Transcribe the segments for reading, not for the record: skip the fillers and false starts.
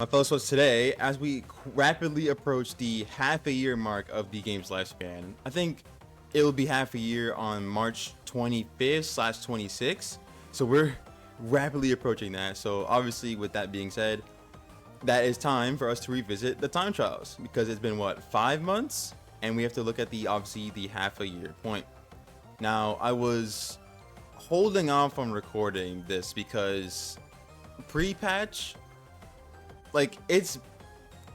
My fellow folks, today, as we rapidly approach the half a year mark of the game's lifespan, I think it will be half a year on March 25th/26th. So we're rapidly approaching that. So obviously, with that being said, that is time for us to revisit the time trials because it's been what, 5 months, and we have to look at obviously the half a year point. Now, I was holding off on recording this because pre-patch, like, it's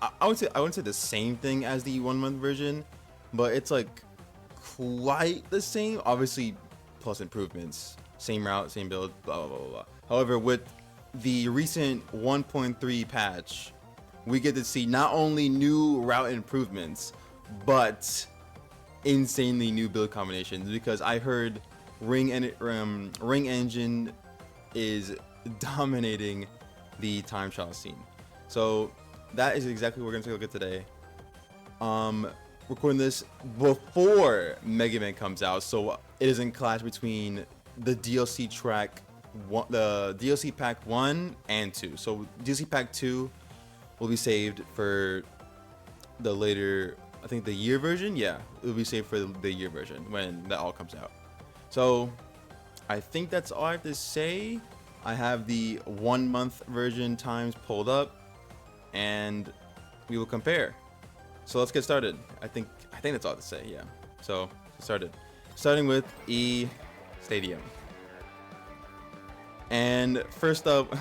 I wouldn't say the same thing as the 1 month version, but it's like quite the same, obviously, plus improvements, same route, same build, blah blah blah blah. However, with the recent 1.3 patch, we get to see not only new route improvements but insanely new build combinations, because I heard ring engine is dominating the time trial scene. So that is exactly what we're gonna take a look at today. Recording this before Mega Man comes out, so it is in clash between the DLC track, the DLC pack 1 and 2. So DLC pack 2 will be saved for the later, I think the year version. Yeah, it will be saved for the year version when that all comes out. So I think that's all I have to say. I have the 1 month version times pulled up, and we will compare. So let's get started. I think that's all to say. Yeah. So starting with E Stadium. And first up,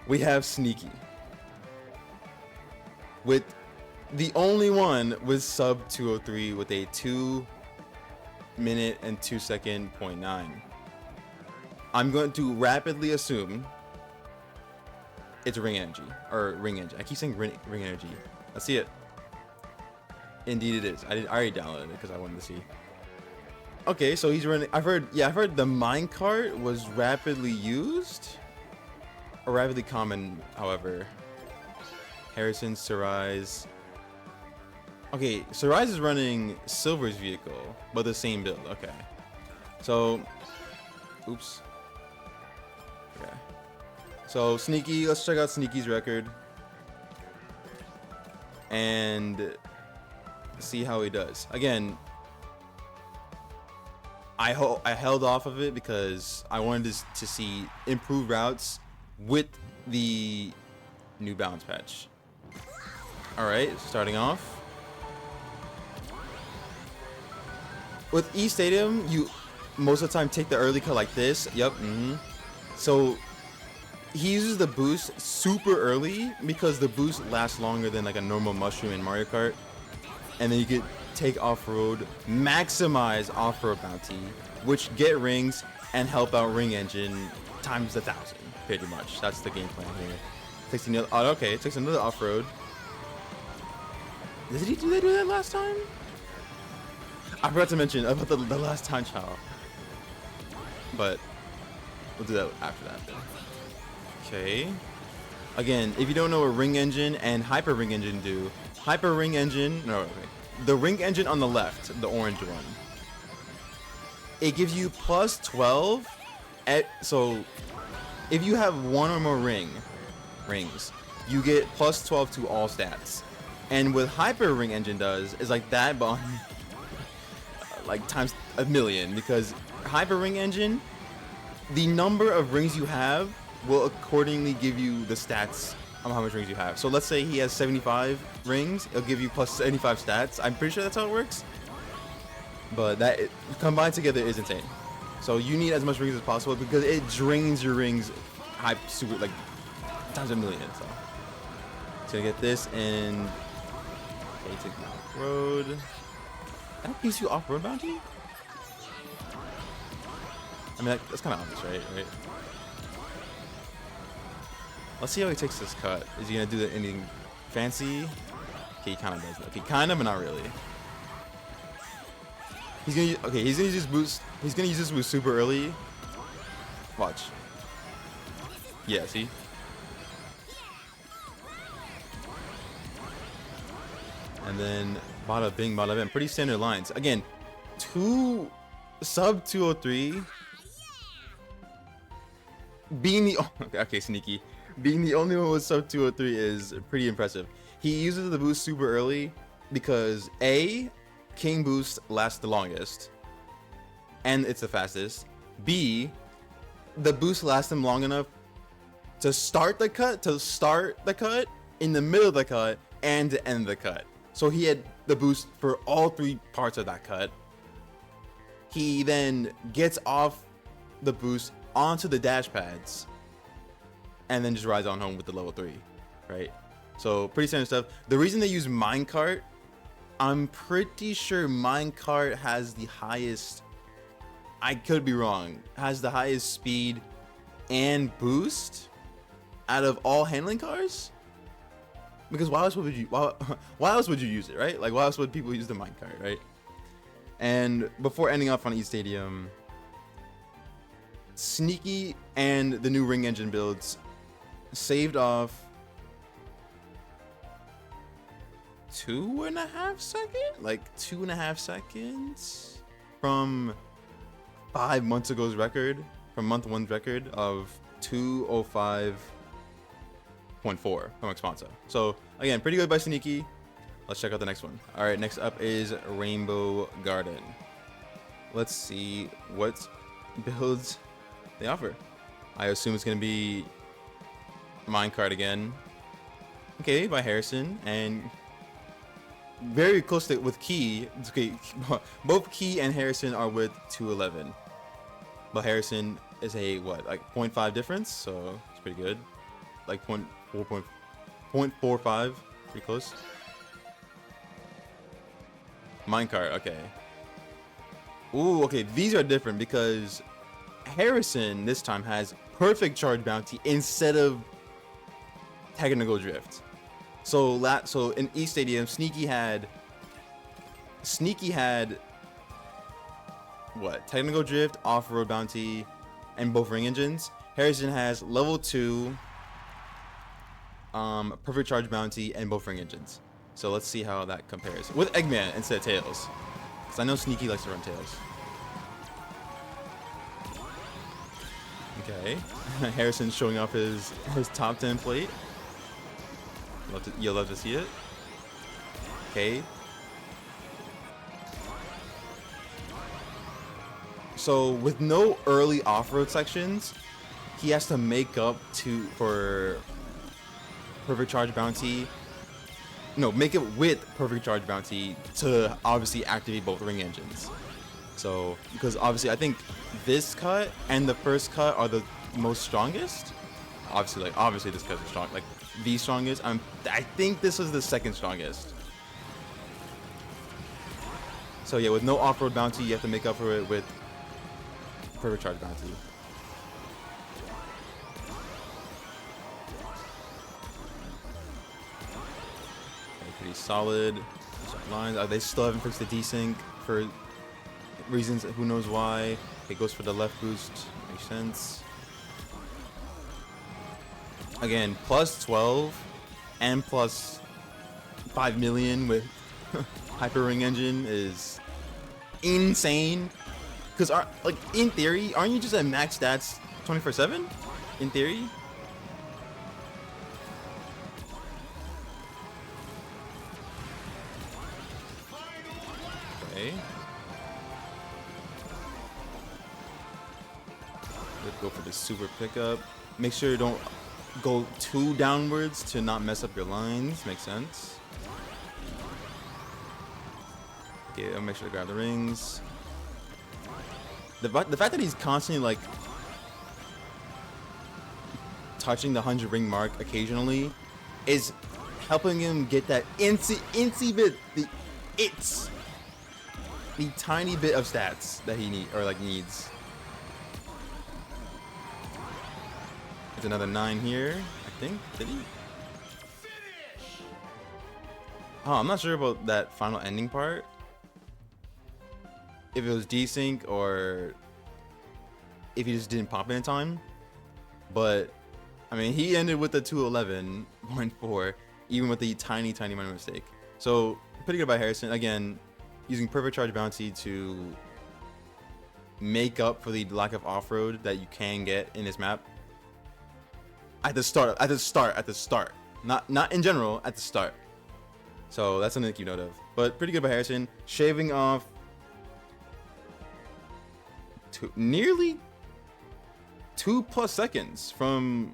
we have Sneaky, with the only one with sub 203 with a 2-minute and 2-second 0.9. I'm going to rapidly assume it's ring energy. I keep saying ring energy. Let's see it. Indeed it is. I already downloaded it because I wanted to see. Okay, so he's running. I've heard the minecart was rapidly used, or rapidly common, however. Harrison, Sarais. Okay, Sarais is running Silver's vehicle, but the same build. Okay. So, oops. Okay. So Sneaky, let's check out Sneaky's record and see how he does. Again, I held off of it because I wanted to see improved routes with the new balance patch. All right, starting off with E Stadium, you most of the time take the early cut like this. Yep. So he uses the boost super early because the boost lasts longer than like a normal mushroom in Mario Kart, and then you could take off-road, maximize off-road bounty, which get rings and help out ring engine times 1,000, pretty much. That's the game plan here. Takes another, okay, it takes another off-road. Did he do that last time? I forgot to mention about the last time Chao, but we'll do that after that then. Okay. Again, if you don't know what ring engine and hyper ring engine do, hyper ring engine, the ring engine on the left, the orange one, it gives you plus 12 so if you have one or more rings, you get plus 12 to all stats. And what hyper ring engine does is like that, but on, like times 1,000,000, because hyper ring engine, the number of rings you have will accordingly give you the stats on how much rings you have. So let's say he has 75 rings, it'll give you plus 75 stats. I'm pretty sure that's how it works, but that combined together is insane. So you need as much rings as possible because it drains your rings super like times 1,000,000. So gonna get this, and okay, take the off-road. That gives you off-road bounty? I mean, that's kind of obvious, right? Let's see how he takes this cut. Is he gonna do anything fancy? Okay, he kind of does. Okay, kind of, but not really. He's gonna use this boost. He's gonna use this boost super early. Watch. Yeah, see. And then bada bing, bada bing. Pretty standard lines. Again, sub 203. Being the okay, Sneaky. Being the only one with sub 203 is pretty impressive. He uses the boost super early because A, King boost lasts the longest, and it's the fastest. B, the boost lasts him long enough to start the cut, in the middle of the cut, and to end the cut. So he had the boost for all 3 parts of that cut. He then gets off the boost onto the dash pads, and then just rides on home with the level 3, right? So pretty standard stuff. The reason they use minecart, I'm pretty sure minecart has the highest, I could be wrong, has the highest speed and boost out of all handling cars. Because why else would you use it, right? Like, why else would people use the minecart, right? And before ending off on East Stadium, Sneaky and the new ring engine builds saved off 2.5 seconds from 5 months ago's record, from month 1's record of 2:05.4 from Expansa. So again, pretty good by Sneaky. Let's check out the next one. All right, next up is Rainbow Garden. Let's see what builds they offer. I assume it's gonna be minecart again. Okay, by Harrison, and very close to with Key. Okay, both Key and Harrison are with 211, but Harrison is a what, like 0.5 difference, so it's pretty good. Like 0.45, pretty close. Minecart, okay. Ooh, okay, these are different because Harrison this time has perfect charge bounty instead of technical drift. So in East Stadium, Sneaky had what? Technical drift, off-road bounty, and both ring engines. Harrison has level 2 perfect charge bounty and both ring engines. So let's see how that compares with Eggman instead of Tails, because I know Sneaky likes to run Tails. Okay, Harrison's showing off his top 10 plate. You'll love to see it. Okay. So with no early off-road sections, he has to make up for perfect charge bounty. No, make it with perfect charge bounty to obviously activate both ring engines. So because obviously I think this cut and the first cut are the most strongest. Obviously this cut is strong, like the strongest. I think this was the second strongest. So yeah, with no off-road bounty, you have to make up for it with perfect charge bounty. Okay, pretty solid lines. They still haven't fixed the desync for reasons who knows why. It goes for the left boost. Makes sense. Again, plus 12 and plus 5 million with Hyper Ring Engine is insane. Because, like, in theory, aren't you just at max stats 24/7? In theory? Okay. Let's go for the super pickup. Make sure you don't go too downwards to not mess up your lines. Makes sense. Okay, I'll make sure to grab the rings. The fact that he's constantly like touching the 100 ring mark occasionally is helping him get that incy bit, the tiny bit of stats that he needs. It's another 9 here, I think. Did he? Oh, I'm not sure about that final ending part. If it was desync or if he just didn't pop in time. But I mean, he ended with the 211.4, even with the tiny minor mistake. So pretty good by Harrison. Again, using perfect charge bounty to make up for the lack of off-road that you can get in this map. At the start. Not in general, at the start. So that's something to keep note of. But pretty good by Harrison. Shaving off nearly 2+ seconds from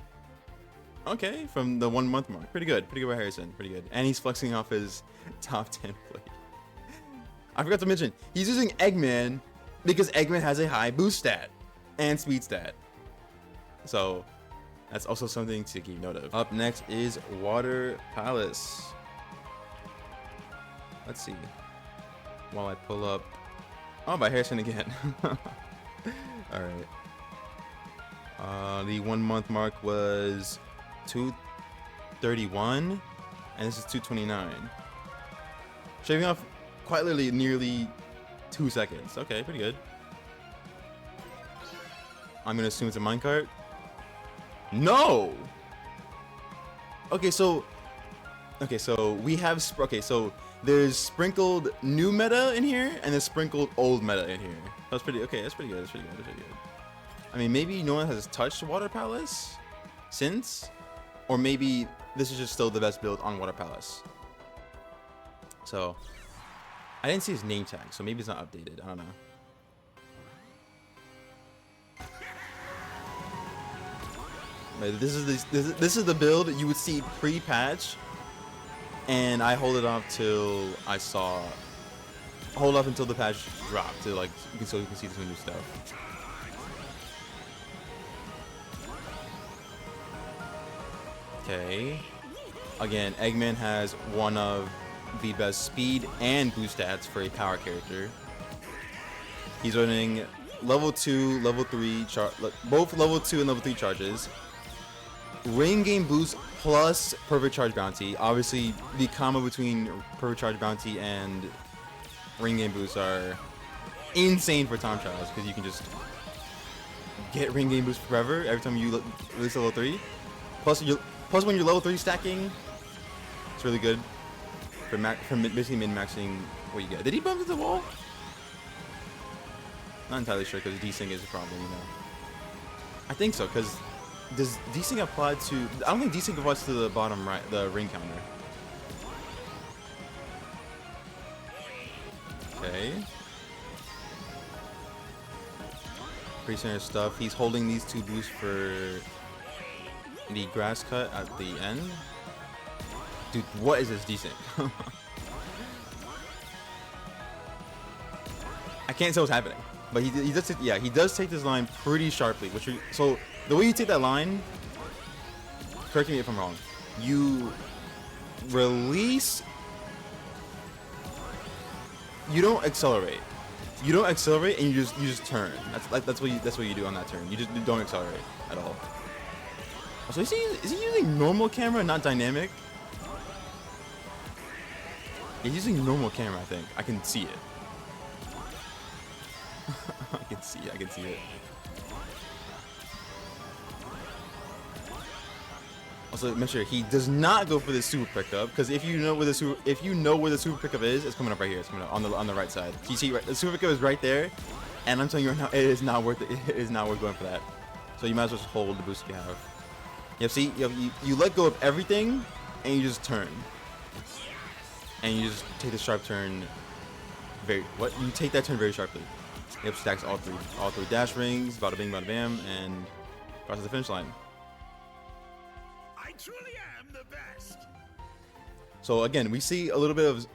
the 1 month mark. Pretty good by Harrison. Pretty good. And he's flexing off his top 10 plate. I forgot to mention, he's using Eggman because Eggman has a high boost stat and speed stat. So that's also something to keep note of. Up next is Water Palace. Let's see. While I pull up. Oh, by Harrison again. Alright. The 1 month mark was 231. And this is 229. Shaving off quite literally nearly 2 seconds. Okay, pretty good. I'm gonna assume it's a minecart. No! Okay, so we have so there's sprinkled new meta in here and there's sprinkled old meta in here. That's pretty okay. That's pretty good. I mean, maybe no one has touched Water Palace since, or maybe this is just still the best build on Water Palace. So I didn't see his name tag, so maybe it's not updated. I don't know. But this is the build you would see pre-patch, and I hold it off till I saw. Hold up until the patch dropped to like so you can see some new stuff. Okay. Again, Eggman has one of the best speed and boost stats for a power character. He's running level 2, level 3, both level 2 and level 3 charges. Rain game boost plus perfect charge bounty. Obviously, the combo between perfect charge bounty and ring game boosts are insane for Tom Trials because you can just get ring game boost forever every time you release level 3. Plus when you're level 3 stacking, it's really good for basically min-maxing what you get. Did he bump into the wall? Not entirely sure because desync is a problem, you know. I think so because does desync apply to? I don't think desync applies to the bottom right, the ring counter. Okay. Pretty standard stuff. He's holding these 2 boosts for the grass cut at the end. Dude, what is this desync? I can't tell what's happening, but he does take this line pretty sharply. So the way you take that line, correct me if I'm wrong, you release. You don't accelerate. You don't accelerate, and you just turn. That's what you do on that turn. You just don't accelerate at all. So is he using normal camera, not dynamic? He's using normal camera, I think. I can see it. I can see it. Also, make sure he does not go for the super pickup, because if you know where the super pickup is, it's coming up right here. It's coming up on the right side. You see, the super pickup is right there, and I'm telling you right now, it is not worth it. It is not worth going for that. So you might as well just hold the boost you have. Yeah, see, you let go of everything, and you just turn, and you just take the sharp turn. You take that turn very sharply. Yep, stacks all three dash rings, bada bing, bada bam, and crosses the finish line. I truly am the best. So again, we see a little bit of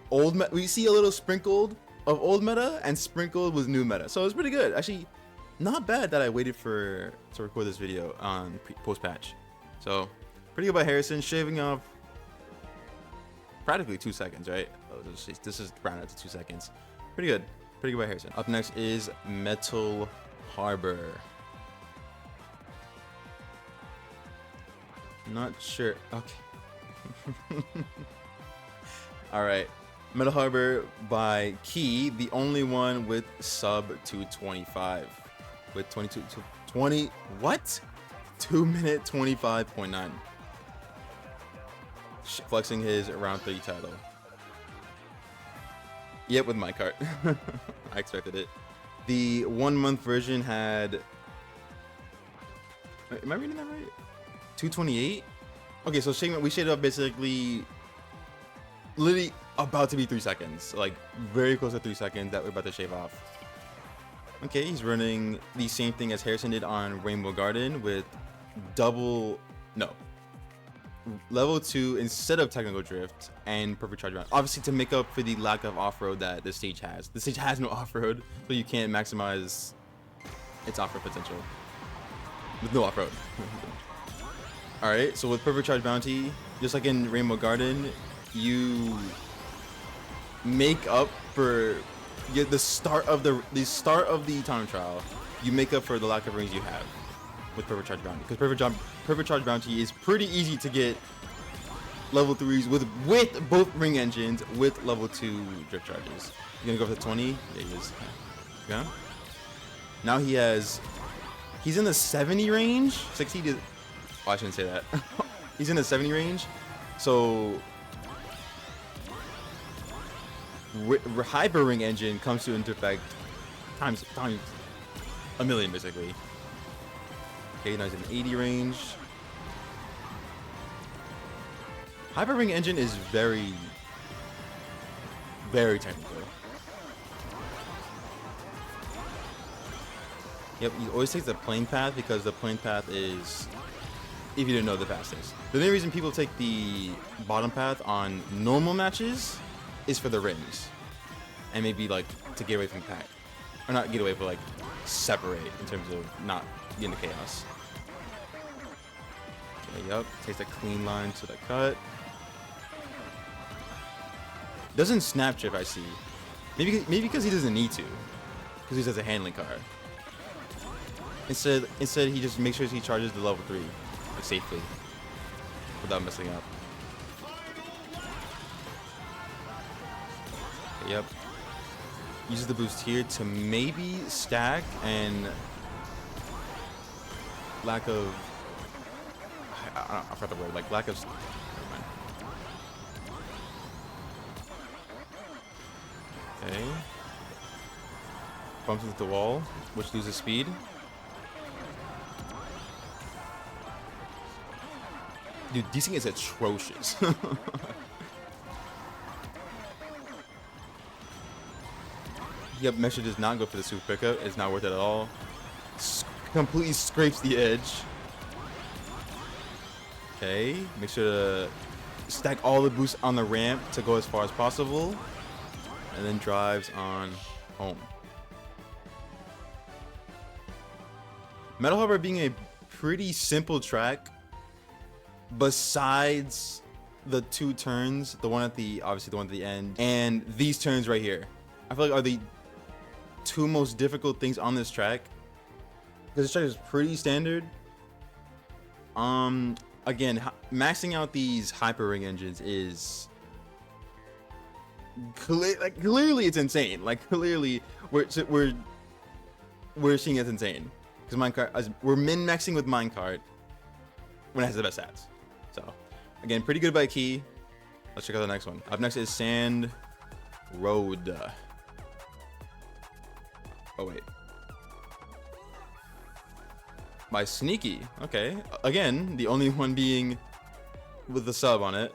we see a little sprinkled of old meta and sprinkled with new meta. So it's pretty good. Actually, not bad that I waited to record this video on post patch. So pretty good by Harrison, shaving off practically 2 seconds, right? Oh, this is rounded to 2 seconds. Pretty good by Harrison. Up next is Metal Harbor. Not sure. Okay. All right. Metal Harbor by Key, the only one with sub 225 with 2 minute 25.9. Flexing his round 30 title. Yep, with my cart. I expected it. The 1 month version had, am I reading that right? 228. Okay, so we shaded up basically, literally about to be 3 seconds, like very close to 3 seconds that we're about to shave off. Okay, he's running the same thing as Harrison did on Rainbow Garden with level 2 instead of technical drift and perfect charge round. Obviously to make up for the lack of off-road that the stage has. The stage has no off-road, so you can't maximize its off-road potential with no off-road. All right, so with perfect charge bounty, just like in Rainbow Garden, you make up for the start of the time trial. You make up for the lack of rings you have with perfect charge bounty, because perfect charge bounty is pretty easy to get level 3s with both ring engines with level 2 drift charges. You're gonna go for the 20. Yeah, he is. Yeah. Now he's in the 70 range. 60 to. Oh, I shouldn't say that. He's in the 70 range. So hyper ring engine comes into effect times a million basically. Okay, now he's in 80 range. Hyper ring engine is very, very technical. Yep, he always takes the plane path because the plane path is, if you didn't know, the fastest. The only reason people take the bottom path on normal matches is for the rings. And maybe like to get away from pack. Or not get away, but like separate in terms of not get into chaos. Okay, yep, takes a clean line to the cut. Doesn't snap chip, I see. Maybe because he doesn't need to. Because he has a handling car. Instead he just makes sure he charges the level 3 like, safely without messing up. Okay, yep. Uses the boost here to maybe stack and lack of I forgot the word, like lack of never mind. Okay. Bumps into the wall, which loses speed. Dude, this thing is atrocious. Yep, Mesha does not go for the super pickup. It's not worth it at all. Completely scrapes the edge. Okay, make sure to stack all the boosts on the ramp to go as far as possible. And then drives on home. Metal Harbor being a pretty simple track, besides the 2 turns, the one at the, obviously the one at the end, and these turns right here, I feel like are the 2 most difficult things on this track, because this track is pretty standard. Again, maxing out these hyper ring engines is clearly it's insane. Like clearly we're seeing it's insane because minecart, we're min maxing with minecart when it has the best stats. So again, pretty good by Key. Let's check out the next one. Up next is Sand Road. Oh wait. By Sneaky. Okay. Again, the only one being with the sub on it.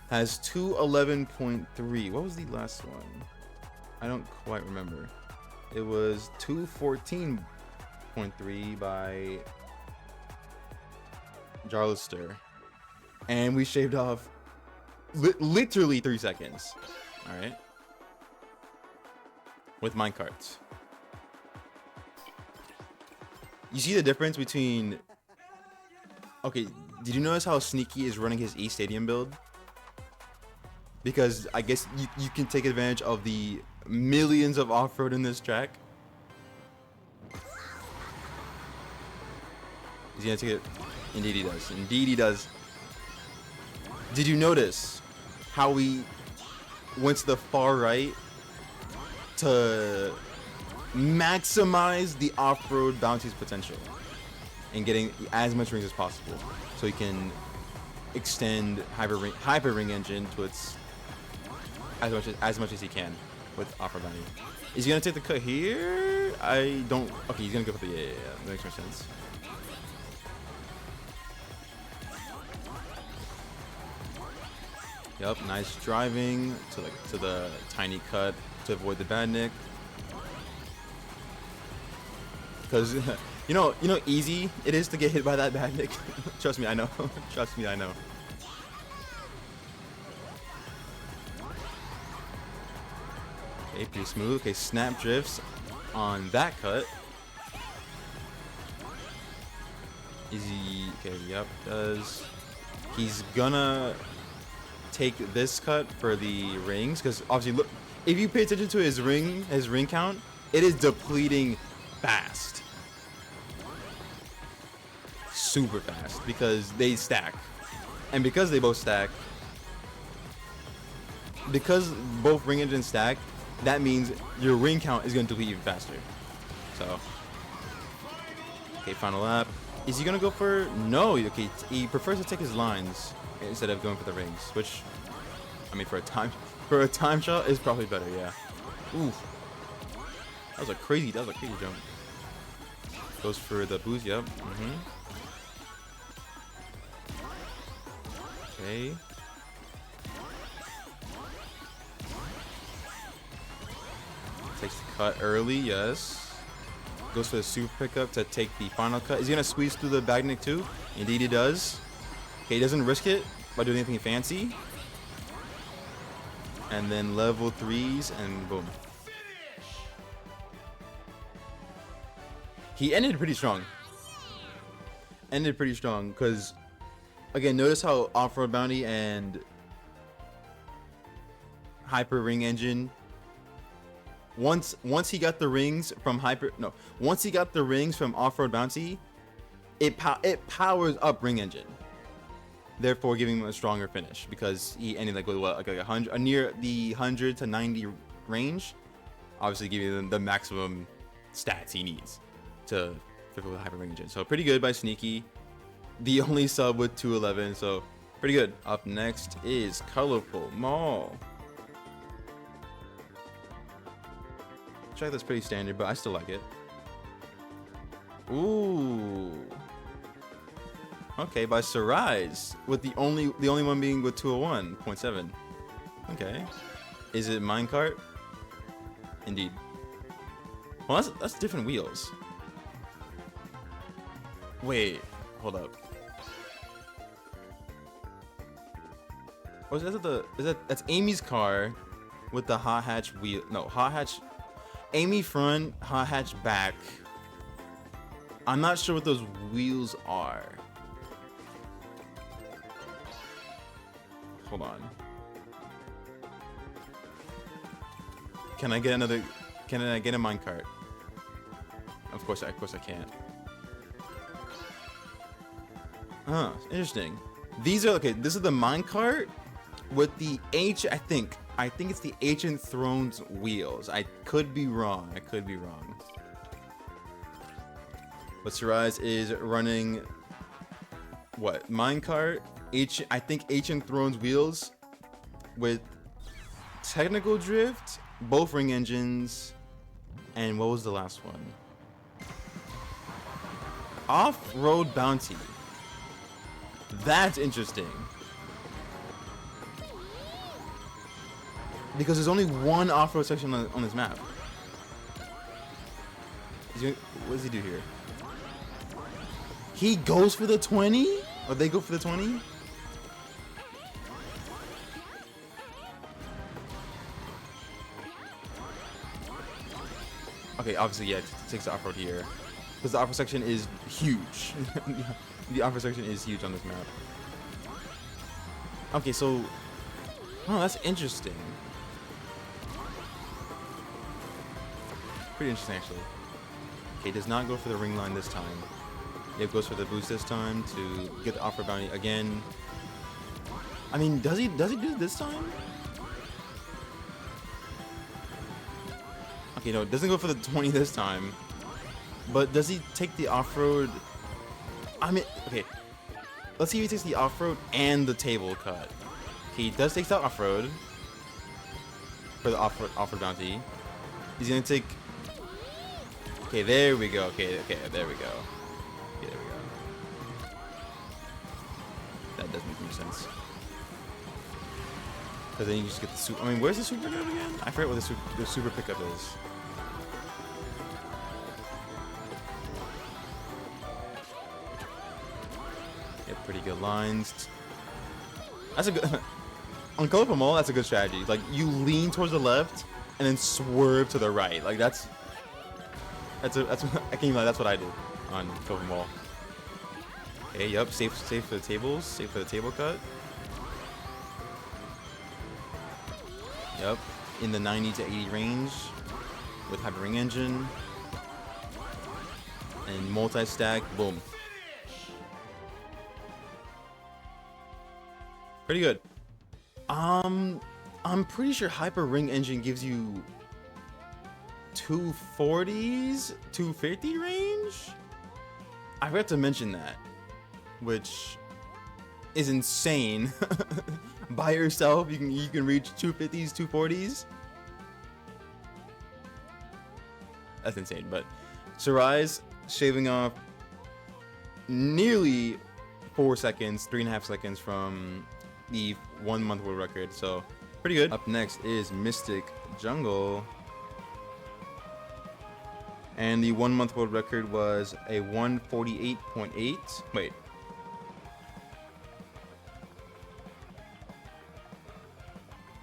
Has 211.3. What was the last one? I don't quite remember. It was 214.3 by Jarlister. And we shaved off literally 3 seconds. Alright. With minecarts. You see the difference between... Okay, did you notice how Sneaky is running his E Stadium build? Because I guess you can take advantage of the millions of off-road in this track. Is he gonna take it? Indeed he does. Indeed he does. Did you notice how we went to the far right to maximize the off-road bounty's potential and getting as much rings as possible, so he can extend hyper ring engine to its as much as he can with off-road bounty. Is he gonna take the cut here? I don't. Okay, he's gonna go for the yeah. That makes more sense. Yep, nice driving to the tiny cut to avoid the bad nick. Because you know easy it is to get hit by that bad nick. Trust me, I know. Trust me, I know. Okay, pretty smooth. Okay, snap drifts on that cut. Easy. Okay, yep, does. He's gonna take this cut for the rings because obviously look, if you pay attention to his ring count, it is depleting fast, super fast, because they stack, and because they both stack, because both ring engines stack, that means your ring count is going to deplete even faster. So okay, final lap. Is he gonna go for no? Okay, he prefers to take his lines instead of going for the rings, which I mean for a time shot is probably better. Yeah. Ooh, that was a crazy jump. Goes for the boost. Yep. Okay. Takes the cut early. Yes. Goes for the super pickup to take the final cut. Is he gonna squeeze through the bag nick too? Indeed he does. Okay, he doesn't risk it by doing anything fancy. And then level 3s and boom. He ended pretty strong. Because again, notice how off-road bounty and hyper ring engine. Once he got the rings from once he got the rings from off-road bounty, it powers up ring engine, therefore giving him a stronger finish because he ended like with what, like 100, near the 100 to 90 range, obviously giving him the maximum stats he needs to fulfill the hyper ring engine. So pretty good by Sneaky, the only sub with 211, so pretty good. Up next is Colorful Mall. Track that's pretty standard, but I still like it. Ooh. Okay, by Sarais, with the only one being with 201.7. Okay. Is it minecart? Indeed. Well, that's different wheels. Wait, hold up. Oh, that's Amy's car with the hot hatch wheel. No, hot hatch. Amy front, hot hatch back. I'm not sure what those wheels are. Hold on. Can I get a minecart? Of course I can't. Huh, interesting. These are okay, this is the minecart with the I think it's the Ancient Thrones wheels. I could be wrong. But Sarais is running what? Minecart, I think Ancient Thrones wheels with technical drift, both ring engines, and what was the last one? Off-road bounty. That's interesting. Because there's only one off-road section on this map. What does he do here? He goes for the 20? Or they go for the 20? Okay, obviously, yeah, it takes the off-road here. Because the off-road section is huge. The off-road section is huge on this map. Okay, so... Oh, that's interesting. Pretty interesting, actually. Okay, does not go for the ring line this time. It goes for the boost this time to get the offer bounty again. I mean, does he do it this time? Okay, no, it doesn't go for the 20 this time. But does he take the off-road? I mean, okay. Let's see if he takes the off-road and the table cut. Okay, he does take the off-road for the off-road bounty. He's gonna take. Okay, there we go. Okay, there we go. Okay, there we go. That does make more sense. Because then you just get the super. I mean, where's the super pickup again? I forget what the super pickup is. Yeah, pretty good lines. That's a good. On Colorful Mall, that's a good strategy. Like, you lean towards the left and then swerve to the right. Like, that's I can't even lie, that's what I did on Colorful Mall. Okay, yup, safe for the tables, safe for the table cut. Yup, in the 90 to 80 range with Hyper Ring Engine and multi-stack, boom. Pretty good. I'm pretty sure Hyper Ring Engine gives you 240s, 250 range. I forgot to mention that, which is insane. By yourself, you can reach 250s, 240s. That's insane. But Sarai's shaving off nearly 4 seconds, 3.5 seconds from the 1 month world record, so pretty good. Up next is Mystic Jungle, and the 1 month world record was a 148.8. Wait,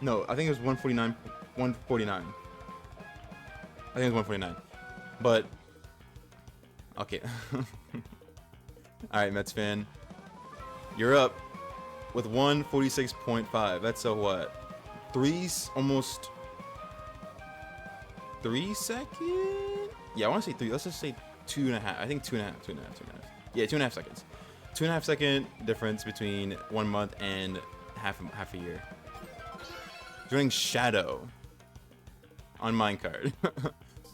no, I think it was 149. 149. I think it was 149. But okay. All right, Mets fan, you're up with 146.5. That's a what? Almost 3 seconds? Yeah, I want to say 3. Let's just say 2.5. I think 2.5. Yeah, 2.5 seconds. 2.5 second difference between 1 month and half a year. Doing Shadow on Minecart.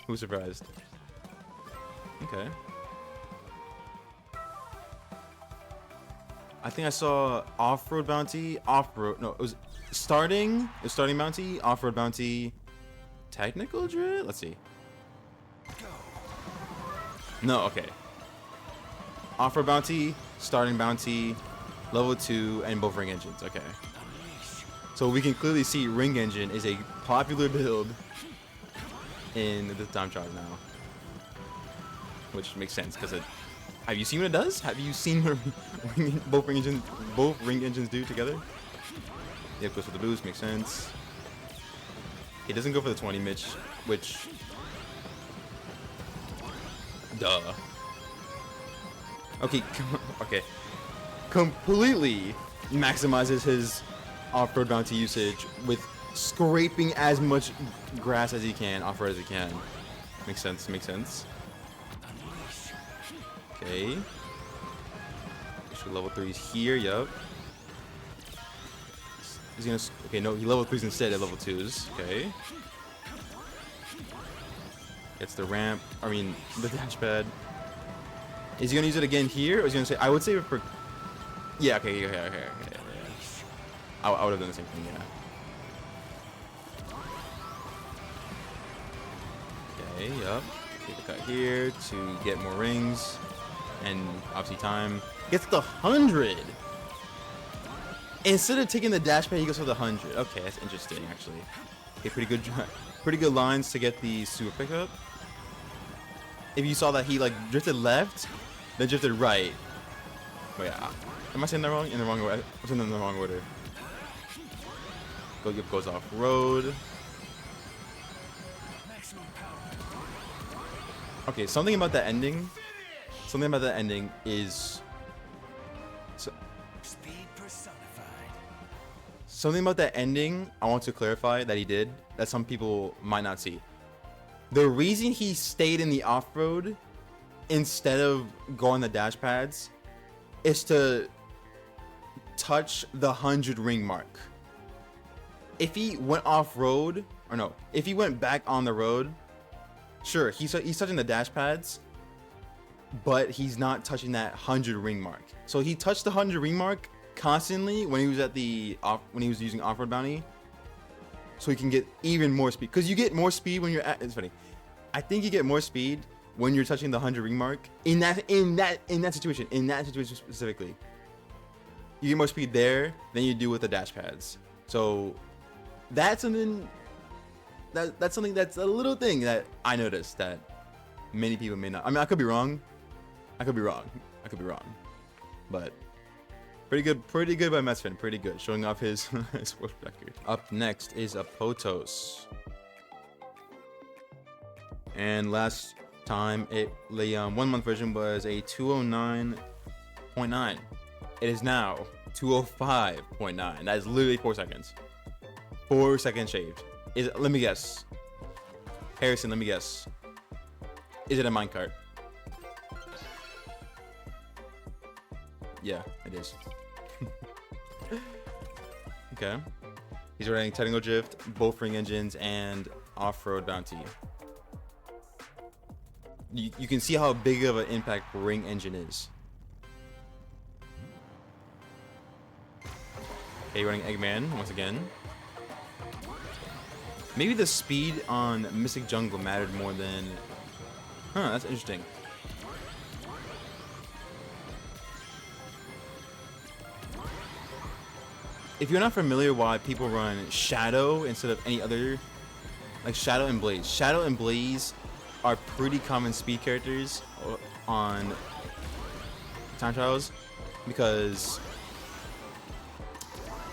Who's surprised? Okay. I think I saw off-road bounty, off-road. No, it was starting bounty, off-road bounty, technical drift. Let's see. No, okay. Off-road bounty, starting bounty, level 2, and both ring engines. Okay. So we can clearly see ring engine is a popular build in the time trial now, which makes sense because it. Have you seen what it does? Have you seen what both ring engines do together? Yeah, goes for the boost, makes sense. It doesn't go for the 20 Mitch, which duh. Okay, okay. Completely maximizes his off-road bounty usage with scraping as much grass as he can, off-road as he can. Makes sense, makes sense. Okay. Level 3's here, yup. He's gonna. Okay, no, he level 3's instead at level 2's. Okay. Gets the ramp. I mean, the dash pad. Is he gonna use it again here, or is he gonna say? I would save it for. Yeah. Okay. Yeah. I would have done the same thing. Yeah. Okay. Yup. Take the cut here to get more rings. And obviously time gets the 100. Instead of taking the dash pad, he goes for the 100. Okay, that's interesting actually. Okay, pretty good lines to get the super pickup. If you saw that he like drifted left, then drifted right. Wait, am I saying that wrong? In the wrong order. I'm saying in the wrong order. Goes off road. Okay, something about that ending. Something about that ending is Speed personified. something about that ending I want to clarify that he did that some people might not see. The reason he stayed in the off-road instead of going the dash pads is to touch the 100 ring mark. If he went off-road, or no, if he went back on the road, sure, he's touching the dash pads, but he's not touching that 100 ring mark. So he touched the 100 ring mark constantly when he was at when he was using off-road bounty, so he can get even more speed. Because you get more speed when you're at. It's funny. I think you get more speed when you're touching the 100 ring mark in that situation specifically. You get more speed there than you do with the dash pads. So that's something that's something that's a little thing that I noticed that many people may not. I mean, I could be wrong. I could be wrong. But pretty good by Metsfin. Pretty good, showing off his his world record. Up next is Apotos. And last time the 1 month version was a 209.9. It is now 205.9. That is literally 4 seconds. 4 seconds shaved. Let me guess. Harrison, let me guess. Is it a minecart? Yeah, it is. Okay. He's running technical drift, both ring engines, and off-road bounty. You can see how big of an impact ring engine is. Okay, running Eggman once again. Maybe the speed on Mystic Jungle mattered more than... Huh, that's interesting. If you're not familiar why people run Shadow instead of any other... Like Shadow and Blaze. Shadow and Blaze are pretty common speed characters on time trials. Because...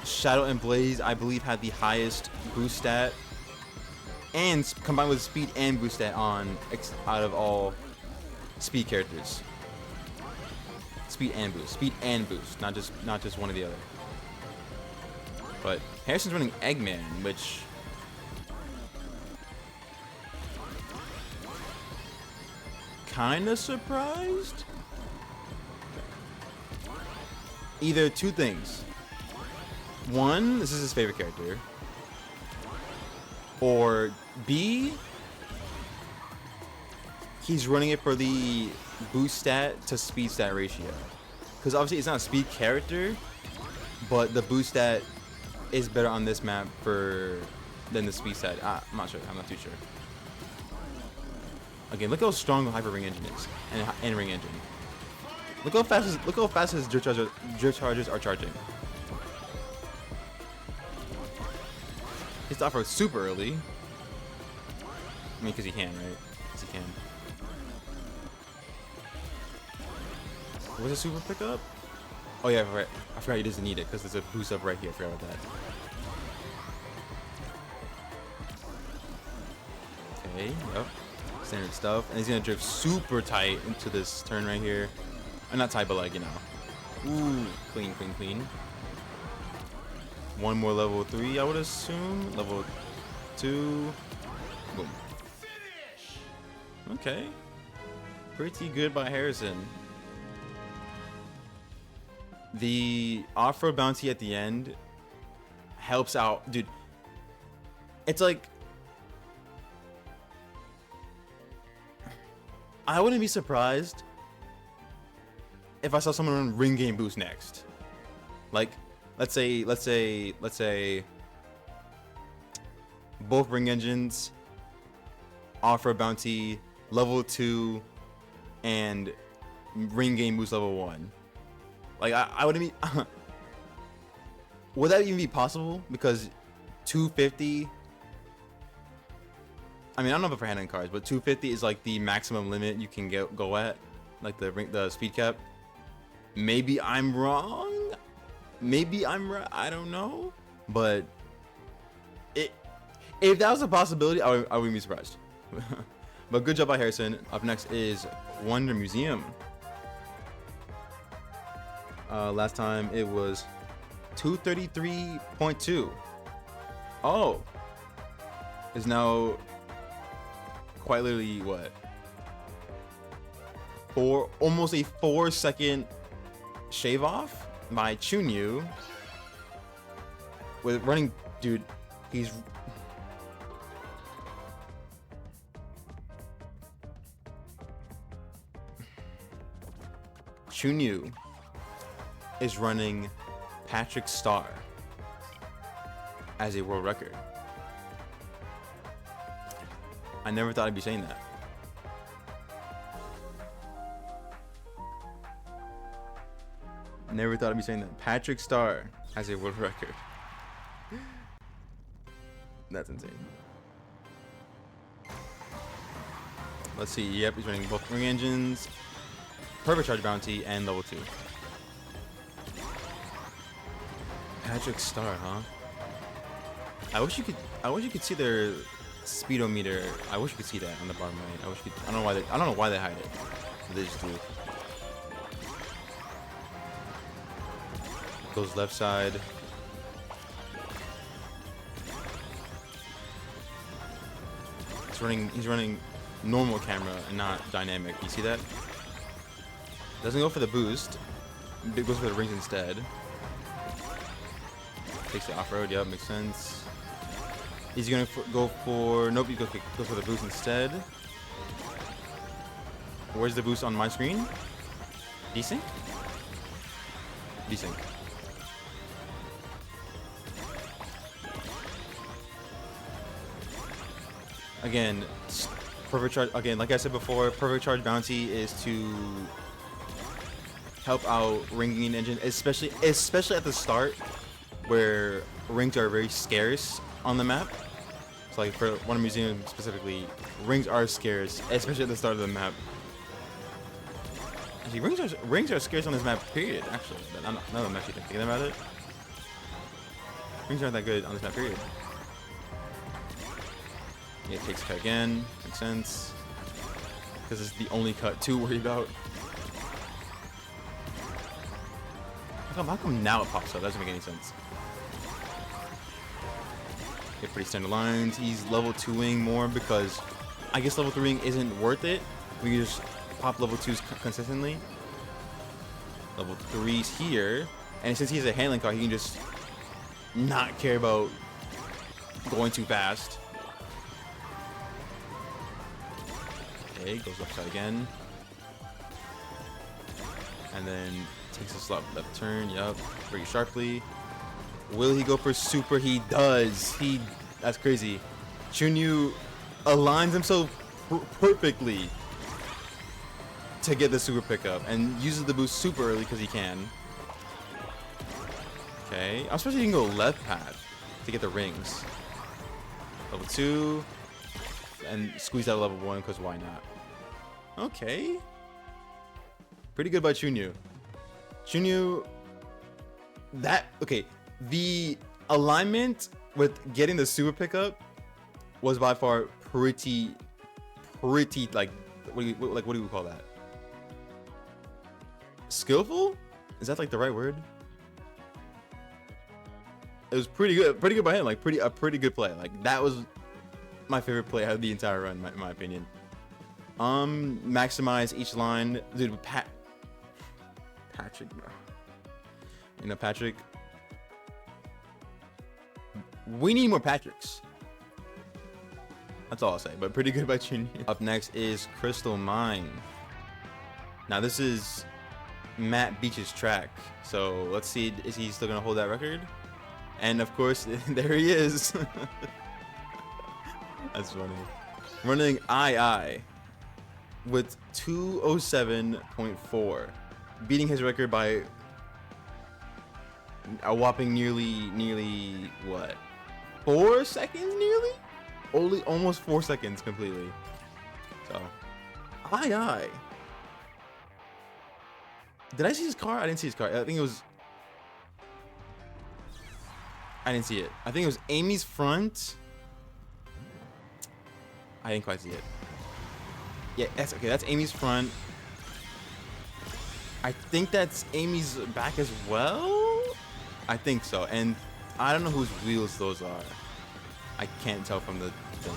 Shadow and Blaze, I believe, had the highest boost stat, and combined with speed and boost stat out of all speed characters. Speed and boost, not just one or the other. But Harrison's running Eggman, which kinda surprised. Either two things. One, this is his favorite character. Or B, he's running it for the boost stat to speed stat ratio. Because obviously it's not a speed character, but the boost stat is better on this map than the speed stat. I'm not sure. I'm not too sure. Again, look how strong the Hyper Ring Engine is, and Ring Engine. Look how fast his drift charges are charging. He's off-road super early. I mean, because he can, right? Because he can. Was a super pickup? Oh yeah, right. I forgot he doesn't need it because there's a boost up right here. I forgot about that. Okay, yep. Standard stuff. And he's gonna drift super tight into this turn right here. Not tight, but like, you know. Ooh, clean. One more level 3, I would assume. Level 2. Boom. Okay. Pretty good by Harrison. The off-road bounty at the end helps out. Dude, it's like... I wouldn't be surprised if I saw someone run ring game boost next. Like... Let's say both ring engines, off-road bounty, level 2, and ring game boost level 1. Like I wouldn't be. Would that even be possible? Because 250. I mean, I don't know if for hand-in cards, but 250 is like the maximum limit you can go at, like the speed cap. Maybe I'm wrong. Maybe I'm right. I don't know, but if that was a possibility, I wouldn't be surprised. But good job by Harrison. Up next is Wonder Museum. Last time it was 233.2. Oh, is now quite literally what? Almost a 4-second shave off by Chunyu with running, dude. He's Chunyu is running Patrick Star as a world record. I never thought I'd be saying that. Never thought I'd be saying that. Patrick Star has a world record. That's insane. Let's see. Yep, he's running both ring engines, perfect charge bounty, and level 2. Patrick Star, huh? I wish you could see their speedometer. I wish you could see that on the bottom right. I wish you could. I don't know why they hide it. They just do. Goes left side. He's running normal camera and not dynamic. You see that? Doesn't go for the boost. It goes for the rings instead. Takes the off-road. Yep, makes sense. Is he gonna go for? Nope. He goes for the boost instead. Where's the boost on my screen? Desync. Desync. Again, perfect charge. Again, like I said before, perfect charge bounty is to help out ringing engine, especially at the start, where rings are very scarce on the map. So like for Wonder Museum specifically, rings are scarce, especially at the start of the map. Actually, rings are scarce on this map. Period. Actually, now that I'm actually thinking about it, rings aren't that good on this map. Period. Yeah, it takes cut again. Makes sense. Because it's the only cut to worry about. How come now it pops up? That doesn't make any sense. Yeah, pretty standard lines. He's level 2ing more because I guess level 3ing isn't worth it. We can just pop level 2s consistently. Level 3's here. And since he's a handling car, he can just not care about going too fast. Okay, goes left side again. And then takes a slot left turn. Yup, very sharply. Will he go for super? He does. That's crazy. Chunyu aligns himself perfectly to get the super pickup and uses the boost super early because he can. Okay, I'm supposed to can go left path to get the rings. Level 2. And squeeze out level 1 because why not? Okay. Pretty good by Chunyu. Chunyu, okay. The alignment with getting the super pickup was by far pretty like what do we call that? Skillful? Is that like the right word? It was pretty good by him. Like a pretty good play. Like that was my favorite play out of the entire run, in my opinion. Maximize each line, dude. Patrick, bro. You know, Patrick. We need more Patricks. That's all I'll say. But pretty good by Junior. Up next is Crystal Mine. Now this is Matt Beach's track. So let's see, is he still gonna hold that record? And of course, there he is. That's funny. Running II with 207.4, beating his record by a whopping nearly what? 4 seconds nearly? Only almost 4 seconds completely. So, II. Did I see his car? I didn't see his car. I think it was. I didn't see it. I think it was Amy's front. I didn't quite see it. Yeah, that's okay. That's Amy's front. I think that's Amy's back as well. I think so. And I don't know whose wheels those are. I can't tell from the thing.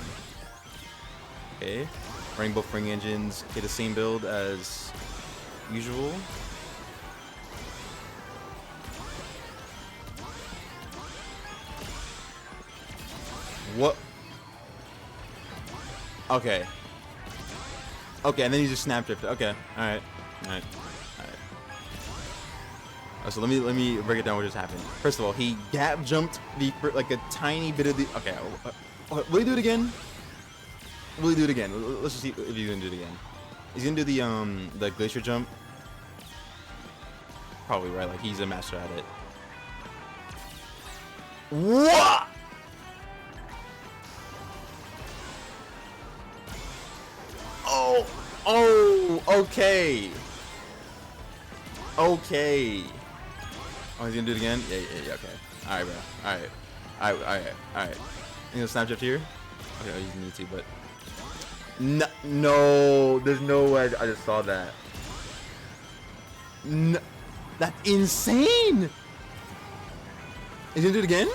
Okay. Rainbow Spring engines. Okay, the same build as usual. What? Okay. Okay, and then you just snap drifted. Okay. Alright. Alright. Alright. So let me break it down what just happened. First of all, he gap jumped like a tiny bit of the. Okay. Will he do it again? Will he do it again? Let's just see if he's gonna do it again. He's gonna do the glacier jump. Probably right. Like he's a master at it. What? Oh, okay. Okay. Oh, he's gonna do it again? Yeah, okay. Alright, bro. Alright. You gonna Snapchat here? Okay, he's me too, but... No, there's no way I just saw that. No, that's insane! He's gonna do it again?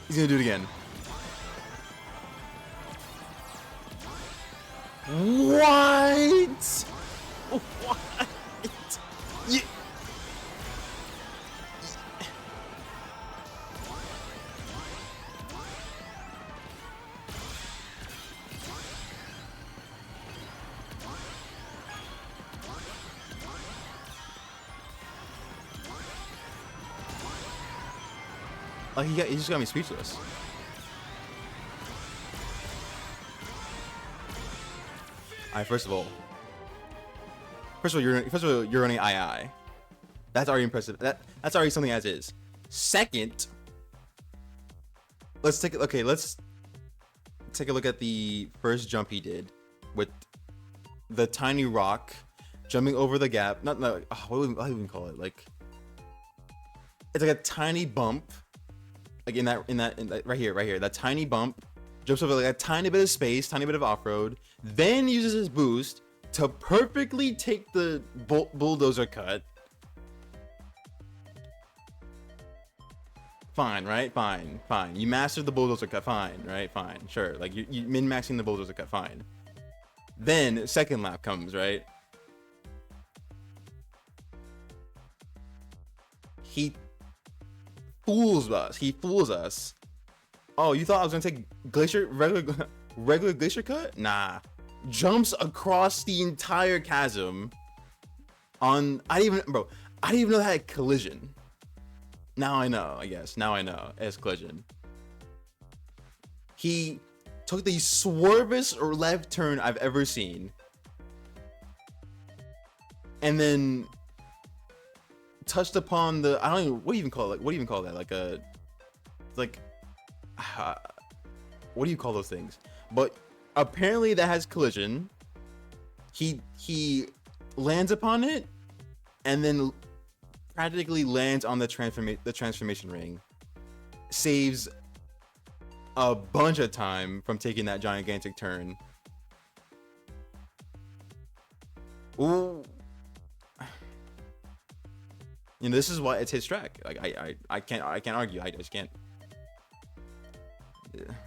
He's gonna do it again. What? What? Yeah. Like he just got me speechless. Alright, first of all, you're running II. That's already impressive. That's already something as is. Second, let's take a look at the first jump he did with the tiny rock jumping over the gap. Not what do I even call it? Like it's like a tiny bump. Like in that right here, that tiny bump jumps over like a tiny bit of space, tiny bit of off-road, then uses his boost to perfectly take the bulldozer cut. Fine, right? Fine. You mastered the bulldozer cut. Fine, right? Fine, sure. Like you min-maxing the bulldozer cut. Fine. Then second lap comes, right? He fools us. Oh, you thought I was gonna take regular glacier cut? Nah. Jumps across the entire chasm on I didn't even know that had collision. Now I know, I guess. Now I know it's collision. He took the swervest or left turn I've ever seen. And then touched upon the I don't even what do you even call it? What do you even call that? Like a what do you call those things? But apparently that has collision. He lands upon it and then practically lands on the transformation ring. Saves a bunch of time from taking that gigantic turn. Ooh. You know, this is why it's his track. Like I can't argue. I just can't.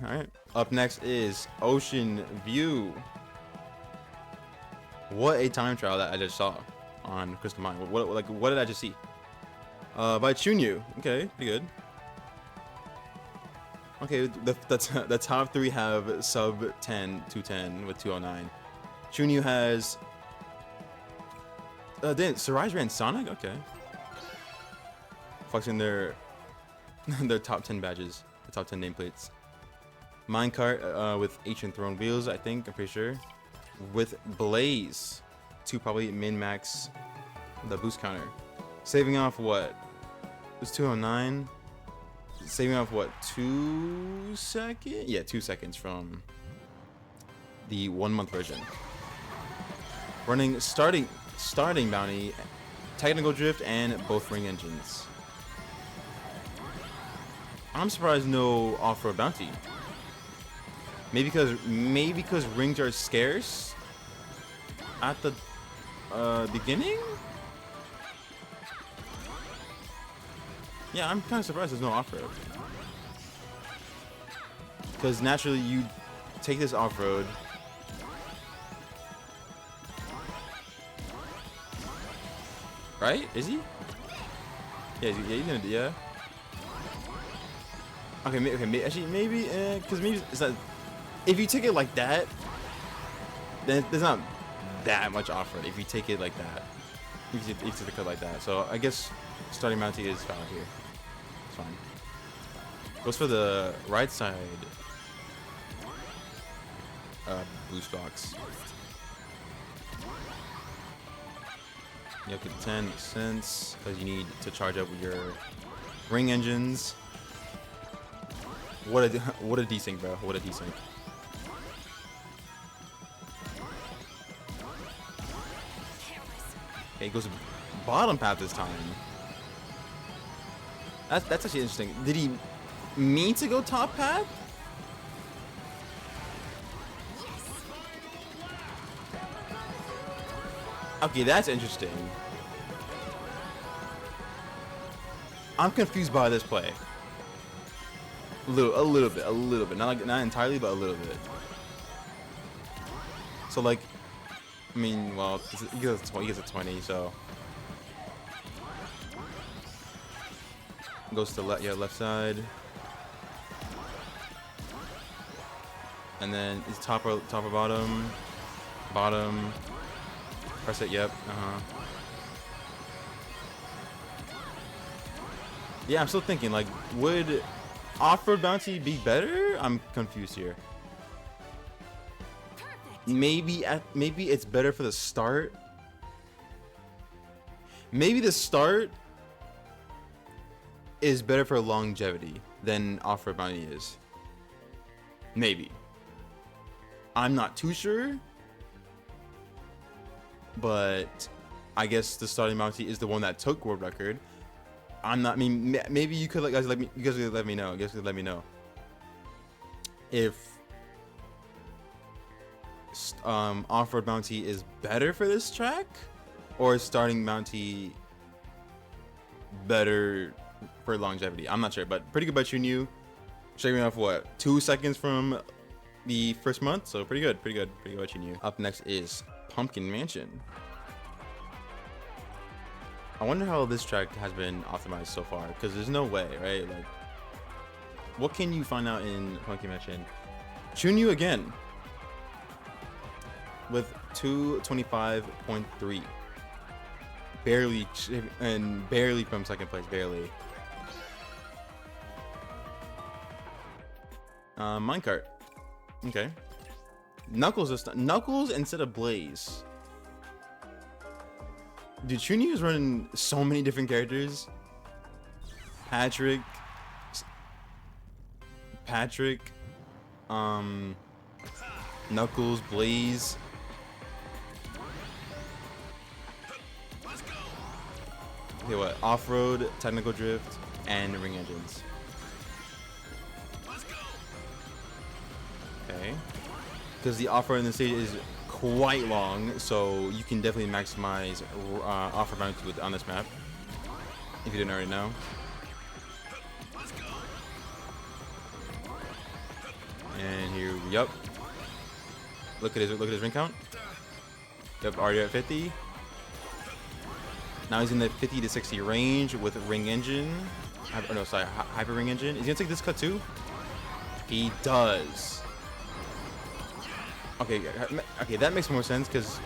All right. Up next is Ocean View. What a time trial that I just saw on Crystal Mine. What did I just see? By Chunyu. Okay, pretty good. Okay, the top three have sub 10, 210 with 209. Chunyu has. Then Siraj ran Sonic. Okay. Flexing their top 10 badges, the top 10 nameplates. Minecart with Ancient Throne wheels, I think, I'm pretty sure. With Blaze to probably min-max the boost counter. Saving off what? It was 209. Saving off what? 2 seconds? Yeah, 2 seconds from the 1 month version. Running starting bounty, technical drift, and both ring engines. I'm surprised no off-road bounty. Maybe because rings are scarce at the beginning? Yeah, I'm kind of surprised there's no off-road. Because naturally you take this off-road. Right? Is he? Yeah, he's gonna do, yeah. Okay, actually, maybe, because maybe it's not. If you take it like that, then there's not that much off-road. If you take it like that, if you take the cut like that, so I guess starting bounty is valid here. It's fine. Goes for the right side boost box. You have to 10 makes sense because you need to charge up with your ring engines. What a desync, bro. What a desync. Okay, he goes bottom path this time. That's actually interesting. Did he mean to go top path? Okay, that's interesting. I'm confused by this play. A little bit. Not entirely, but a little bit. So like, I mean, well, he gets a 20, so goes to left side, and then it's top or bottom. Press it. Yep. Yeah, I'm still thinking, like, would off-road bounty be better? I'm confused here. Maybe it's better for the start. Maybe the start is better for longevity than off-road bounty is. Maybe. I'm not too sure. But I guess the starting bounty is the one that took world record. I'm not. I mean, maybe you could let me know. Let me know if off-road bounty is better for this track, or starting bounty better for longevity. I'm not sure, but pretty good by Chunyu. Shaving off what, 2 seconds from the first month, so pretty good by Chunyu. Up next is Pumpkin Mansion. I wonder how this track has been optimized so far, because there's no way, right? Like, what can you find out in Pumpkin Mansion? Chunyu again with 225.3, barely from second place, barely. Minecart, okay. Knuckles instead of Blaze. Dude, Chunyu is running so many different characters. Patrick, Knuckles, Blaze. Okay, what? Off-road, technical drift, and ring engines. Okay. Because the off-road in the stage is quite long, so you can definitely maximize off-road bounty on this map, if you didn't already know. And here, yep. Look at his ring count. Yep, already at 50. Now he's in the 50 to 60 range with ring engine. Oh no, sorry, hyper ring engine. Is he gonna take this cut too? He does. Okay, that makes more sense because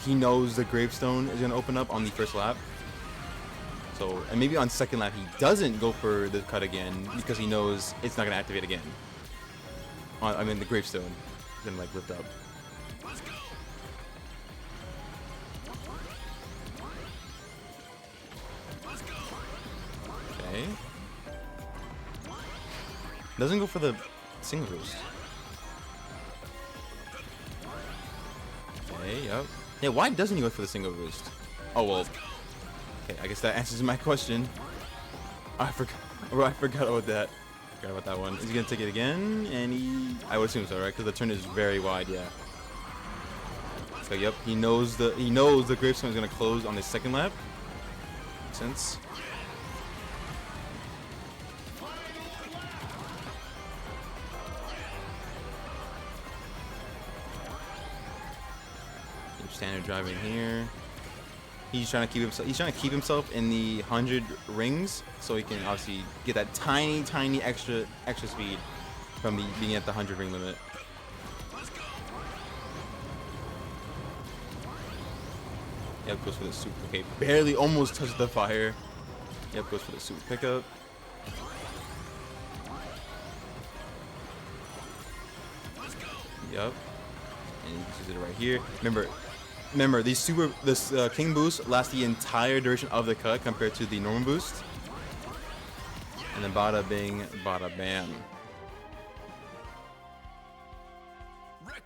he knows the gravestone is gonna open up on the first lap. So, and maybe on second lap he doesn't go for the cut again because he knows it's not gonna activate again. I mean, the gravestone is gonna like lift up. Okay. Doesn't go for the single boost. Okay, yep. Yeah, why doesn't he go for the single boost? Oh well. Okay, I guess that answers my question. I forgot about that. Forgot about that one. Is he gonna take it again? And I would assume so, right? Because the turn is very wide. Yeah. So yep, he knows the gravestone is gonna close on the second lap. Makes sense. Standard driving here. He's trying to keep himself in the 100 rings, so he can obviously get that tiny extra speed from being at the 100 ring limit. Yep, goes for the super. Okay, barely almost touched the fire. Yep, goes for the super pickup. Yep, and he uses it right here. Remember, this King boost lasts the entire duration of the cut compared to the normal boost. And then bada bing, bada bam.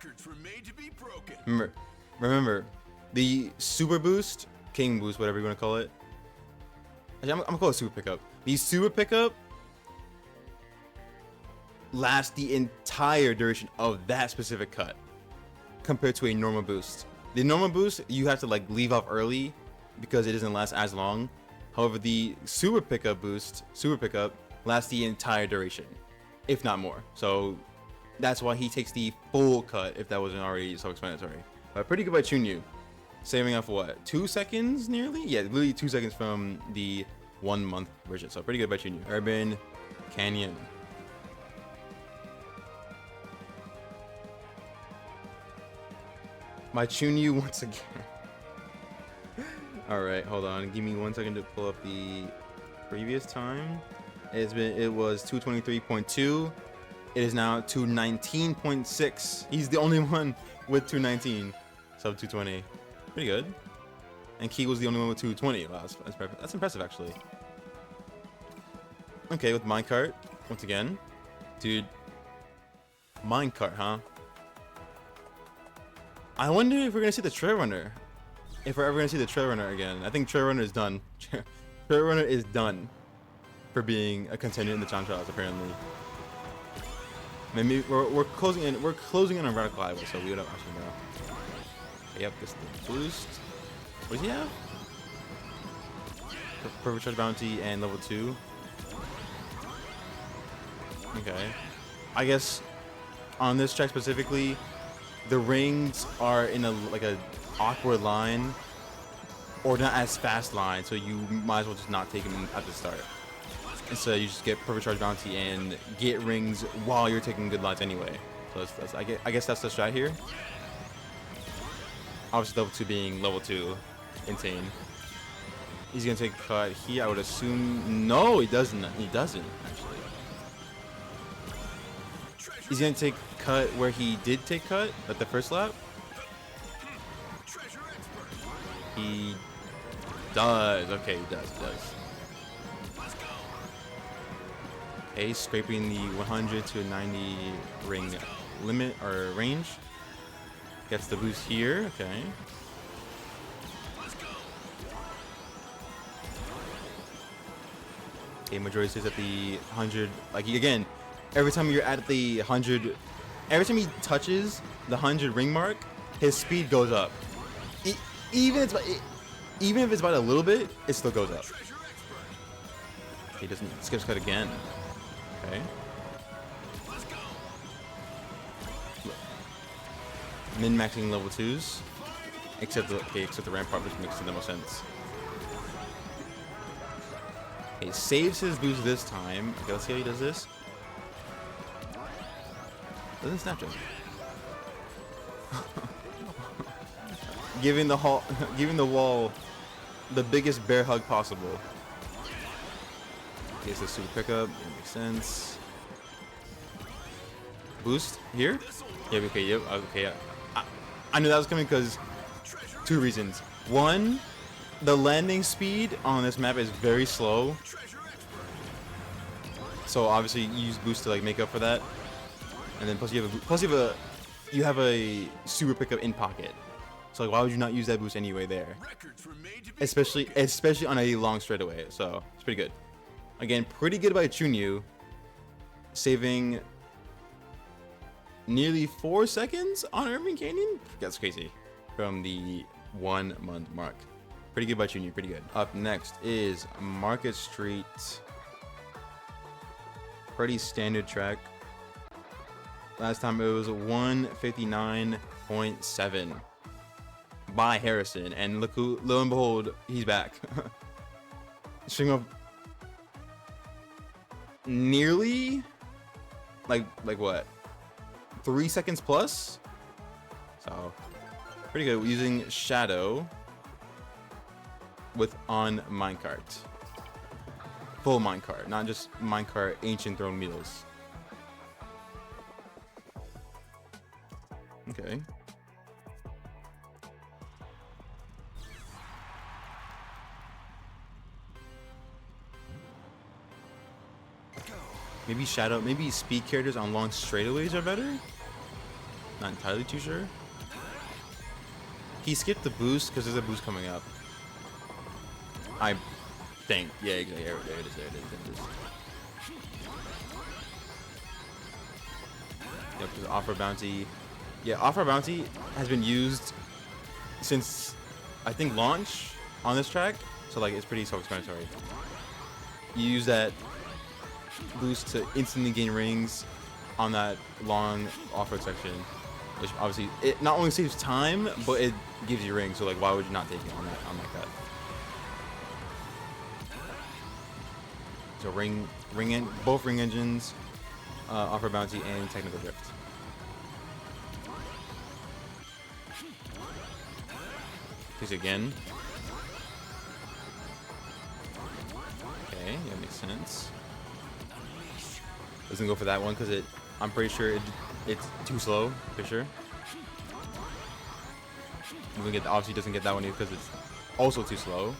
Records were made to be broken. Remember, the super boost, king boost, whatever you want to call it. Actually, I'm gonna call it super pickup. The super pickup lasts the entire duration of that specific cut, compared to a normal boost. The normal boost you have to like leave off early because it doesn't last as long. However, the super pickup lasts the entire duration, if not more. So that's why he takes the full cut, if that wasn't already self-explanatory. But pretty good by Chunyu. Saving off what? 2 seconds nearly? Yeah, literally 2 seconds from the 1 month version. So pretty good by Chunyu. Urban Canyon. My Chunyu once again. Alright, hold on. Give me 1 second to pull up the previous time. It was 223.2. It is now 219.6. He's the only one with 219. Sub 220. Pretty good. And Key was the only one with 220. Wow, that's impressive actually. Okay, with minecart once again. Dude. Minecart, huh? I wonder if we're gonna see the Trail Runner. If we're ever gonna see the Trail Runner again. I think Trail Runner is done. Trail Runner is done for being a contender in the Chan Trials, apparently. Maybe we're closing in. We're closing in on Radical Highway, so we would actually know. Okay, yep, this the boost. What does he have? Perfect Charge Bounty and level 2. Okay. I guess on this track specifically, the rings are in a awkward line, or not as fast line, so you might as well just not take them at the start. Instead, you just get Perfect Charge Bounty and get rings while you're taking good lines anyway. So I guess that's the strat here. Obviously, level 2 being level 2, insane. He's gonna take a cut here. I would assume. No, he doesn't. He doesn't actually. He's gonna take cut where he did take cut at the first lap. He does. Okay, he does. Okay, scraping the 100 to 90 ring limit or range. Gets the boost here. Okay. Okay, majority stays at the 100. Like again, every time you're at the 100, every time he touches the 100 ring mark, his speed goes up. Even if it's by a little bit, it still goes up. He doesn't skip cut again. Okay. Min-maxing level 2s, except the rampart, which makes the most sense. Okay, saves his boost this time. Okay, let's see how he does this. Doesn't snap jump. giving the wall the biggest bear hug possible. Okay, so super pickup. It makes sense. Boost here? Yep. Okay. Yep. Okay. I knew that was coming because 2 reasons. One, the landing speed on this map is very slow, so obviously you use boost to like make up for that. And then plus you have a super pickup in pocket. So like, why would you not use that boost anyway there? Especially on a long straightaway. So it's pretty good. Again, pretty good by Chunyu, saving nearly 4 seconds on Urban Canyon. That's crazy. From the 1 month mark. Pretty good by Chunyu. Pretty good. Up next is Market Street. Pretty standard track. Last time it was 159.7 by Harrison, and look who, lo and behold, he's back. String of nearly like what, 3 seconds plus. So pretty good using Shadow with on minecart, full minecart, not just minecart ancient throne meals. Okay. Maybe Shadow, maybe speed characters on long straightaways are better? Not entirely too sure. He skipped the boost because there's a boost coming up. I think. Yeah, exactly. There it is. There it is. There it is. Yep, there's offer bounty. Yeah, offer bounty has been used since I think launch on this track. So like it's pretty self-explanatory. You use that boost to instantly gain rings on that long off-road section, which obviously it not only saves time but it gives you rings. So like, why would you not take it on that cut? So both ring engines, offer bounty and technical drift. Takes again. Okay, that makes sense. Doesn't go for that one because I'm pretty sure it's too slow. For sure. Obviously doesn't get that one because it's also too slow.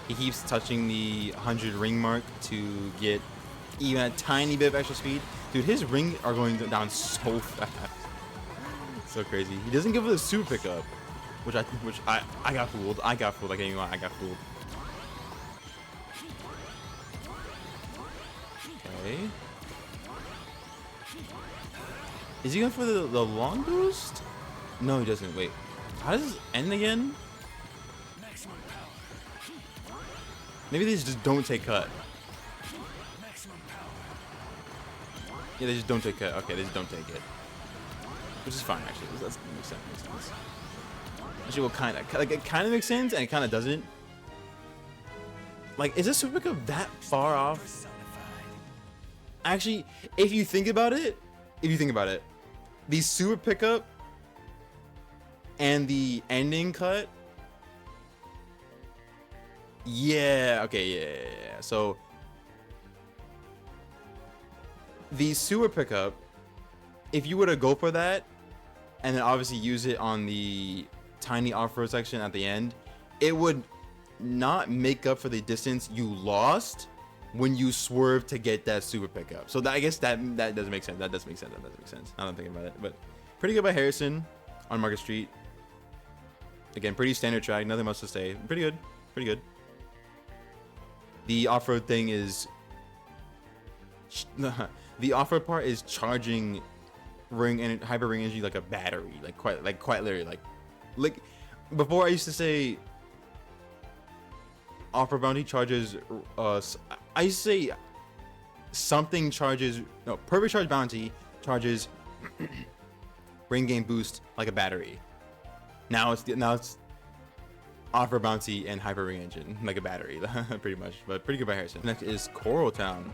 He keeps touching the 100 ring mark to get even a tiny bit of extra speed. Dude, his rings are going down so fast. So crazy. He doesn't give it a super pickup, which I got fooled. I got fooled. I can't even lie. I got fooled. Okay. Is he going for the long boost? No, he doesn't. Wait. How does this end again? Maybe they just don't take cut. Yeah, they just don't take cut. Okay, they just don't take it. Which is fine, actually. That makes sense. Makes sense. Actually, well, kind of. Like, it kind of makes sense, and it kind of doesn't. Like, is this super pickup that far off? Actually, if you think about it, the super pickup and the ending cut. Yeah. Okay. Yeah. So the sewer pickup, if you were to go for that, and then obviously use it on the tiny off-road section at the end, it would not make up for the distance you lost when you swerve to get that super pickup. So that, I guess that doesn't make sense. That does make sense. Now that I'm thinking about it, but pretty good by Harrison on Market Street. Again, pretty standard track. Nothing much to say. Pretty good. Pretty good. The off-road thing is the off-road part is charging ring and hyper ring energy like a battery, quite literally, like before I used to say offer bounty charges I used to say something charges, no, perfect charge bounty charges ring game boost like a battery. Now it's offer bounty and hyper ring engine like a battery. Pretty much, but pretty good by Harrison. Next is Coral Town.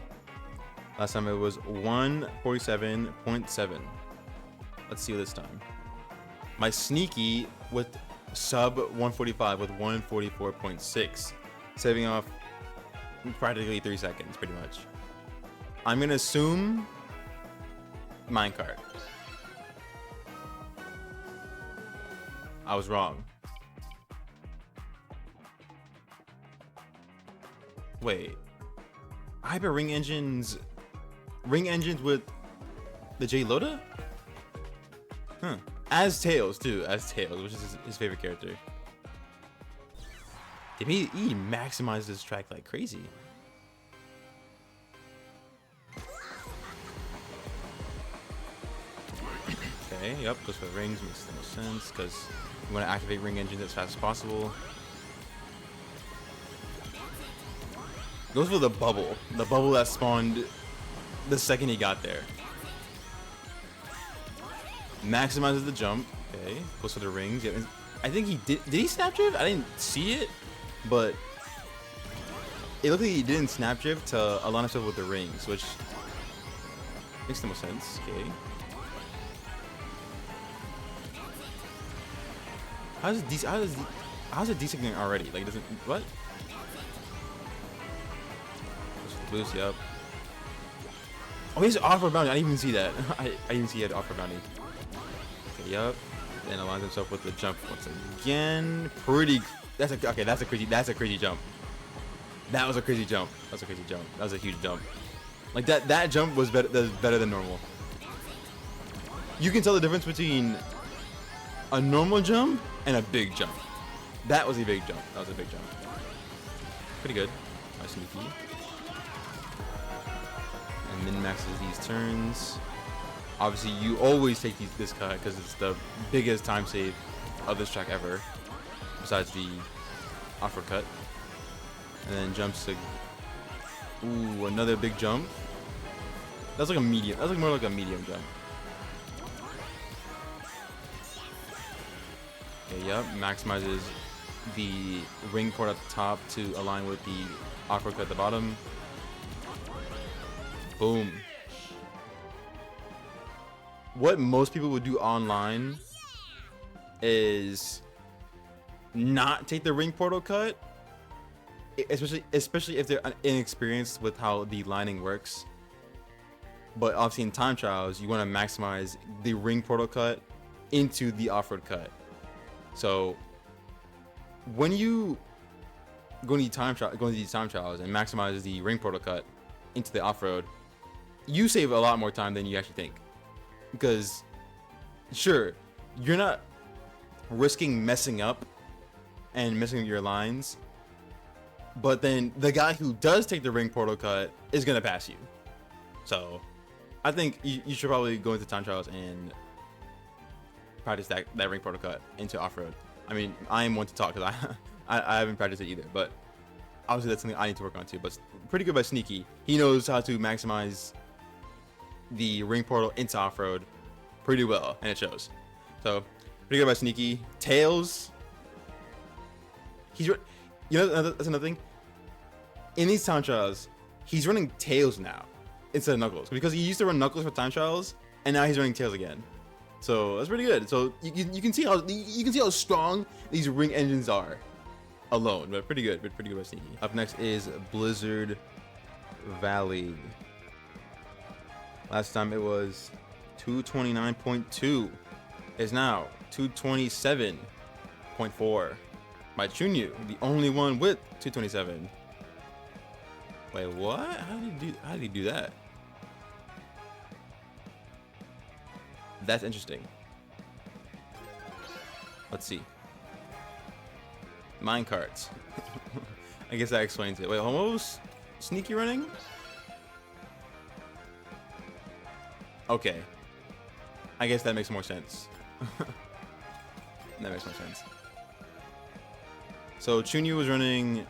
Last time it was 147.7. Let's see this time. My sneaky with sub 145 with 144.6, saving off practically 3 seconds, pretty much. I'm gonna assume minecart. I was wrong. Wait, hyper ring engines with the J Loda? Huh. As Tails too, which is his favorite character. He maximized this track like crazy. Okay, yep, goes for the rings, makes the most sense because you want to activate ring engines as fast as possible. Goes for the bubble that spawned the second he got there. Maximizes the jump. Okay, goes for the rings. Yeah, I think he did he snap drift? I didn't see it, but it looked like he didn't snap drift to align himself with the rings, which makes the most sense. Okay. How's it desynching already? Like, doesn't what? Boost, yep. Oh, he's offer bounty. I didn't even see that. I didn't see he had offer bounty. Okay, yep. Then aligns himself with the jump once again. That's a crazy jump. That was a crazy jump. That was a huge jump. Like that jump was better than normal. you can tell the difference between a normal jump and a big jump. That was a big jump. That was a big jump. Pretty good. Nice sneaky. And min maxes these turns. Obviously, you always take this cut because it's the biggest time save of this track ever, besides the off-road cut. And then jumps to, ooh, another big jump. That's like a medium. That's like more like a medium jump. Okay, yep. Maximizes the ring port at the top to align with the off-road cut at the bottom. Boom. What most people would do online is not take the ring portal cut, especially if they're inexperienced with how the lining works. But obviously in time trials, you want to maximize the ring portal cut into the off-road cut. So when you go to these time trials and maximize the ring portal cut into the off-road, you save a lot more time than you actually think. Because sure, you're not risking messing up and messing up your lines, but then the guy who does take the ring portal cut is gonna pass you. So I think you should probably go into time trials and practice that ring portal cut into off-road. I mean, I am one to talk because I haven't practiced it either, but obviously that's something I need to work on too. But pretty good by Sneaky. He knows how to maximize the ring portal into off-road pretty well, and it shows. So pretty good by Sneaky. Tails, that's another thing. In these time trials, he's running Tails now instead of Knuckles, because he used to run Knuckles for time trials, and now he's running Tails again. So that's pretty good. So you can see how strong these ring engines are alone, but pretty good by Sneaky. Up next is Blizzard Valley. Last time it was 229.2. It's now 227.4 by Chunyu, the only one with 227. Wait, what? How did he do that? That's interesting. Let's see. Minecarts. I guess that explains it. Wait, almost Sneaky running? Okay. I guess that makes more sense. That makes more sense. So Chunyu was running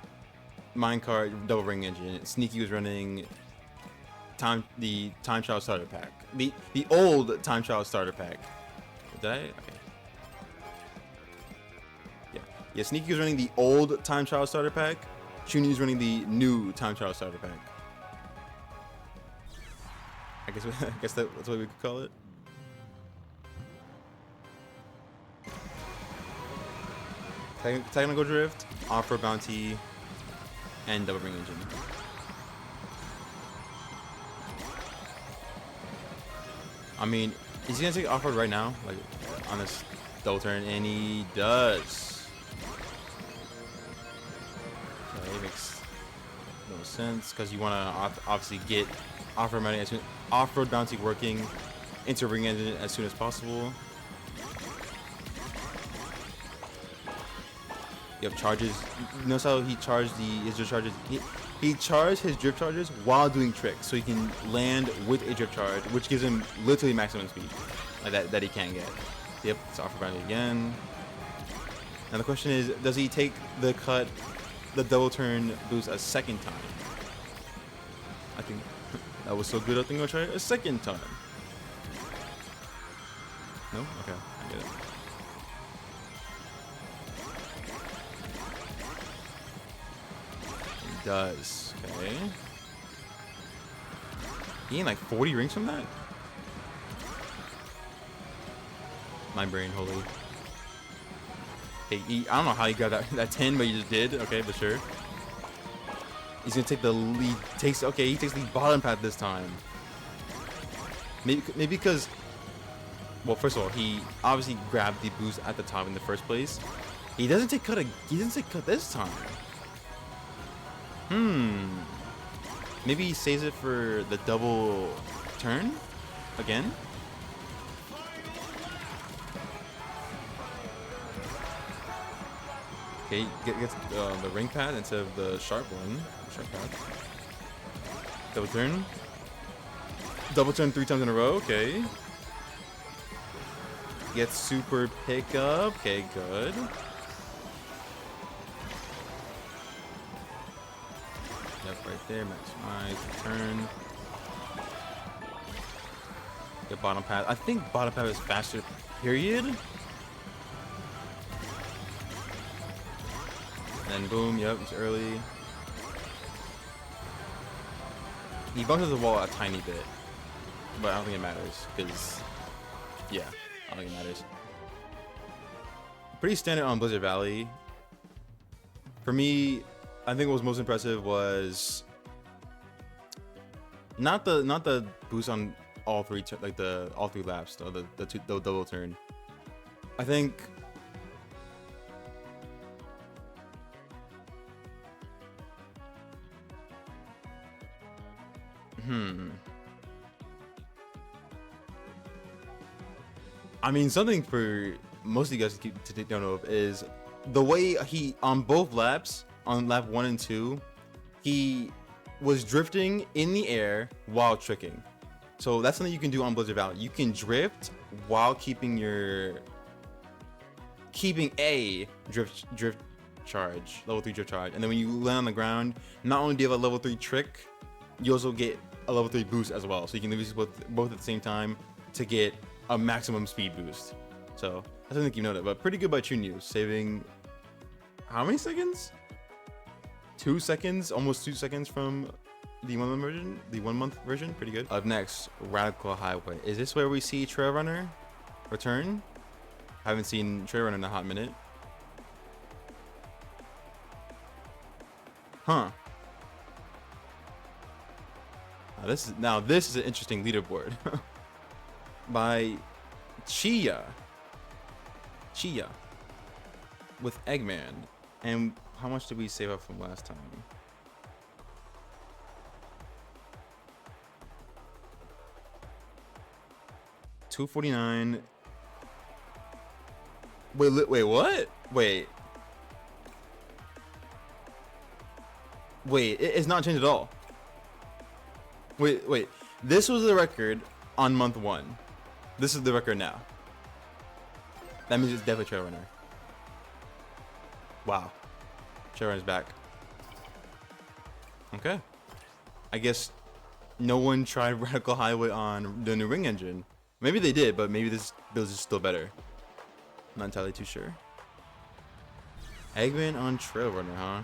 minecart double ring engine. Sneaky was running the time trial starter pack. The old time trial starter pack. Did I? Okay. Yeah, Sneaky was running the old time trial starter pack. Chunyu was running the new time trial starter pack. I guess that's what we could call it. Technical drift, off-road bounty, and double ring engine. I mean, is he gonna take off-road right now, like on this double turn? And he does. Okay, makes no sense because you want to obviously get off-road bounty working into ring engine as soon as possible. You have charges. Notice how he charged his drift charges. He charged his drift charges while doing tricks, so he can land with a drift charge, which gives him literally maximum speed, like that he can't get. Yep, it's off bounty again. Now the question is, does he take the double turn boost a second time? I think that was so good. I think I'll try it a second time. No? Okay, I get it. Does. Okay. He gained like 40 rings from that? My brain, holy. Okay, I don't know how he got that 10, but he just did. Okay, but sure. He's gonna take the lead. He takes the bottom path this time. Maybe because, well, first of all, he obviously grabbed the boost at the top in the first place. He doesn't take cut this time. Maybe he saves it for the double turn again. Okay, gets the ring pad instead of the sharp one. Sharp pad. Double turn. Double turn 3 times in a row. Okay. Gets super pickup. Okay, good. Yep, right there. Maximize. Turn. Get bottom pad. I think bottom pad is faster. Period. And boom. Yep, it's early. He bounces the wall a tiny bit, but I don't think it matters because, yeah, I don't think it matters. Pretty standard on Blizzard Valley. For me, I think what was most impressive was not the boost on all three all three laps, or the double turn. I think I mean, something for most of you guys to take note of is the way he, on both laps, on lap 1 and 2, he was drifting in the air while tricking. So that's something you can do on Blizzard Valley. You can drift while keeping a drift charge, level 3 drift charge. And then when you land on the ground, not only do you have a level 3 trick, you also get a level 3 boost as well. So you can use both at the same time to get a maximum speed boost. So that's something to keep note of. But pretty good by Chunyu, saving how many seconds? 2 seconds, almost 2 seconds from the 1 month version. The 1 month version, pretty good. Up next, Radical Highway. Is this where we see Trail Runner return? Haven't seen Trail Runner in a hot minute. Huh. Now this is an interesting leaderboard. By Chia with Eggman. And how much did we save up from last time? $249. Wait, what? Wait, it's not changed at all. Wait. This was the record on month 1. This is the record now. That means it's definitely Trail Runner. Wow. Trail Runner's back. Okay. I guess no one tried Radical Highway on the new Ring engine. Maybe they did, but maybe this build is still better. Not entirely too sure. Eggman on Trail Runner, huh?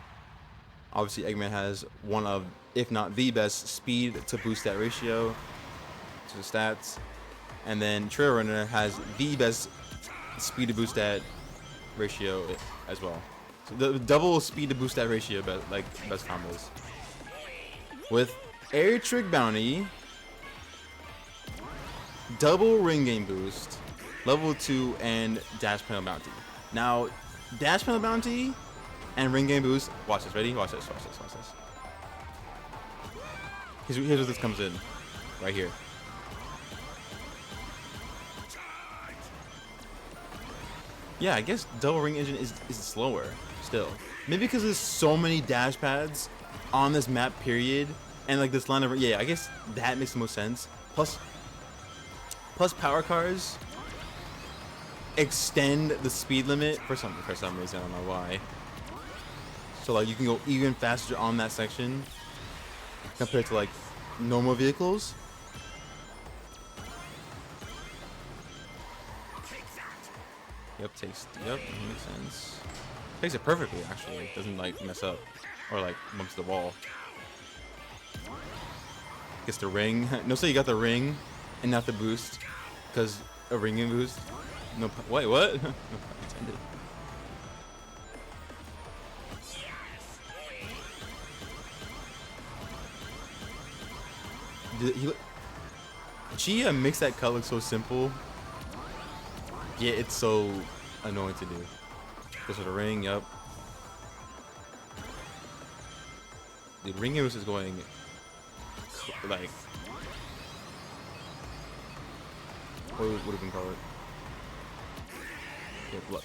Obviously, Eggman has one of, if not the best, speed to boost that ratio to the stats. And then Trail Runner has the best speed to boost that ratio as well. So the double speed to boost that ratio, best combos. With Air Trick Bounty, double ring game boost, level 2, and dash panel bounty. Now, dash panel bounty and ring game boost. Watch this. Ready? Watch this. Here's where this comes in. Right here. Yeah, I guess double ring engine is slower still. Maybe because there's so many dash pads on this map period, and like this line of, yeah, I guess that makes the most sense. Plus power cars extend the speed limit for some reason. I don't know why. So like you can go even faster on that section compared to like normal vehicles. Yep, makes sense. Takes it perfectly, actually. Doesn't like mess up or like bumps the wall. Gets the ring. No, say you got the ring and not the boost, because a ring and boost. No, wait, what? No pun intended. Chia makes that cut look so simple. Yeah, it's so annoying to do. Goes for the ring, yup. The ring use is going like, what do we call it?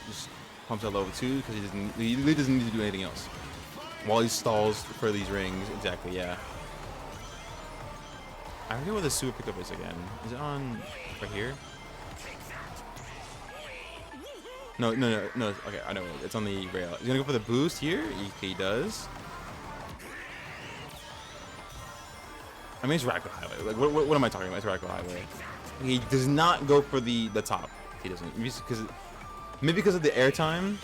Just pumps out level 2 because he really doesn't need to do anything else. While he stalls for these rings, exactly, yeah. I forget where the super pickup is again. Is it on right here? No. Okay, I know. It's on the rail. He's gonna go for the boost here. He does. I mean, it's Radical Highway. Like, what am I talking about? It's Radical Highway. He does not go for the top. He doesn't. Maybe because of the airtime.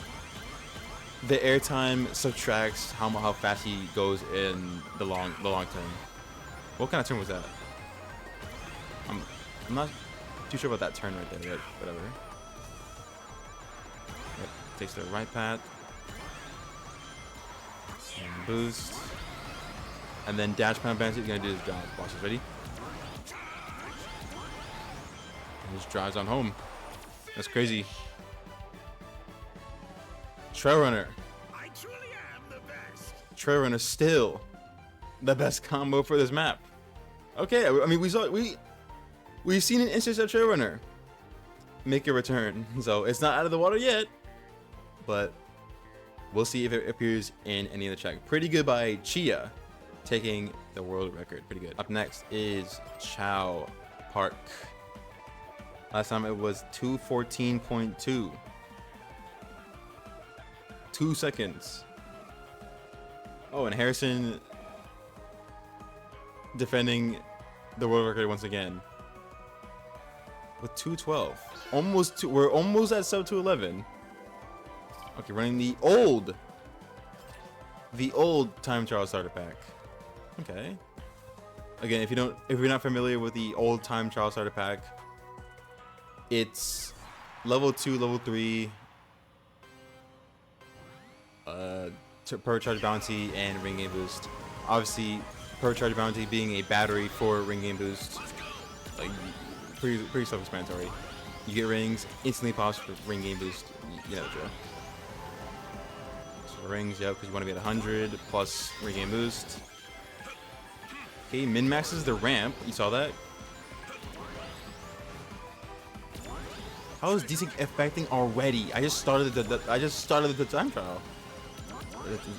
The airtime subtracts how fast he goes in the long turn. What kind of turn was that? I'm not too sure about that turn right there, but whatever. Yep, takes the right path. And boost. And then dash pound bounce. He's gonna do his job. Boss is ready. And just drives on home. That's crazy. Trail Runner. I truly am the best. Trail Runner still the best combo for this map. Okay, I mean we've seen an instance of Trail Runner make a return, so it's not out of the water yet, but we'll see if it appears in any of the track. Pretty good by Chia, taking the world record. Pretty good. Up next is Chao Park. Last time it was 2:14.2. 2 seconds. Oh, and Harrison defending the world record once again with 2:12. We're almost at sub 2:11. Okay, running the old time trial starter pack. Okay. Again, if you're not familiar with the old time trial starter pack, it's level 2, level 3, per charge bounty and ring game boost. Obviously, per charge bounty being a battery for ring game boost, like pretty self-explanatory. You get rings, instantly pops for ring game boost. You know the drill. So rings, yep, because you want to be at 100 plus ring game boost. Okay, min maxes the ramp. You saw that. How is desync affecting already? I just started the time trial.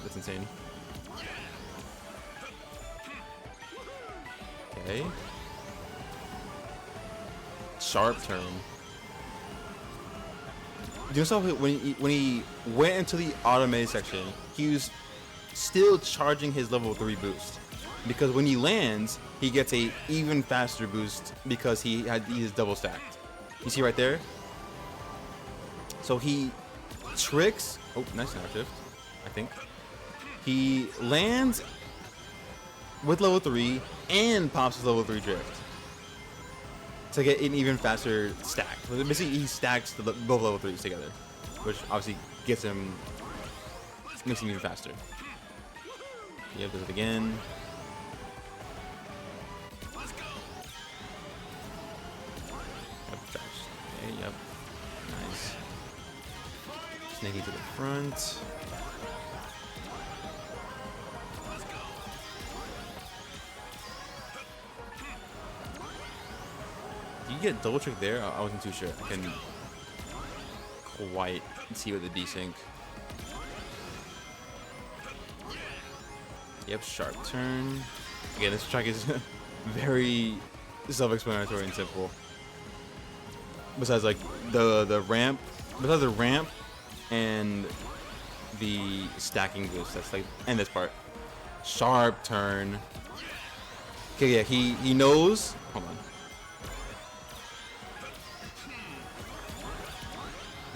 That's insane. Okay. Sharp turn. You saw when he went into the automated section, he was still charging his level 3 boost, because when he lands, he gets a even faster boost because he is double stacked. You see right there. So he tricks. Oh, nice snap shift. I think he lands with level 3 and pops his level 3 drift to get an even faster stack. Basically, he stacks both level 3s together, which obviously makes him even faster. Yep, does it again. Okay, yep. Nice. Snaky to the front. Did you get double trick there? I wasn't too sure. I couldn't quite see with the desync. Yep, sharp turn. Again, this track is very self-explanatory and simple. Besides, like the ramp, and the stacking boost. That's like, and this part, sharp turn. Okay, yeah, he knows. Hold on.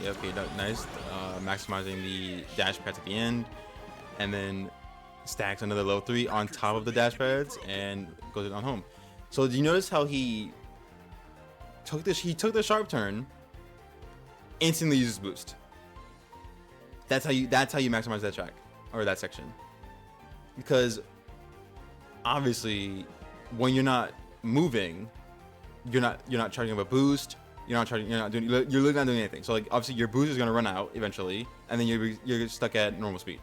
Yeah, okay, nice. Maximizing the dash pads at the end, and then stacks another level 3 on top of the dash pads and goes on home. So do you notice how he took this? He took the sharp turn, instantly uses boost. That's how you maximize that track or that section. Because obviously, when you're not moving, you're not charging up a boost. You're literally not doing anything. So like obviously your boost is gonna run out eventually, and then you're stuck at normal speed.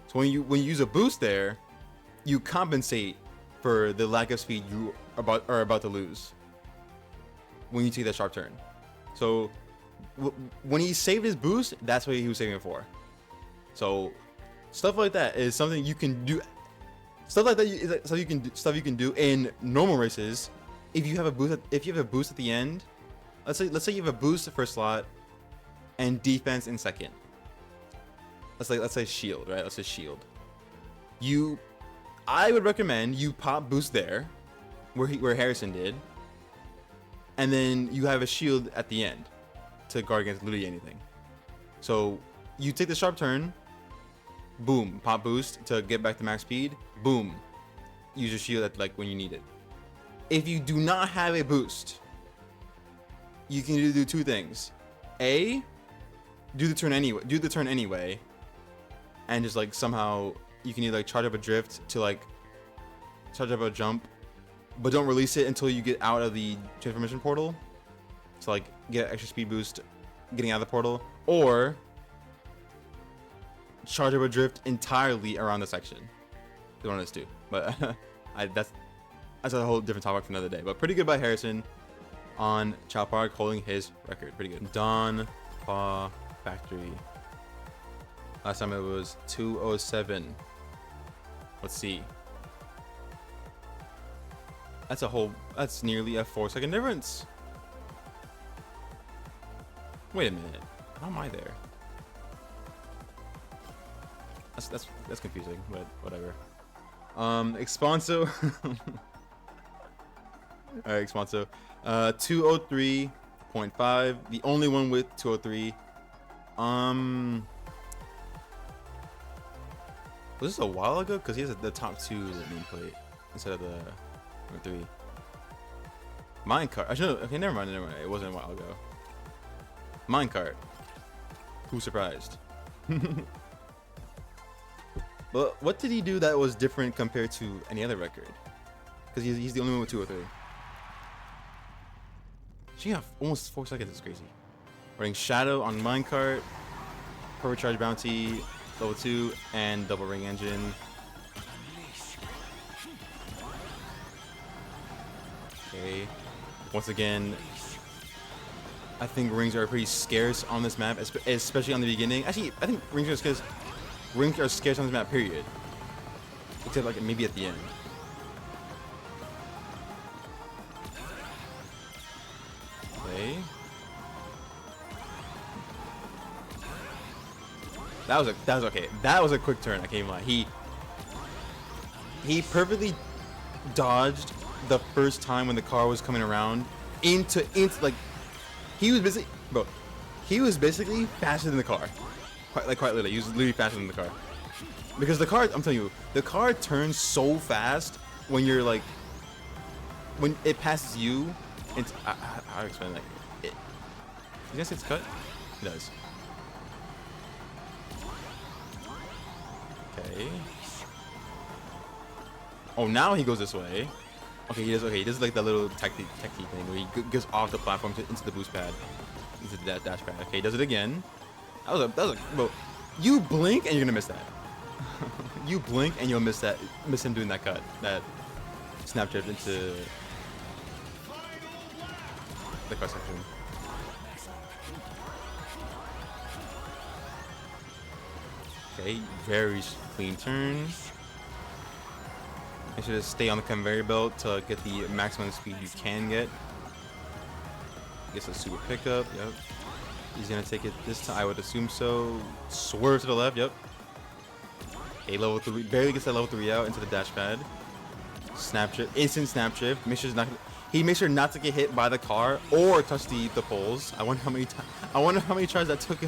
So when you use a boost there, you compensate for the lack of speed you are about to lose when you take that sharp turn. So when he saved his boost, that's what he was saving it for. So stuff like that is something you can do. Stuff like that is stuff you can do in normal races. If you have a boost at the end, let's say you have a boost first slot and defense in second. Let's say shield, right? Let's say shield. I would recommend you pop boost there, where Harrison did, and then you have a shield at the end to guard against literally anything. So you take the sharp turn, boom, pop boost to get back to max speed, boom, use your shield at when you need it. If you do not have a boost, you can do two things. A, do the turn anyway, and just somehow you can either charge up a drift to charge up a jump, but don't release it until you get out of the transformation portal. So get extra speed boost getting out of the portal, or charge up a drift entirely around the section. One of those two. But that's a whole different topic for another day. But pretty good by Harrison on Chao Park, holding his record. Pretty good. Donpa Factory. Last time it was 207. Let's see. That's nearly a 4-second difference. Wait a minute. How am I there? That's confusing, but whatever. Expanso. Alright, Expanso. 203.5. The only one with 203. Was this a while ago? Because he has the top 2 nameplate instead of the number 3. Minecart. I should. Okay, never mind. It wasn't a while ago. Minecart. Who's surprised? But what did he do that was different compared to any other record? Because he's the only one with 203. She got almost 4 seconds. It's crazy. Running Shadow on Minecart, Perfect Charge Bounty, level 2, and Double Ring Engine. Okay. Once again, I think rings are pretty scarce on this map, especially on the beginning. Actually, I think rings are scarce on this map, period. Except maybe at the end. Okay. That was okay. That was a quick turn. I can't even lie. He perfectly dodged the first time when the car was coming around into he was basically faster than the car. Quite literally. He was literally faster than the car. Because the car, I'm telling you, the car turns so fast when you're when it passes you. It's how to explain that? You guys say it's cut? It does. Okay. Oh, now he goes this way. Okay, he does that little techie thing where he goes off the platform into the boost pad, into the dash pad. Okay, he does it again. That was bro. You blink and you're gonna miss that. You blink and you'll miss him doing that cut, that snap drift into the car section. Okay, very clean turn. Make sure to stay on the conveyor belt to get the maximum speed you can get. Gets a super pickup, yep. He's gonna take it this time, I would assume so. Swerve to the left, yep. Okay, level 3, barely gets that level 3 out into the dash pad. Snap drift, instant snap drift. He makes sure not to get hit by the car or touch the poles. I wonder how many tries that took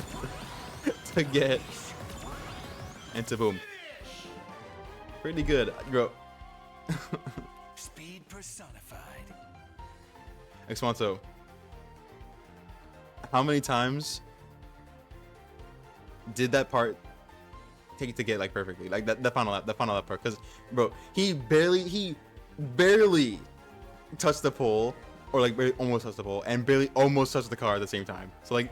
to get into boom. Pretty good, bro. Speed personified. Expanso, how many times did that part take to get perfectly? The final lap part, because bro, he barely touched the pole, or barely almost touched the pole, and barely almost touched the car at the same time. So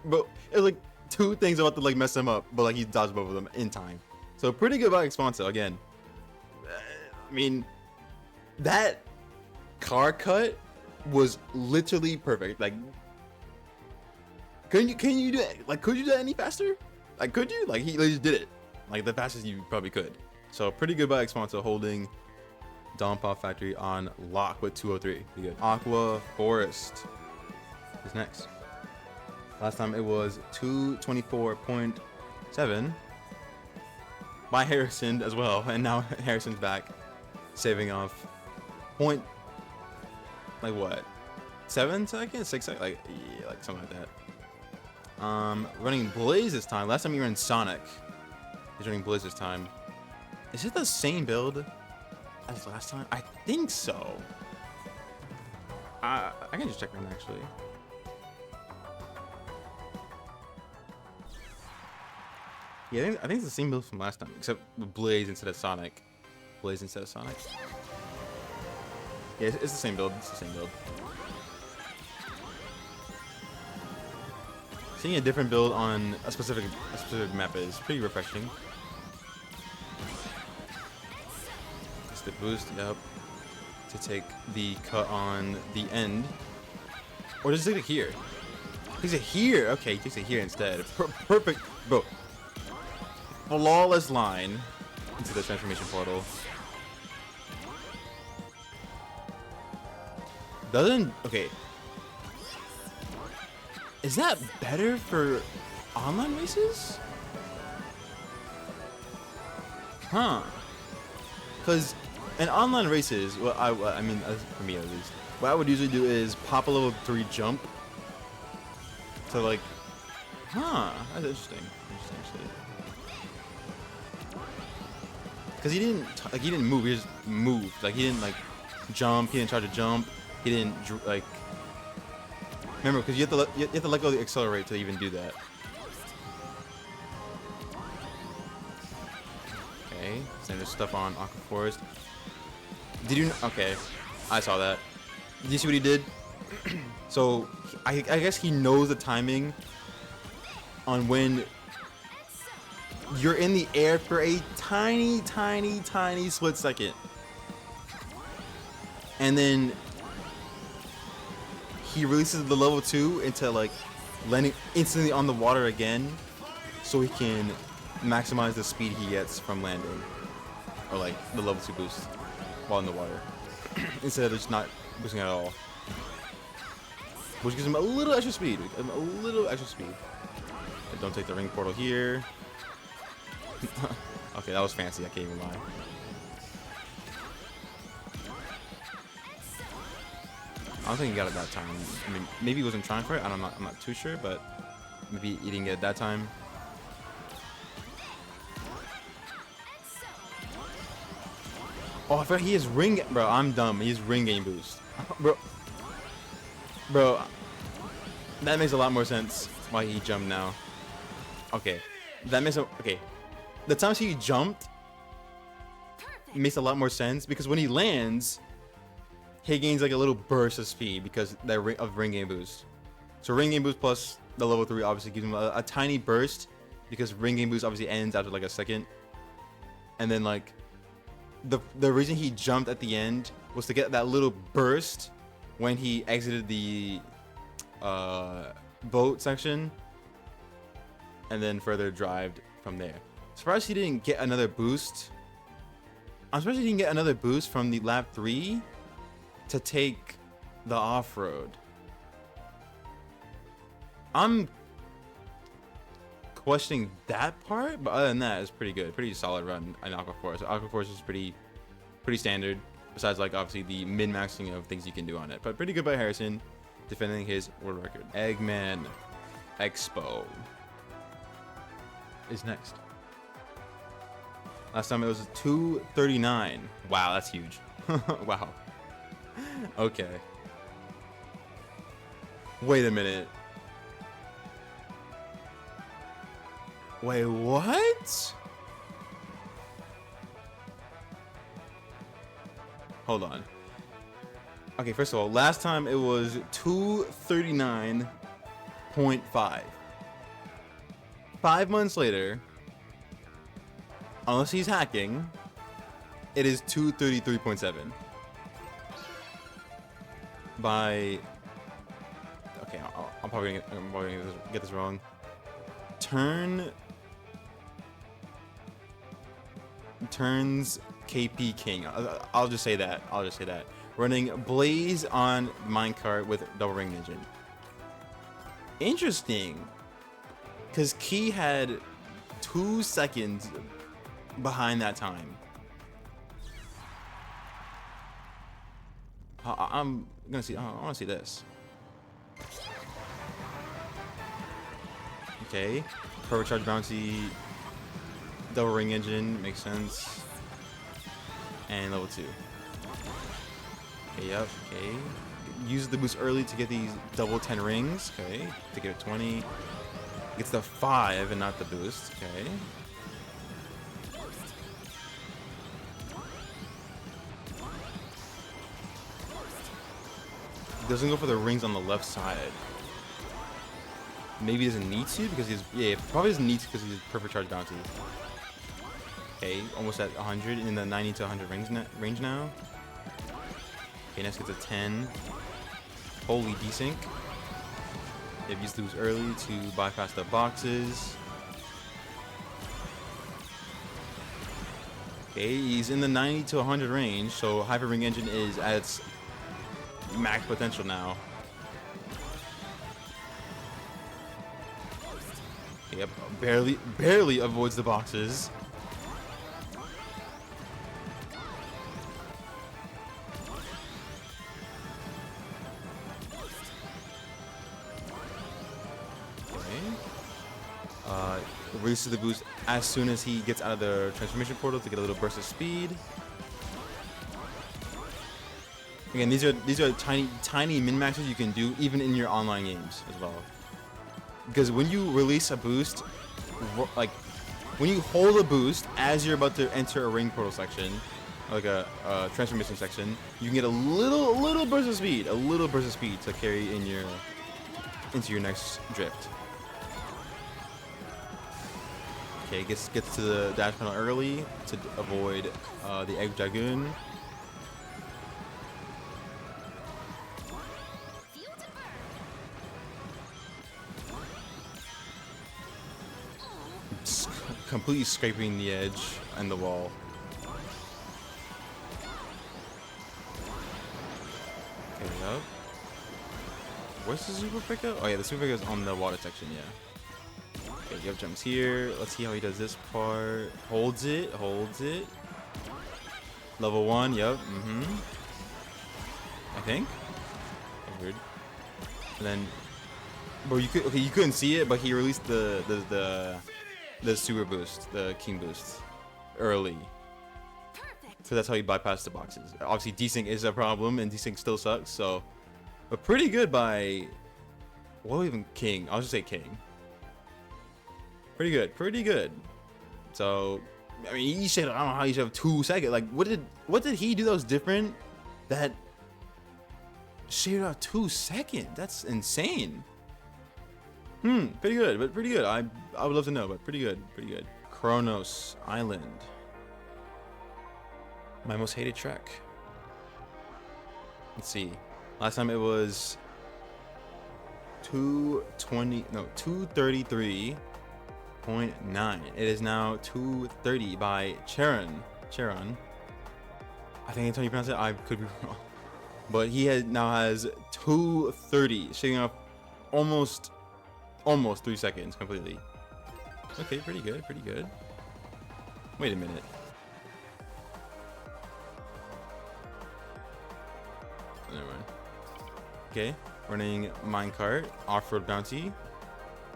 bro, it was two things about to mess him up, but he dodged both of them in time. So pretty good by Expanso again. I mean, that car cut was literally perfect. Can you do it? Like, could you do that any faster? Like, could you? Like, he just did it. Like, the fastest you probably could. So, pretty good by Exponso holding Donpa Factory on lock with 203. Pretty good. Aqua Forest is next. Last time it was 224.7 by Harrison as well. And now Harrison's back, saving off point, like what? 7 seconds? 6 seconds? Like, yeah, like something like that. Running Blaze this time. Last time you were in Sonic. He's running Blaze this time. Is it the same build as last time? I think so. I can just check right now, actually. Yeah, I think it's the same build from last time, except with Blaze instead of Sonic. Blaze instead of Sonic. Yeah, it's the same build. It's the same build. Seeing a different build on a specific map is pretty refreshing. Just the boost, yep, to take the cut on the end, or does he take it here? Takes it here. Okay, he takes it here instead. Perfect, bro. Flawless line into the transformation portal. Okay. Is that better for online races? Huh. Because in online races, well, I mean, for me at least, what I would usually do is pop a level 3 jump. So like, huh, that's interesting. Interesting, actually. Because he didn't move, he just moved. Like, he didn't like jump, he didn't try to jump, he didn't like. Remember, because you have to let go of the accelerate to even do that. Okay, same stuff on Aqua Forest. Did you? Okay, I saw that. Did you see what he did? So I guess he knows the timing on when you're in the air for a tiny split second, and then he releases the level 2 into like landing instantly on the water again, so he can maximize the speed he gets from landing, or like the level 2 boost while in the water, instead of just not boosting at all, which gives him a little extra speed. Don't take the ring portal here. Okay, that was fancy. I can't even lie. I don't think he got it that time. I mean, maybe he wasn't trying for it. I'm not too sure, but maybe he didn't get it that time. Oh, I forgot he has ring. Bro, I'm dumb. He has ring game boost. Bro, that makes a lot more sense why he jumped now. Okay, that makes okay. The times he jumped makes a lot more sense because when he lands, he gains like a little burst of speed because that ring game boost. So ring game boost plus the level 3 obviously gives him a tiny burst because ring game boost obviously ends after like a second. And then like the reason he jumped at the end was to get that little burst when he exited the boat section and then further drived from there. Surprised he didn't get another boost. I'm surprised he didn't get another boost from the lap 3 to take the off-road. I'm questioning that part, but other than that, it's pretty good. Pretty solid run in Aqua Forest. Aqua Forest is pretty standard, besides like obviously the min-maxing of things you can do on it. But pretty good by Harrison, defending his world record. Eggman Expo is next. Last time it was 239. Wow, that's huge. Wow. Okay. Wait a minute. Wait, what? Hold on. Okay, first of all, last time it was 239.5. 5 months later, unless he's hacking, it is 233.7. By... Okay, I'll I'm probably gonna get this wrong. Turns KP King. I'll just say that. Running Blaze on minecart with double ring engine. Interesting. Because Key had 2 seconds behind that time. I'm gonna see. I want to see this. Okay, perfect charge bounty, double ring engine makes sense, and level 2. Okay, yep. Okay, use the boost early to get these double 10 rings. Okay, to get a 20. Gets the 5 and not the boost. Okay. Doesn't go for the rings on the left side. Maybe he doesn't need to because probably doesn't need to because he's perfect charge bounty. Okay, almost at 100 in the 90 to 100 range now. Okay, next gets a 10. Holy desync. They've used those early to bypass the boxes. Okay, he's in the 90 to 100 range, so Hyper Ring Engine is at its max potential now. Yep, barely avoids the boxes. Releases the boost as soon as he gets out of the transformation portal to get a little burst of speed. Again, these are tiny min maxes you can do even in your online games as well. Because when you release a boost, like when you hold a boost as you're about to enter a ring portal section, like a transformation section, you can get a little burst of speed, to carry in into your next drift. Okay, gets to the dash panel early to avoid the Egg Dragoon. Completely scraping the edge and the wall. Okay, up. Where's the super pickup? Oh yeah, the super pickup is on the water section, yeah. Okay, Yup jumps here. Let's see how he does this part. Holds it. Level 1, yup, I think. Oh, weird. And then, bro, you couldn't see it, but he released the super boost, the king boost, early. Perfect. So that's how you bypass the boxes. Obviously, desync is a problem, and desync still sucks. So, but pretty good by, well, even king. I'll just say king. Pretty good. So, I mean, I don't know how you should have 2 seconds. Like, what did he do that was different? That shaved out 2 seconds. That's insane. Pretty good. I would love to know, but pretty good. Kronos Island. My most hated track. Let's see. Last time it was 233.9. It is now 230 by Charon. I think that's how you pronounce it. I could be wrong. But he now has 230, shaving off almost 3 seconds completely. Okay, pretty good. Wait a minute. Never mind. Okay, running minecart, off-road bounty.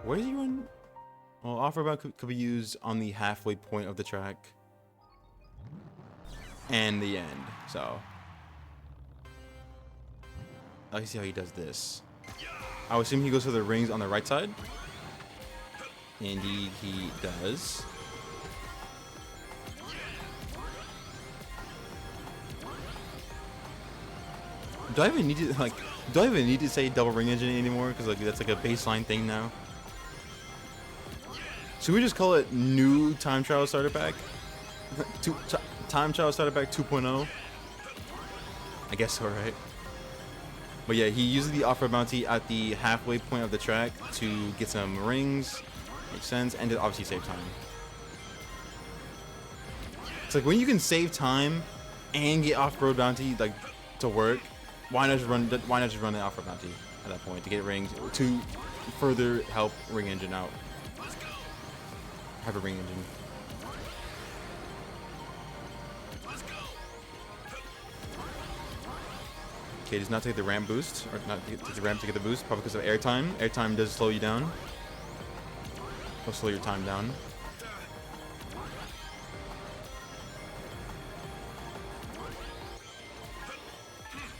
Where is he run? Well, off-road bounty could be used on the halfway point of the track and the end. So, let's see how he does this. I would assume he goes for the rings on the right side. Indeed, he does. Do I even need to say double ring engine anymore? Because like that's like a baseline thing now. Should we just call it new time trial starter pack? Time trial starter pack 2.0. I guess so, right? But yeah, he uses the off-road bounty at the halfway point of the track to get some rings. Makes sense, and to obviously save time. It's like when you can save time and get off-road bounty like to work, why not just run the off-road bounty at that point to get rings to further help ring engine out. Have a ring engine. Okay, does not take the ramp boost, or not take the ramp to get the boost, probably because of airtime. Airtime does slow you down. Will slow your time down.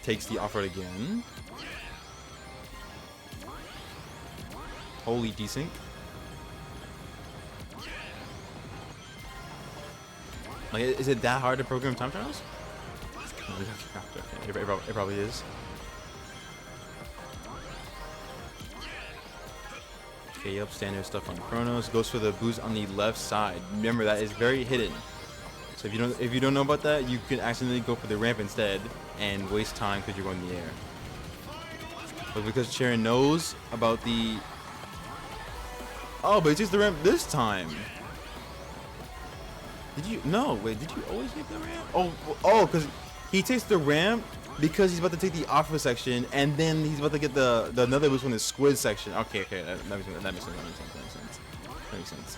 Takes the off-road again. Holy desync. Like, is it that hard to program time trials? No, it probably is. Okay, yep, standard stuff on Kronos. Goes for the boost on the left side. Remember, that is very hidden. So if you don't know about that, you can accidentally go for the ramp instead and waste time because you're going in the air. But because Sharon knows about the... Oh, but he takes the ramp this time. Did you? No, wait, did you always take the ramp? Oh, because he takes the ramp because he's about to take the off-road section, and then he's about to get the another boost from the squid section. Okay, that makes sense.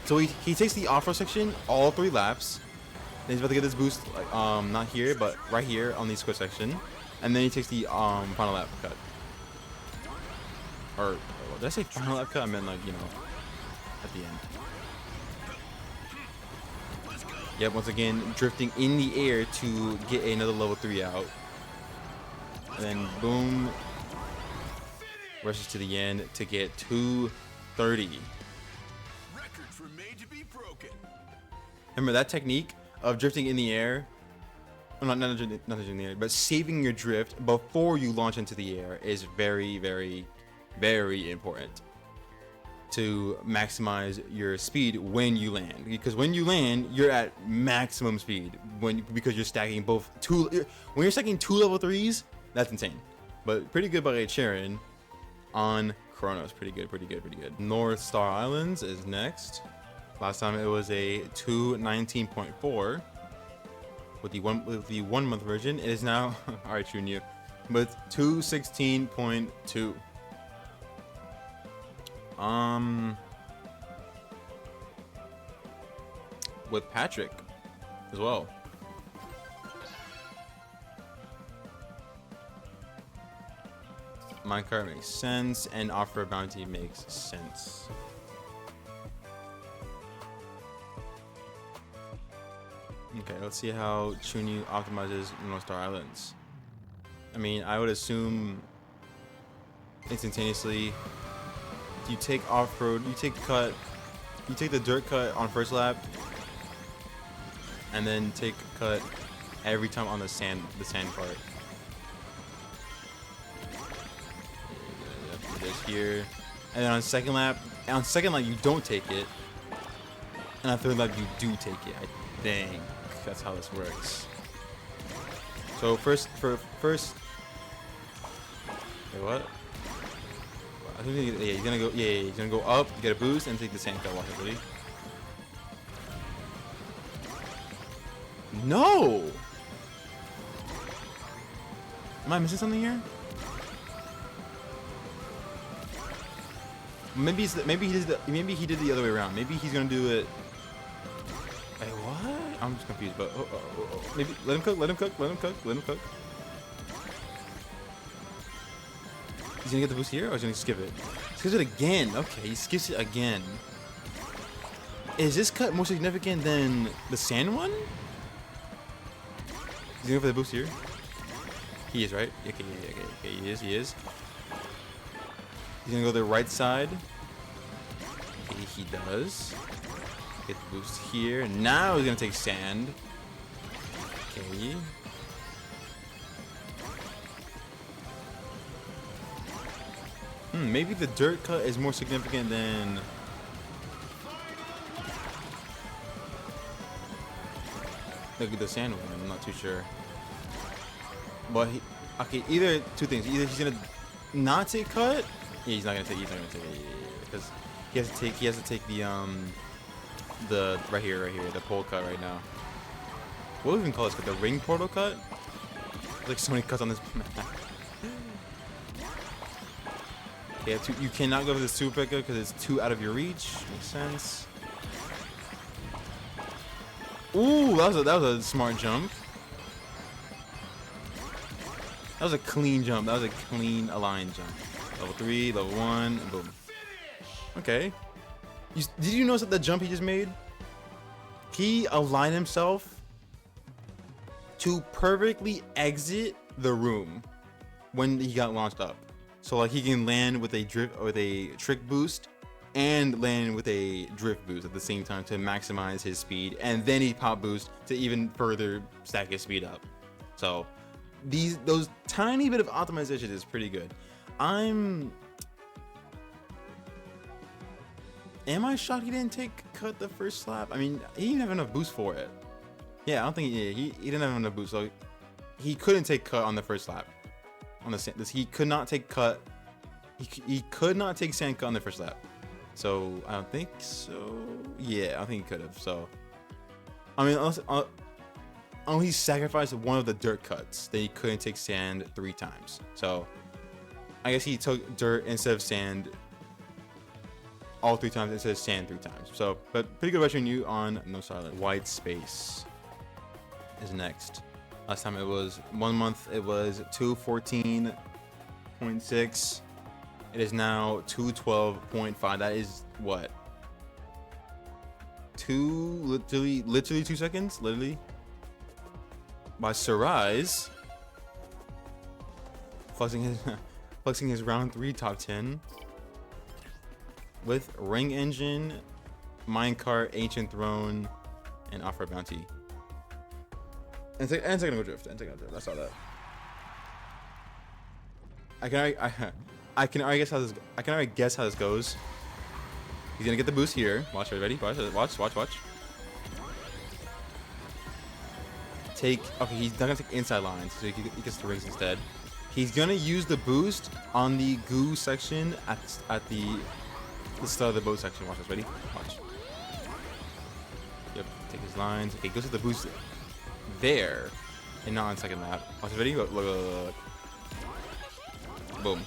So he takes the off-road section all 3 laps. Then he's about to get this boost, like, not here, but right here on the squid section, and then he takes the final lap cut. Or did I say final lap cut? I meant, like, you know, at the end. Yep, once again, drifting in the air to get another level 3 out. And then, boom. Rushes to the end to get 230. Records were made to be broken. Remember that technique of drifting in the air? Well, not drifting in the air, but saving your drift before you launch into the air is very, very, very important to maximize your speed when you land, because when you land you're at maximum speed because you're stacking when you're stacking 2 level 3s. That's insane, but pretty good by Sharon on Kronos. Pretty good. Northstar Islands is next. Last time it was a 219.4 with the 1 month version. It is now alright, true new, but 216.2. With Patrick as well. Minecart makes sense, and Offer Bounty makes sense. Okay, let's see how Chunyu optimizes Northstar Islands. I mean, I would assume instantaneously you take off-road, you take the dirt cut on first lap, and then take a cut every time on the sand part. This here, and then on second lap you don't take it, and on third lap you do take it. I think that's how this works. So first. Wait, what? I think he's gonna go up, get a boost, and take the sand cut. Watch it, buddy. No! Am I missing something here? Maybe he did the other way around. Maybe he's gonna do it. Wait, what? I'm just confused. But maybe let him cook. He's gonna get the boost here, or is he gonna skip it? Skips it again. Okay, he skips it again. Is this cut more significant than the sand one? He's gonna go for the boost here. He is, right? Okay, he is. He's gonna go to the right side. Okay, he does. Get the boost here. Now he's gonna take sand. Okay. Maybe the dirt cut is more significant than... Look at the sand one. I'm not too sure. But Okay, either two things. Either he's gonna not take cut. Yeah, he's not gonna take. He's not gonna take it because he has to take. He has to take the right here, the pole cut right now. What do we even call this cut? The ring portal cut? There's like so many cuts on this map. Yeah, you cannot go for the super picker because it's too out of your reach. Makes sense. Ooh, that was a smart jump. That was a clean jump. That was a clean aligned jump. Level 3, level 1, and boom. Okay. Did you notice that the jump he just made? He aligned himself to perfectly exit the room when he got launched up. So like he can land with a drift or with a trick boost and land with a drift boost at the same time to maximize his speed, and then he pop boost to even further stack his speed up. So those tiny bit of optimization is pretty good. Am I shocked he didn't cut the first slap? I mean, he didn't have enough boost for it. Yeah, I don't think he didn't have enough boost, so he couldn't take cut on the first lap. He could not take cut. He could not take sand cut on the first lap. So I don't think so. Yeah, I think he could have. So I mean, only sacrificed one of the dirt cuts that he couldn't take sand 3 times. So I guess he took dirt instead of sand all 3 times instead of sand 3 times. So, but pretty good rushing you on Northstar Island. White space is next. Last time it was 1 month. It was 214.6. It is now 212.5. That is what? Literally 2 seconds. Literally. By Sarais flexing his round 3 top 10 with Ring Engine, Minecart, Ancient Throne, and Offer Bounty. And Technical Drift. I saw that. I can already guess how this goes. He's gonna get the boost here. Watch, are you ready? Watch. Okay, he's not gonna take inside lines, so he gets the rings instead. He's gonna use the boost on the goo section at the start of the boat section. Watch this, ready? Watch. Yep, take his lines. Okay, goes to the boost there, and not on second lap. Watch this, ready? Look. Boom.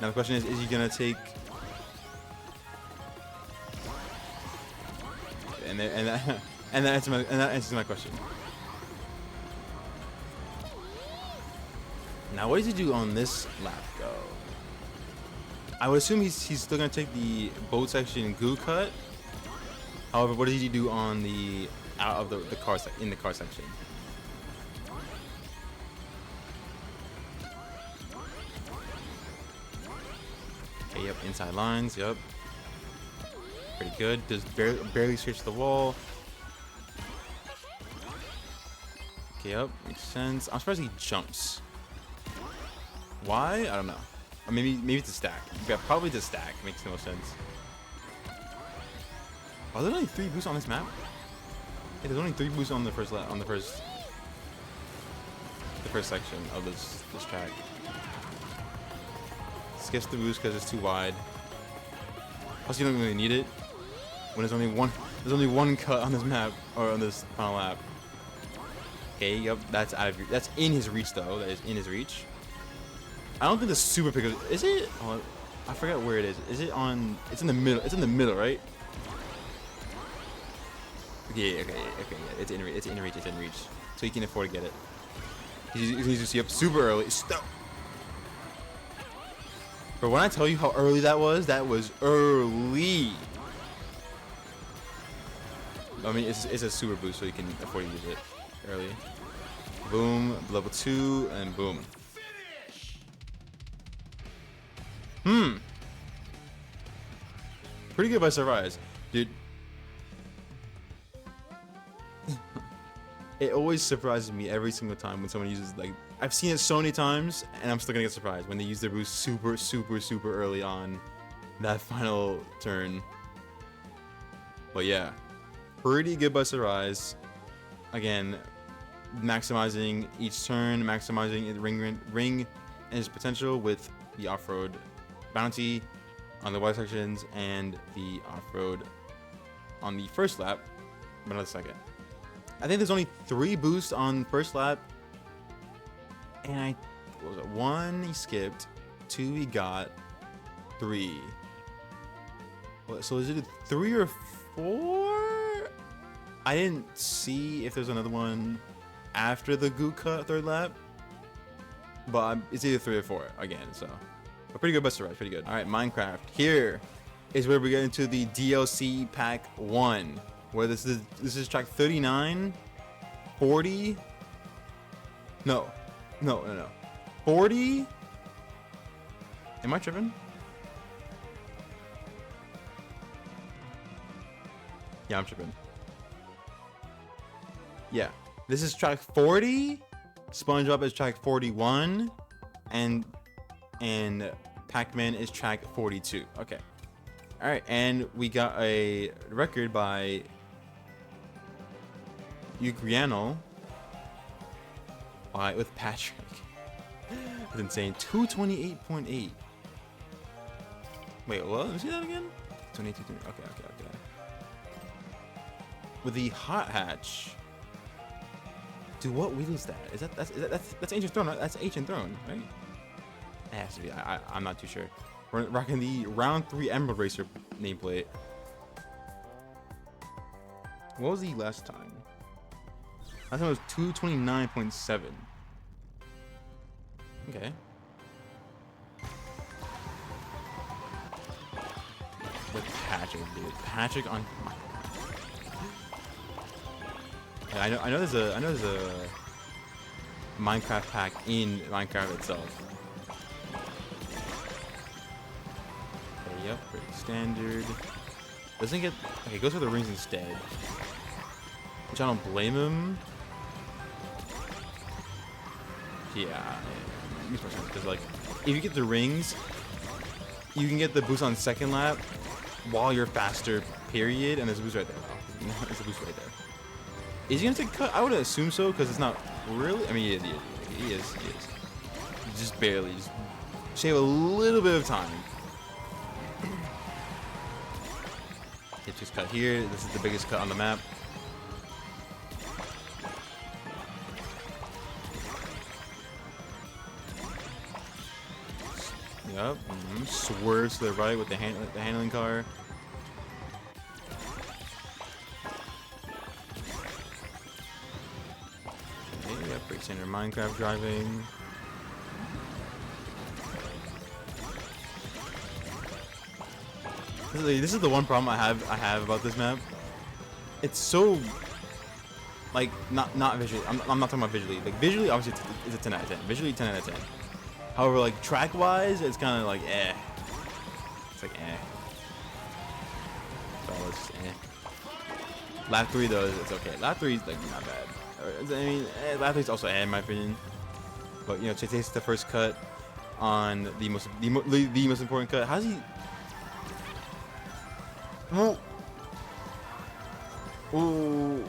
Now the question is he gonna take? And that answers my question. Now what does he do on this lap go? I would assume he's still gonna take the boat section goo cut. However, what does he do on the out of the car in the car section? Okay, yep, inside lines, yep. Pretty good. Just barely scratch the wall. Okay, yep, makes sense. I'm surprised he jumps. Why? I don't know. Or maybe it's a stack. Yeah, probably it's a stack. Makes no sense. Are there only 3 boosts on this map? Yeah, there's only 3 boosts on the first section of this track. Skips the boost because it's too wide. Plus, you don't really need it when there's only one cut on this map or on this final lap. Okay, yep, that's in his reach though. That is in his reach. I don't think the super pick is it? Oh, I forgot where it is. Is it on? It's in the middle. It's in the middle, right? Okay, yeah. It's in reach. It's in reach. So he can afford to get it. He's just yep, super early. Stop. But when I tell you how early that was early. I mean, it's a super boost, so you can afford to use it early. Boom, level 2, and boom. Pretty good by Sarais, dude. It always surprises me every single time when someone uses, like, I've seen it so many times, and I'm still gonna get surprised when they use their boost super early on that final turn. But yeah, pretty good by Sarais. Again, maximizing each turn, maximizing the ring and its potential with the off-road bounty on the wide sections and the off-road on the first lap, but not the second. I think there's only 3 boosts on first lap, and what was it? 1 he skipped, 2 he got, 3. So is it 3 or 4? I didn't see if there's another one after the goo cut third lap, but it's either 3 or 4 again. So a pretty good Buster Ride, pretty good. All right, Minecraft. Here is where we get into the DLC pack 1, where this is track 39, 40. No. 40. Am I tripping? Yeah, I'm tripping. Yeah, this is track 40. SpongeBob is track 41, and Pac-Man is track 42. Okay. All right, and we got a record by Ugriano with Patrick. It's insane. 228.8. Wait, what? Let me see that again. 28. Okay. With the hot hatch. Dude, what wheel is that? That's Ancient Throne, right? That's Ancient Throne, right? It has to be. I'm not too sure. We're rocking the Round 3 Emerald Racer nameplate. What was the last time? Last time it was 229.7. Okay. With Patrick, dude. Patrick on. Yeah, I know there's a Minecraft pack in Minecraft itself. Okay, yep, pretty standard. Doesn't get okay. Goes for the rings instead, which I don't blame him. Yeah, makes more sense because like if you get the rings, you can get the boost on second lap while you're faster. Period, and there's a boost right there. Oh, there's a boost right there. Is he gonna take a cut? I would assume so, because it's not really. I mean, he is. Just barely. Just shave a little bit of time. It just cut here. This is the biggest cut on the map. Yep. Swerves to the right with the handling car. Standard Minecraft driving. This is the one problem I have about this map. It's so like not visually. I'm not talking about visually. Like visually, obviously it's a 10 out of 10. Visually 10 out of 10. However, like track wise, it's kind of like eh. It's like eh. So it's just eh. Lap 3 though, it's okay. Lap 3 is like not bad. I mean, lap 3 is also eh in my opinion. But you know, Chase takes the first cut on the most important cut. How's he? Whoa. Ooh.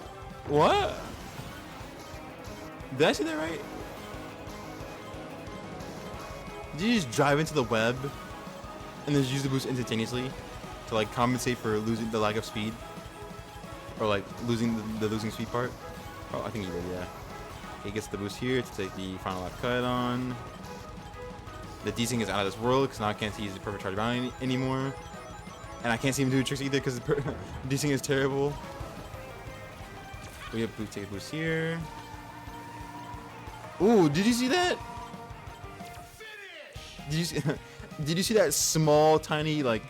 What? Did I see that right? Did you just drive into the web and then just use the boost instantaneously to like compensate for losing the lack of speed, or like losing the losing speed part? Oh, I think he did, yeah. He gets the boost here to take the final lap cut on. The desync is out of this world because now I can't see his perfect charge bounty anymore. And I can't see him do tricks either because the desync is terrible. We have to take a boost here. Ooh, did you see that? Did you see that small, tiny, like,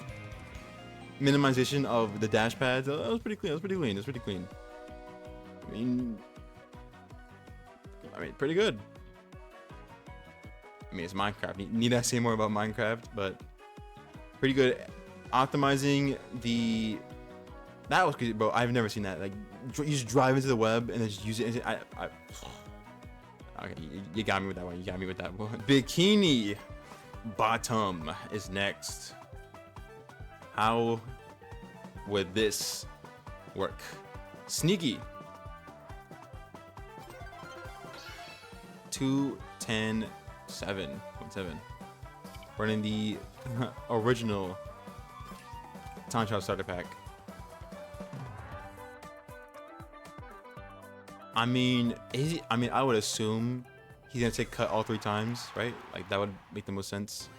minimization of the dash pads? That was pretty clean. That was pretty clean. I mean, pretty good. I mean, it's Minecraft. Need I say more about Minecraft? But pretty good. Optimizing the... That was crazy, bro. I've never seen that. Like, you just drive into the web and then just use it. Okay, you got me with that one. You got me with that one. Bikini Bottom is next. How would this work? Sneaky. 2:10.7. Running the original Time Trial starter pack. I mean, I would assume he's gonna take cut all 3 times, right? Like that would make the most sense.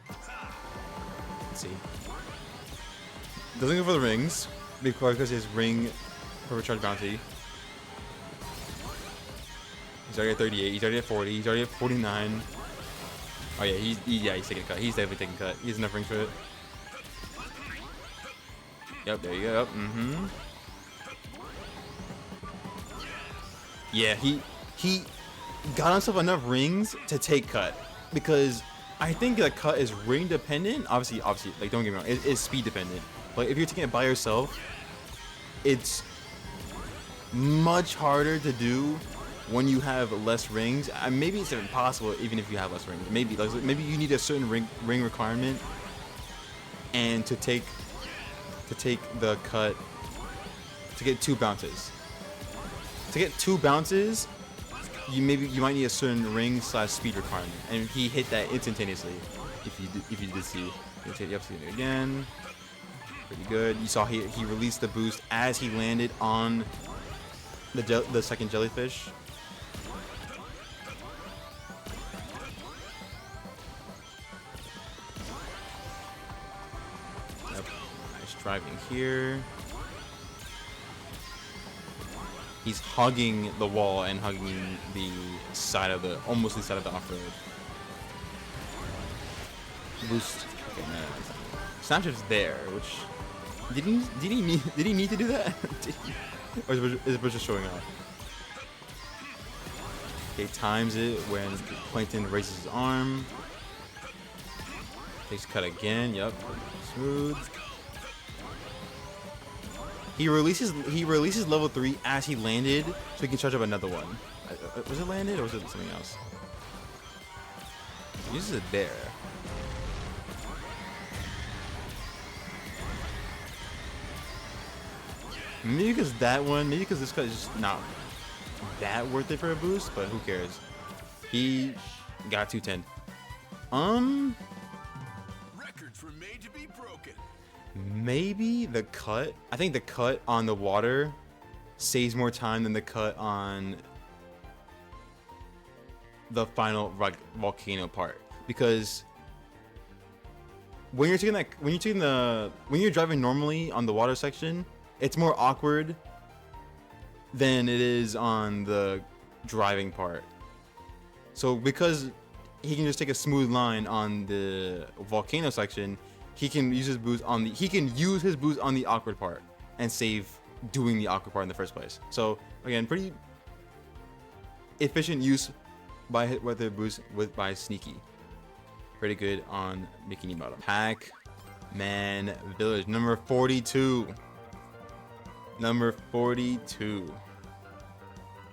Let's see. Doesn't go for the rings because his ring perfect charge bounty. He's already at 38. He's already at 40. He's already at 49. Oh yeah, he's taking a cut. He's definitely taking a cut. He has enough rings for it. Yep, there you go. Yep. Yeah, he got himself enough rings to take cut, because I think that cut is ring dependent. Obviously, like don't get me wrong, it's speed dependent. But if you're taking it by yourself, it's much harder to do when you have less rings. Maybe it's impossible even if you have less rings. Maybe you need a certain ring requirement, and to take the cut, to get 2 bounces. To get 2 bounces, you might need a certain ring / speed requirement, and he hit that instantaneously. If you did see, yep, see it again. Pretty good. You saw he released the boost as he landed on the second jellyfish. Yep. Nice driving here. He's hugging the wall and hugging the side of the off-road. Boost. Okay, man. Snapshot's there, which did he need to do that? Or is it just showing off? Okay, times it when Plankton raises his arm. Takes cut again. Yep. Smooth. He releases level 3 as he landed, so he can charge up another one. Was it landed or was it something else? He uses it there. Maybe because this cut is just not that worth it for a boost, but who cares? He got 210. Records were made to be broken. Maybe the cut. I think the cut on the water saves more time than the cut on the final volcano part, because when you're driving normally on the water section, it's more awkward than it is on the driving part. So because he can just take a smooth line on the volcano section, he can use his boost on the awkward part and save doing the awkward part in the first place. So again, pretty efficient use by Sneaky. Pretty good on Bikini Bottom. Pac-Man Village, number 42. Number 42.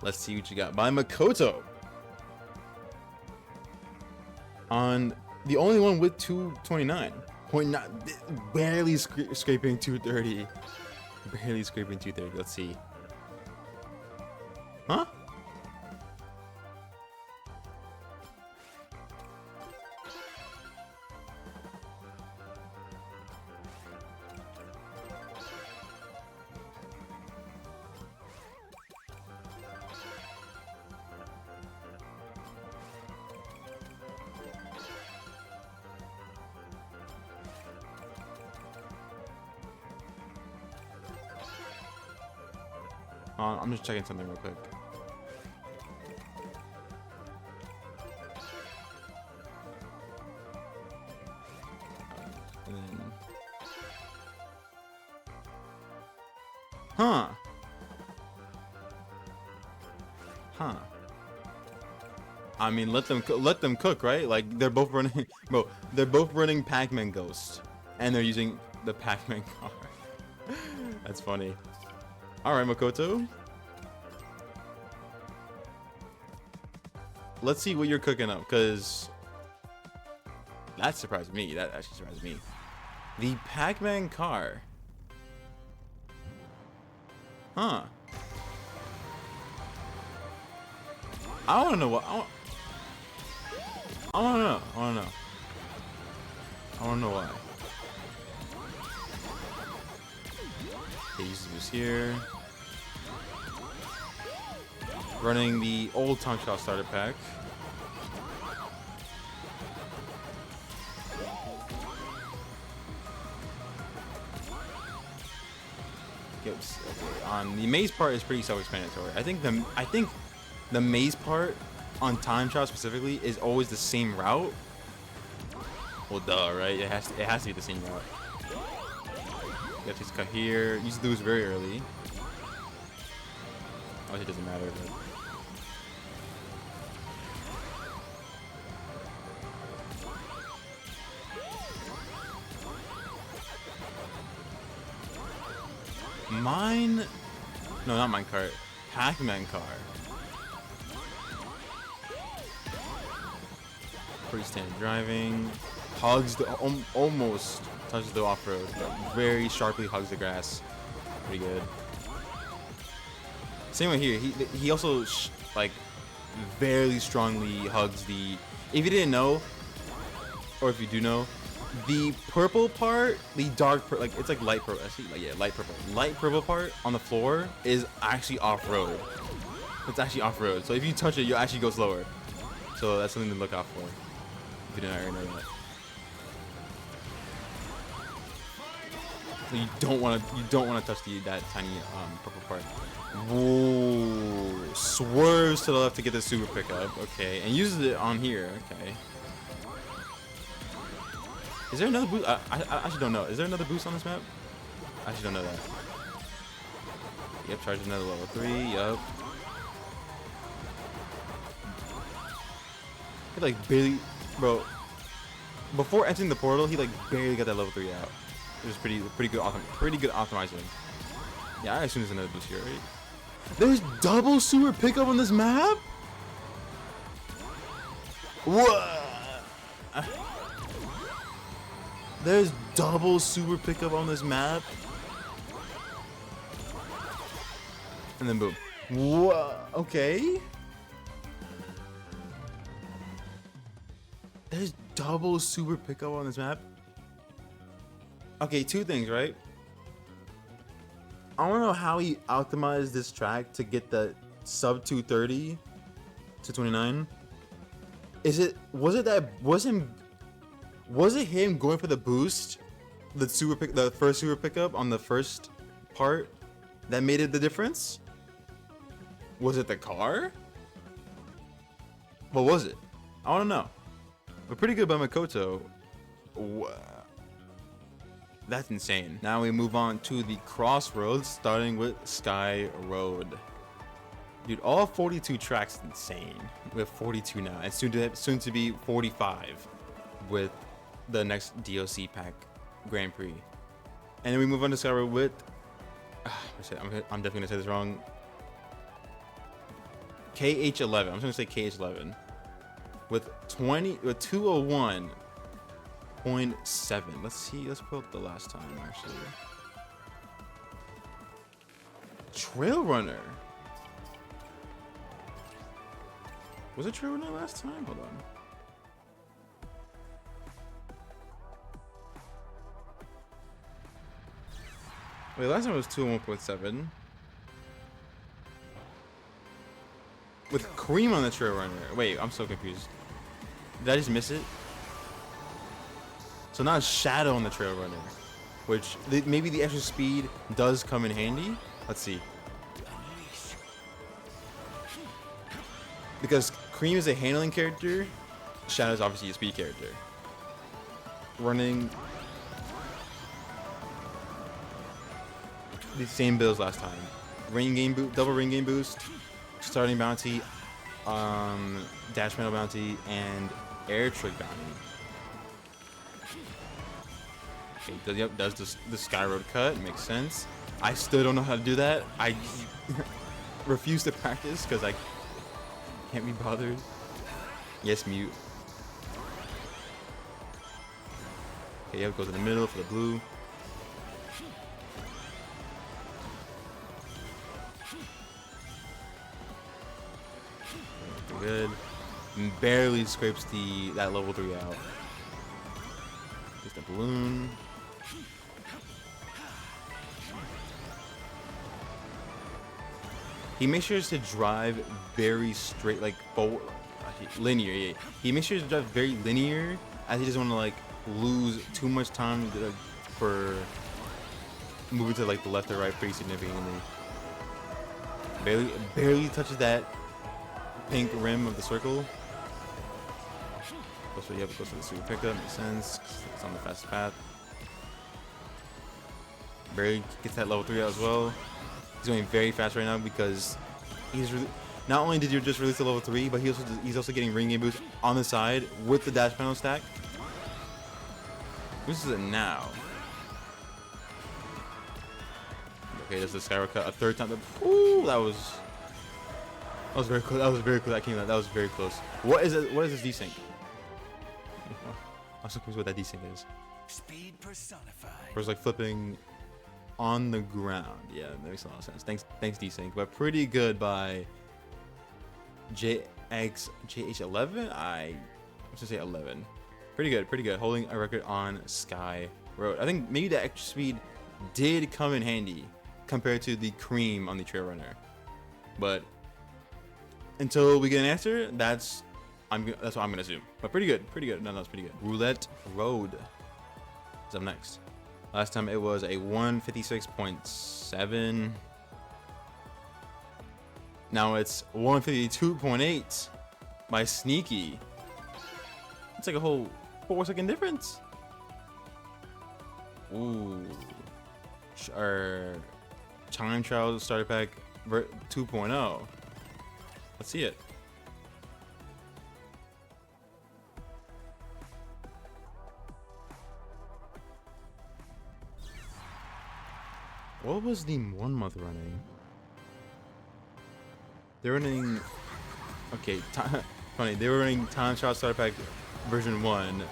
Let's see what you got. By Makoto. On the only one with 229. Barely scraping 230. Barely scraping 230. Let's see. Huh? I'm just checking something real quick. And then... Huh. I mean, let them cook, right? Like they're both running, bro. They're both running Pac-Man Ghost, and they're using the Pac-Man car. That's funny. All right, Makoto. Let's see what you're cooking up, because that surprised me. That actually surprised me. The Pac-Man car. Huh. I want to know what. I want to know. I want to know. I want to know why. Okay, use the boost here. Running the old Tom Shaw starter pack. Oops. Okay. On the maze part is pretty self-explanatory. I think the maze part on Time Trial specifically is always the same route. Well, duh, right? It has to be the same route. You got to cut here. Use the boost very early. Obviously, it doesn't matter, but. No, not minecart. Pac-Man car. Pretty standard driving. Hugs the almost touches the off-road, but very sharply hugs the grass. Pretty good. Same way here. He also like very strongly hugs the. If you didn't know, or if you do know. The purple part, the dark, like it's like light purple. Actually, like, yeah, light purple. Light purple part on the floor is actually off-road. It's actually off-road. So if you touch it, you'll actually go slower. So that's something to look out for. If you didn't already know that. So you don't want to touch that tiny purple part. Whoa! Swerves to the left to get the super pickup. Okay, and uses it on here. Okay. Is there another boost? I actually don't know. Is there another boost on this map? I actually don't know that. Yep, charge another level 3. Yup. He like barely, bro. Before entering the portal, he like barely got that level 3 out. It was pretty good optimizing. Yeah, I assume there's another boost here, right? There's double super pickup on this map. What? There's double super pickup on this map. And then boom. Whoa. Okay. There's double super pickup on this map. Okay, two things, right? I want to know how he optimized this track to get the sub 230 to 29. Was it him going for the boost, the first super pickup on the first part that made it the difference? Was it the car? What was it? I want to know. But pretty good by Makoto. That's insane. Now we move on to the crossroads, starting with Sky Road. Dude, all 42 tracks is insane. We have 42 now, and soon to be 45 with the next DLC pack, Grand Prix. And then we move on to Sky Road with, I'm definitely gonna say this wrong. KH11. I'm just gonna say KH11 with 201.7. Let's see. Let's pull up the last time actually. Trail Runner. Was it Trail Runner last time? Hold on. Wait, last time it was 201.7. With Cream on the Trail Runner. Wait, I'm so confused. Did I just miss it? So now it's Shadow on the Trail Runner. Which, maybe the extra speed does come in handy. Let's see. Because Cream is a handling character, Shadow is obviously a speed character. Running the same builds last time. Rain game double rain game boost, starting bounty, dash metal bounty, and air trick bounty. Okay, yep, does the Sky Road cut? Makes sense. I still don't know how to do that. I refuse to practice because I can't be bothered. Yes, mute. Okay, yep, goes in the middle for the blue. good. Barely scrapes that level 3 out. Just a balloon. He makes sure to drive very straight, like forward, linear. Yeah. He makes sure to drive very linear, as he doesn't want to like lose too much time for moving to like the left or right pretty significantly. Barely touches that pink rim of the circle. Goes for the super pickup. Makes sense. It's on the fastest path. Barely gets that level 3 out as well. He's going very fast right now because not only did you just release the level 3, but he's also getting ring game boost on the side with the dash panel stack. This is it now. Okay, there's the skyward cut a third time. Ooh, that was very close. That was very close. That was very close. What is it? What is this desync? I'm so curious what that desync is. Speed personified. Or it's like flipping on the ground. Yeah, that makes a lot of sense. Thanks desync, but pretty good by JH11. I was gonna say 11. Pretty good. Holding a record on Sky Road. I think maybe the extra speed did come in handy compared to the cream on the Trail Runner, but until we get an answer, that's what I'm gonna assume. But pretty good. No, that's pretty good. Roulette Road is up next. Last time it was a 156.7. Now it's 152.8 by Sneaky. It's like a whole 4-second difference. Ooh. Time Trial Starter Pack 2.0. Let's see it. What was the 1 month running? They're running. Okay, funny. They were running Time Trial Starter Pack version 1.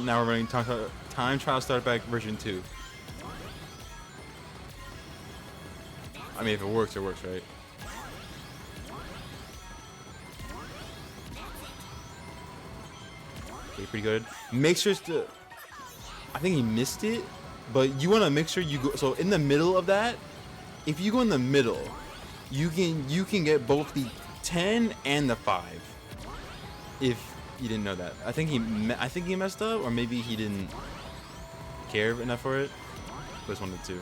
Now we're running Time Trial Starter Pack version 2. I mean, if it works, right? Okay, pretty good. Make sure to. I think he missed it, but you want to make sure you go. So in the middle of that, if you go in the middle, you can get both the 10 and the 5. If you didn't know that, I think he messed up, or maybe he didn't care enough for it. But it's 1 of the 2.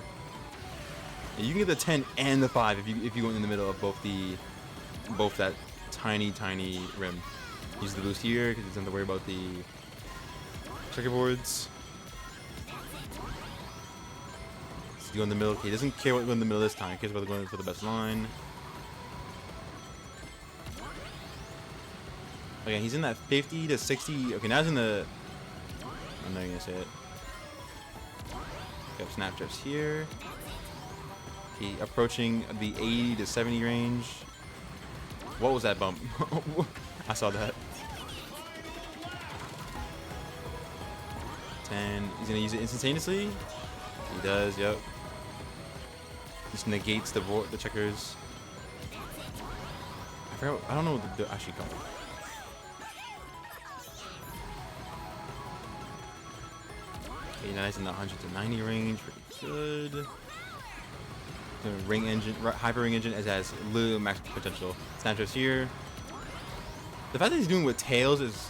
You can get the 10 and the 5 if you go in the middle of both that tiny rim. Use the boost here because it doesn't have to worry about the checkerboards. So you go in the middle. Okay, he doesn't care what to go in the middle this time. He cares about going for the best line. Okay, he's in that 50 to 60. Okay, now he's in the. I'm not gonna say it. Okay, snap drifts here. Okay, approaching the 80 to 70 range. What was that bump? I saw that. 10. He's gonna use it instantaneously. He does. Yep. Just negates the checkers. I don't know what the actually called. Okay, nice in the 100 to 90 range. Pretty good. The ring engine, hyper ring engine, has little max potential. Snapshots here. The fact that he's doing with tails is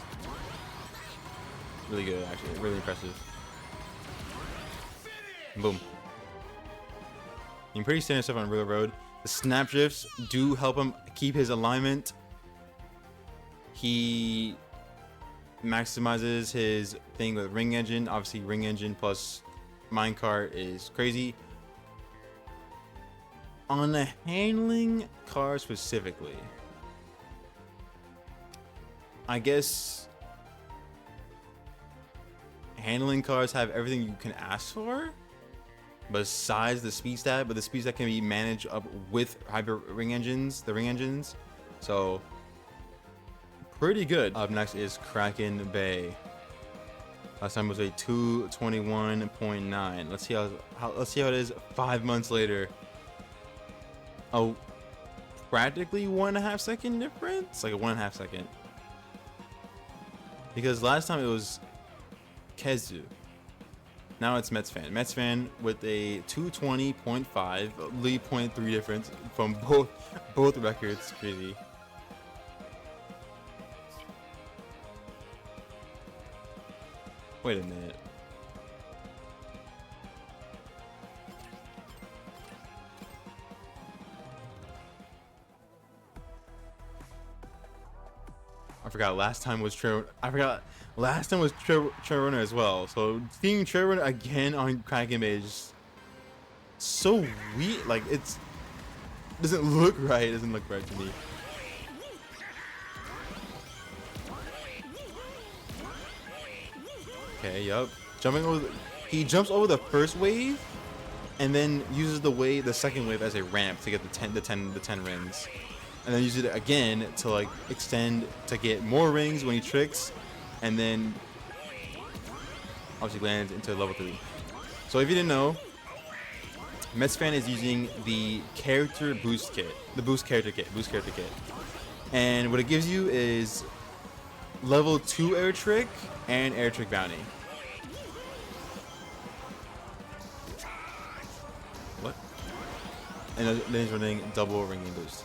really good, actually. Really impressive. Boom. I'm pretty standard stuff on Roulette Road. The snap drifts do help him keep his alignment. He maximizes his thing with ring engine. Obviously, ring engine plus minecart is crazy. On the handling car specifically, I guess handling cars have everything you can ask for besides the speed stat, but the speed stat can be managed up with hyper ring engines, the ring engines. So pretty good. Up next is Kraken Bay. Last time was a 221.9. Let's see how it is 5 months later. Oh, practically 1.5 second difference, like a 1.5 second. Because last time it was Kezu. Now it's Metsfan. Metsfan with a 220.5 lead 0.3 difference from both records. Crazy. Wait a minute. I forgot last time was last time was Trevor as well. So seeing Trevor again on Kraken Bay is just so weird. Like it's doesn't look right. It doesn't look right to me. Okay, yup. He jumps over the first wave, and then uses the second wave as a ramp to get the 10 rings, and then uses it again to like extend to get more rings when he tricks, and then obviously lands into level 3. So if you didn't know, Metsfan is using the character boost kit, the boost character kit, and what it gives you is level 2 air trick and air trick bounty. What? And then he's running double ringing boost.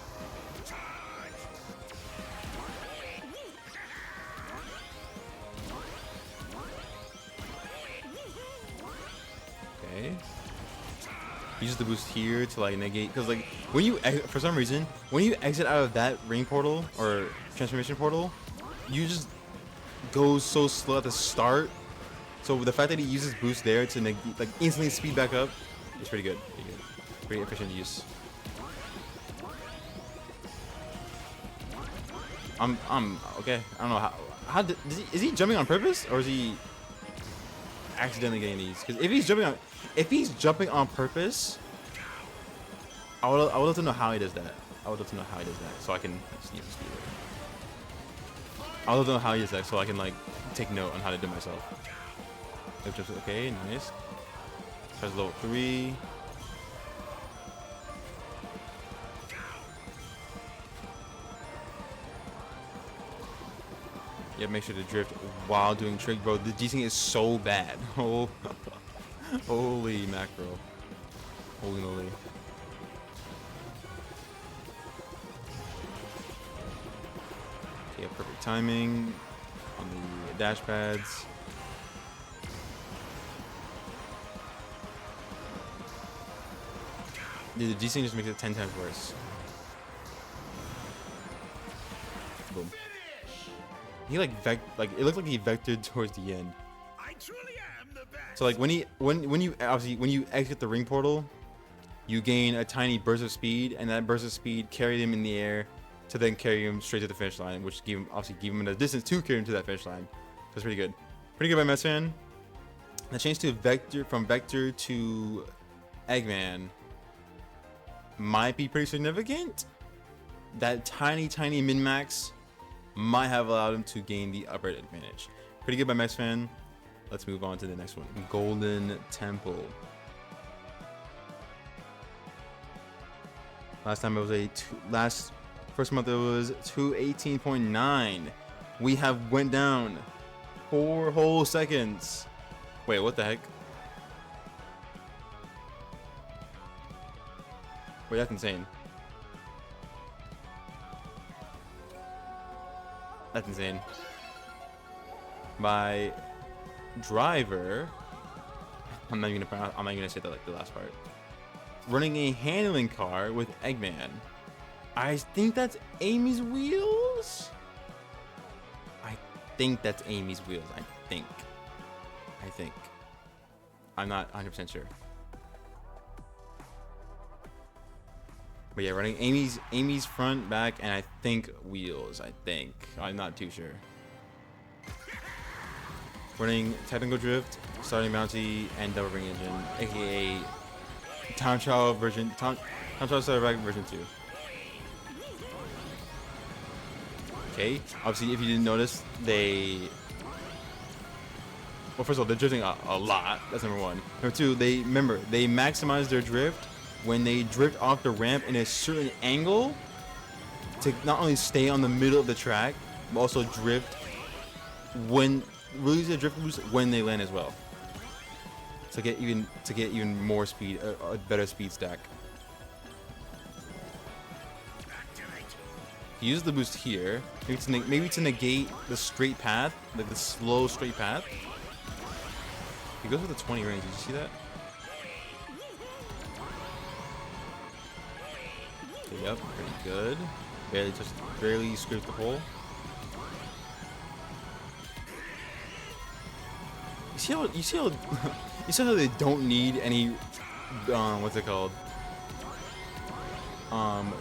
Okay. Use the boost here to like negate, because like when you for some reason when you exit out of that ring portal or transformation portal, you just go so slow at the start. So the fact that he uses boost there to like instantly speed back up is pretty good. Pretty efficient use. I'm okay. I don't know how is he jumping on purpose, or is he accidentally getting these? Because if he's jumping on purpose, I would love to know how he does that. So I can speed it. I would love to know how he does that, so I can like take note on how to do it myself. Okay, nice. Tries level 3. Yeah, make sure to drift while doing trick, bro. The G-Sync is so bad. Oh, holy macro. Holy moly. Okay, perfect timing on the dash pads. Dude, the G-Sync just makes it 10 times worse. Boom. He like it looked like he vectored towards the end. I truly am the best. So like when you exit the ring portal, you gain a tiny burst of speed, and that burst of speed carried him in the air to then carry him straight to the finish line, which give him enough distance to carry him to that finish line. That's pretty good. Pretty good by Metsfan. The change to from Vector to Eggman might be pretty significant. That tiny min-max might have allowed him to gain the upper advantage. Pretty good by Metsfan. Let's move on to the next one. Golden Temple. Last time it was first month it was 218.9. We have went down 4 whole seconds. Wait, what the heck? Wait, that's insane. That's insane. My driver, I'm not even gonna say that like the last part. Running a handling car with Eggman. I think that's Amy's wheels. I think I'm not 100% sure. But yeah, running Amy's front, back, and I think wheels. I'm not too sure. Running technical drift, starting bounty, and double ring engine, aka Time Trial Starter version 2. Okay, obviously if you didn't notice, well, first of all, they're drifting a lot. That's number 1. Number 2, they maximize their drift when they drift off the ramp in a certain angle to not only stay on the middle of the track, but also drift when release a drift boost when they land as well. To get even more speed, a better speed stack. Use the boost here, maybe to negate the straight path, like the slow straight path. He goes with the 20 range. Did you see that? Okay, yep, pretty good. Barely scraped the hole. You see how you see how they don't need any what's it called?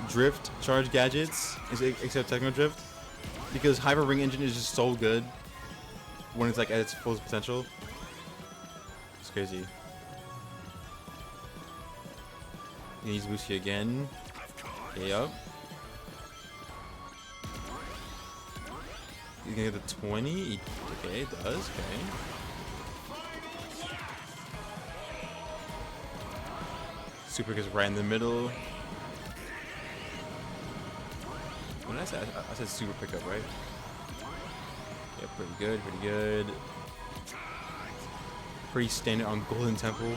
Drift charge gadgets except Techno Drift, because Hyper Ring Engine is just so good when it's like at its full potential. It's crazy. He needs boost here again. Okay, up. He's gonna get the 20. Okay, it does. Okay. Super gets right in the middle. What did I say? I said super pickup, right? Yeah, pretty good, pretty good. Pretty standard on Golden Temple.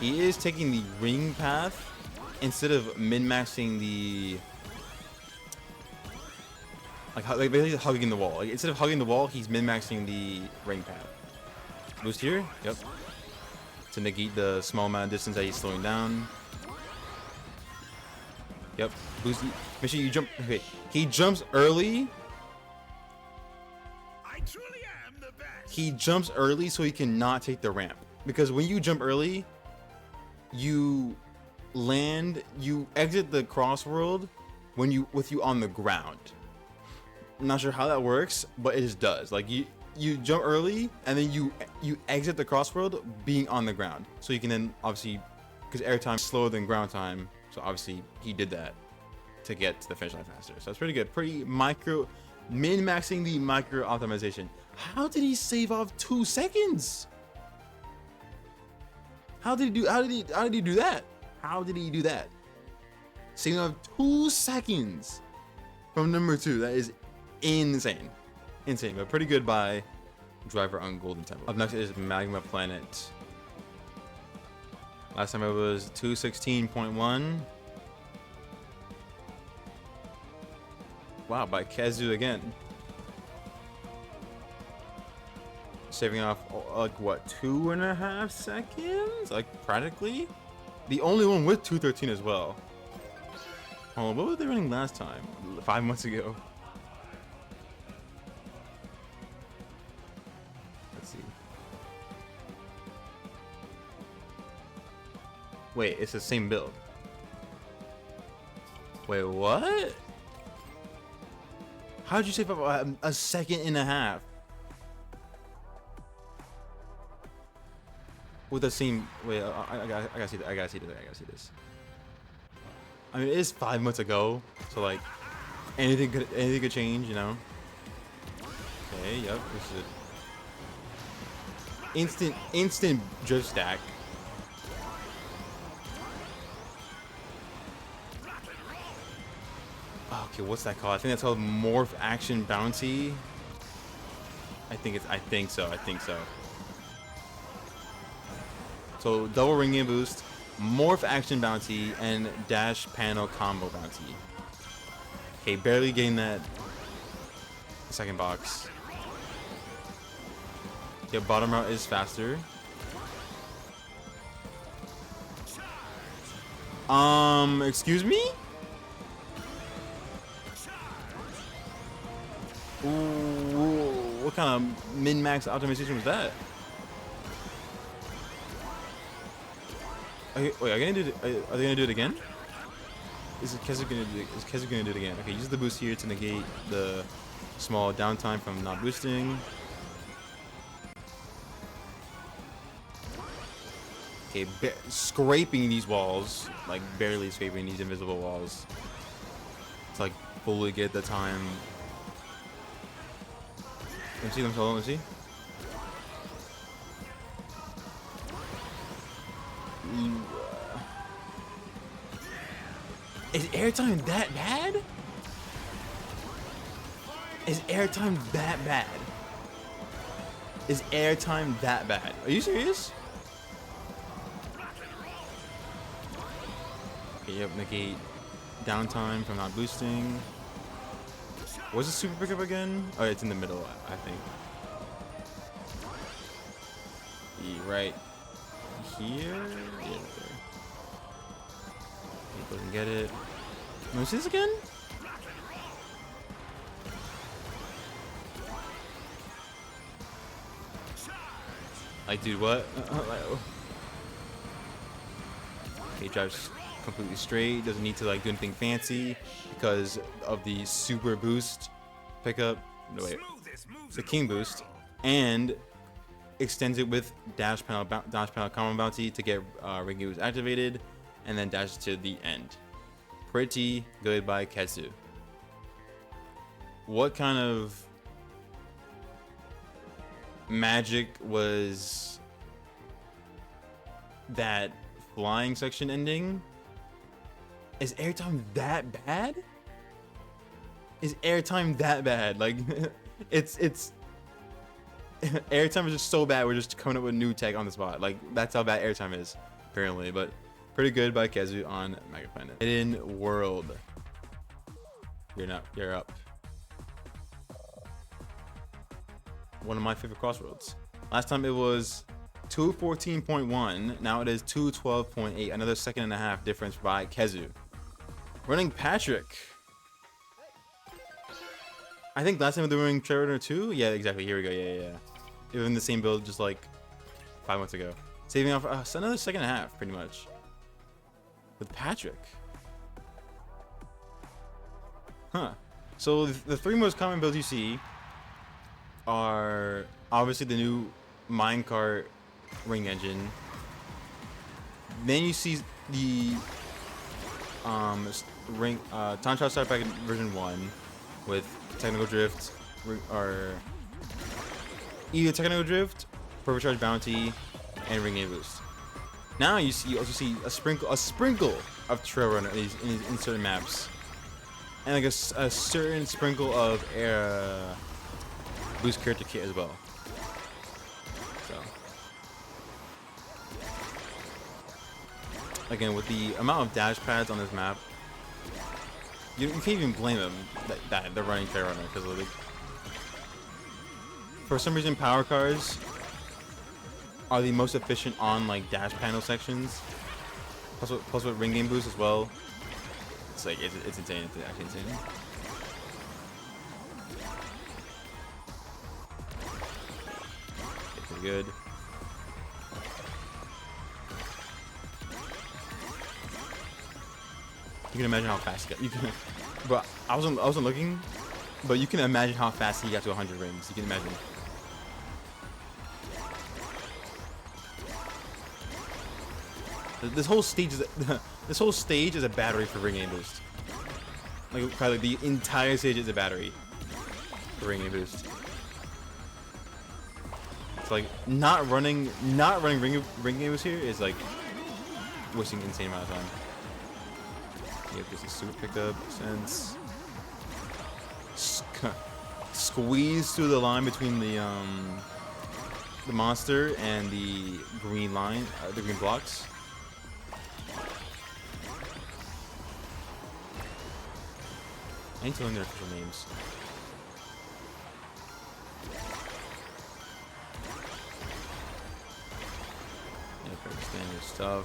He is taking the ring path instead of min-maxing the like basically hugging the wall. Like, instead of hugging the wall, he's min-maxing the ring path. Boost here, yep. To negate the small amount of distance that he's slowing down. Yep, boost. Make sure you jump. Okay, he jumps early. I truly am the best. He jumps early so he cannot take the ramp. Because when you jump early, you exit the crossworld with you on the ground. I'm not sure how that works, but it just does. Like you jump early and then you exit the crossworld being on the ground. So you can then obviously, because air time is slower than ground time, so obviously he did that to get to the finish line faster. So that's pretty good. Pretty min-maxing the micro optimization. How did he save off 2 seconds? How did he do that? How did he do that? Saving off 2 seconds from number 2. That is insane. Insane, but pretty good by driver on Golden Temple. Up next is Magma Planet. Last time it was 216.1. Wow, by Kazu again. Saving off like what, 2.5 seconds? Like practically. The only one with 213 as well. Oh, what were they running last time? 5 months ago. Let's see. Wait, it's the same build. Wait, what? How'd you save up a second and a half? With the same, wait, I gotta see this. I gotta see this. I mean, it is 5 months ago, so like anything could change, you know. Okay, yep, this is instant drift stack. Okay, what's that called? I think that's called Morph Action Bounty. I think so. So double ring game boost, morph action bounty, and dash panel combo bounty. Okay, barely getting that second box. Yeah, bottom route is faster. Excuse me? Ooh, what kind of min-max optimization was that? Okay, wait, are they gonna do it again? Is Kezu gonna do it again? Okay, use the boost here to negate the small downtime from not boosting. Okay, scraping these walls, like barely scraping these invisible walls to like fully get the time. Let me see. Is airtime that bad? Is airtime that bad? Is airtime that bad? Are you serious? Okay, yep, negate downtime from not boosting. What's the super pickup again? Oh, it's in the middle, I think. Right here? Yeah, there. He doesn't get it. Let me see this again? Like, dude, what? He drives completely straight, doesn't need to like do anything fancy because of the super boost pickup. No, wait, the king boost, and extends it with dash panel common bounty to get ring boost activated, and then dash to the end. Pretty good by Ketsu. What kind of magic was that flying section ending? Is airtime that bad? Is airtime that bad? Like, it's airtime is just so bad. We're just coming up with new tech on the spot. Like, that's how bad airtime is, apparently. But pretty good by Kezu on Magma Planet. Hidden World. You're up. One of my favorite CrossWorlds. Last time it was 214.1. Now it is 212.8. Another second and a half difference by Kezu. Running Patrick. I think last time they were running Trailer 2. Yeah, exactly. Here we go. Yeah. It was in the same build just like 5 months ago. Saving off another second and a half, pretty much. With Patrick. Huh. So the three most common builds you see are obviously the new minecart ring engine. Then you see the Time Trial Start Pack version 1 with technical drift, or either technical drift, perfect charge bounty, and ring game boost. Now you also see a sprinkle of trail runner in certain maps, and like a certain sprinkle of air boost character kit as well. So again, with the amount of dash pads on this map, you can't even blame them that they're running trail runner, because like, for some reason power cars are the most efficient on like dash panel sections, plus with ring game boost as well. It's like it's insane. It's actually insane. Okay, pretty good. You can imagine how fast you can. But I wasn't looking, but you can imagine how fast he got to 100 rings. You can imagine. This whole stage is a battery for ring aim boost. Like probably the entire stage is a battery for ring aim boost. It's like not running ring aim boost here is like wasting an insane amount of time. Yep, just a super pickup, sense. Squeeze through the line between the monster and the green line, the green blocks. I need to learn their official names. Yeah, pretty standard stuff.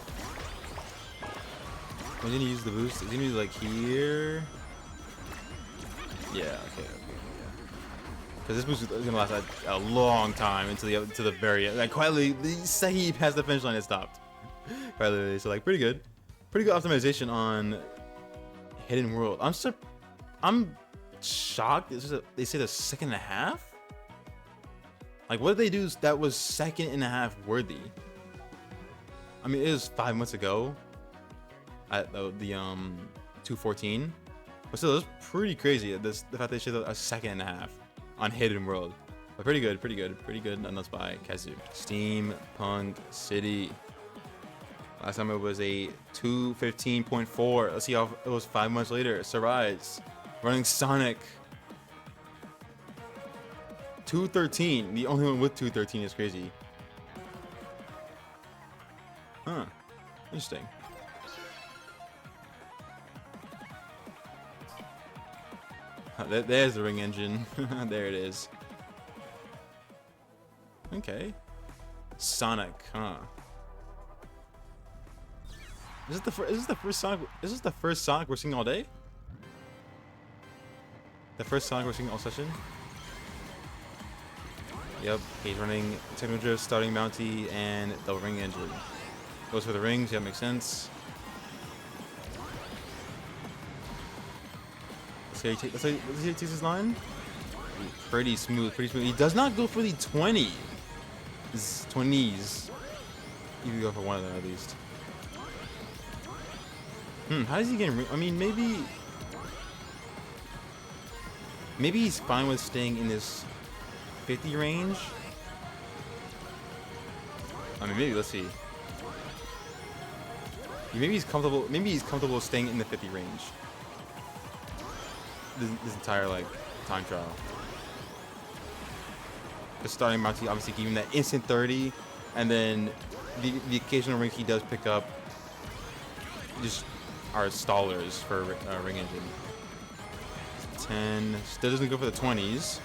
I'm gonna use the boost. Is he gonna be like here? Yeah, okay. Because this boost is gonna last a long time until to the very end. Like quietly, the second he passed the finish line, it stopped. Quietly, so like pretty good optimization on Hidden World. I'm shocked. They say the second and a half. Like, what did they do that was second and a half worthy? I mean, it was 5 months ago at the 214, but still, it was pretty crazy. The fact they showed a second and a half on Hidden World, but pretty good nonetheless by Kezu. Steampunk City. Last time it was a 2:15.4. Let's see how it was 5 months later. Sarais running Sonic. 2:13. The only one with 2:13 is crazy. Huh. Interesting. There's the ring engine. There it is. Okay. Sonic, huh? Is this the first Sonic? Is this the first Sonic we're seeing all day? The first Sonic we're seeing all session? Yep, he's running Techno Drift, starting Bounty, and the ring engine. Goes for the rings, yeah, makes sense. Let's see how he takes his line. Pretty smooth, pretty smooth. He does not go for the 20s. 20s. You can go for one of them at least. How does he get? I mean, maybe he's fine with staying in this 50 range. I mean, maybe let's see. Maybe he's comfortable. Maybe he's comfortable staying in the 50 range. This entire like time trial. The starting Bounty obviously giving that instant 30, and then the occasional rings he does pick up just are stallers for ring engine. 10 still doesn't go for the 20s.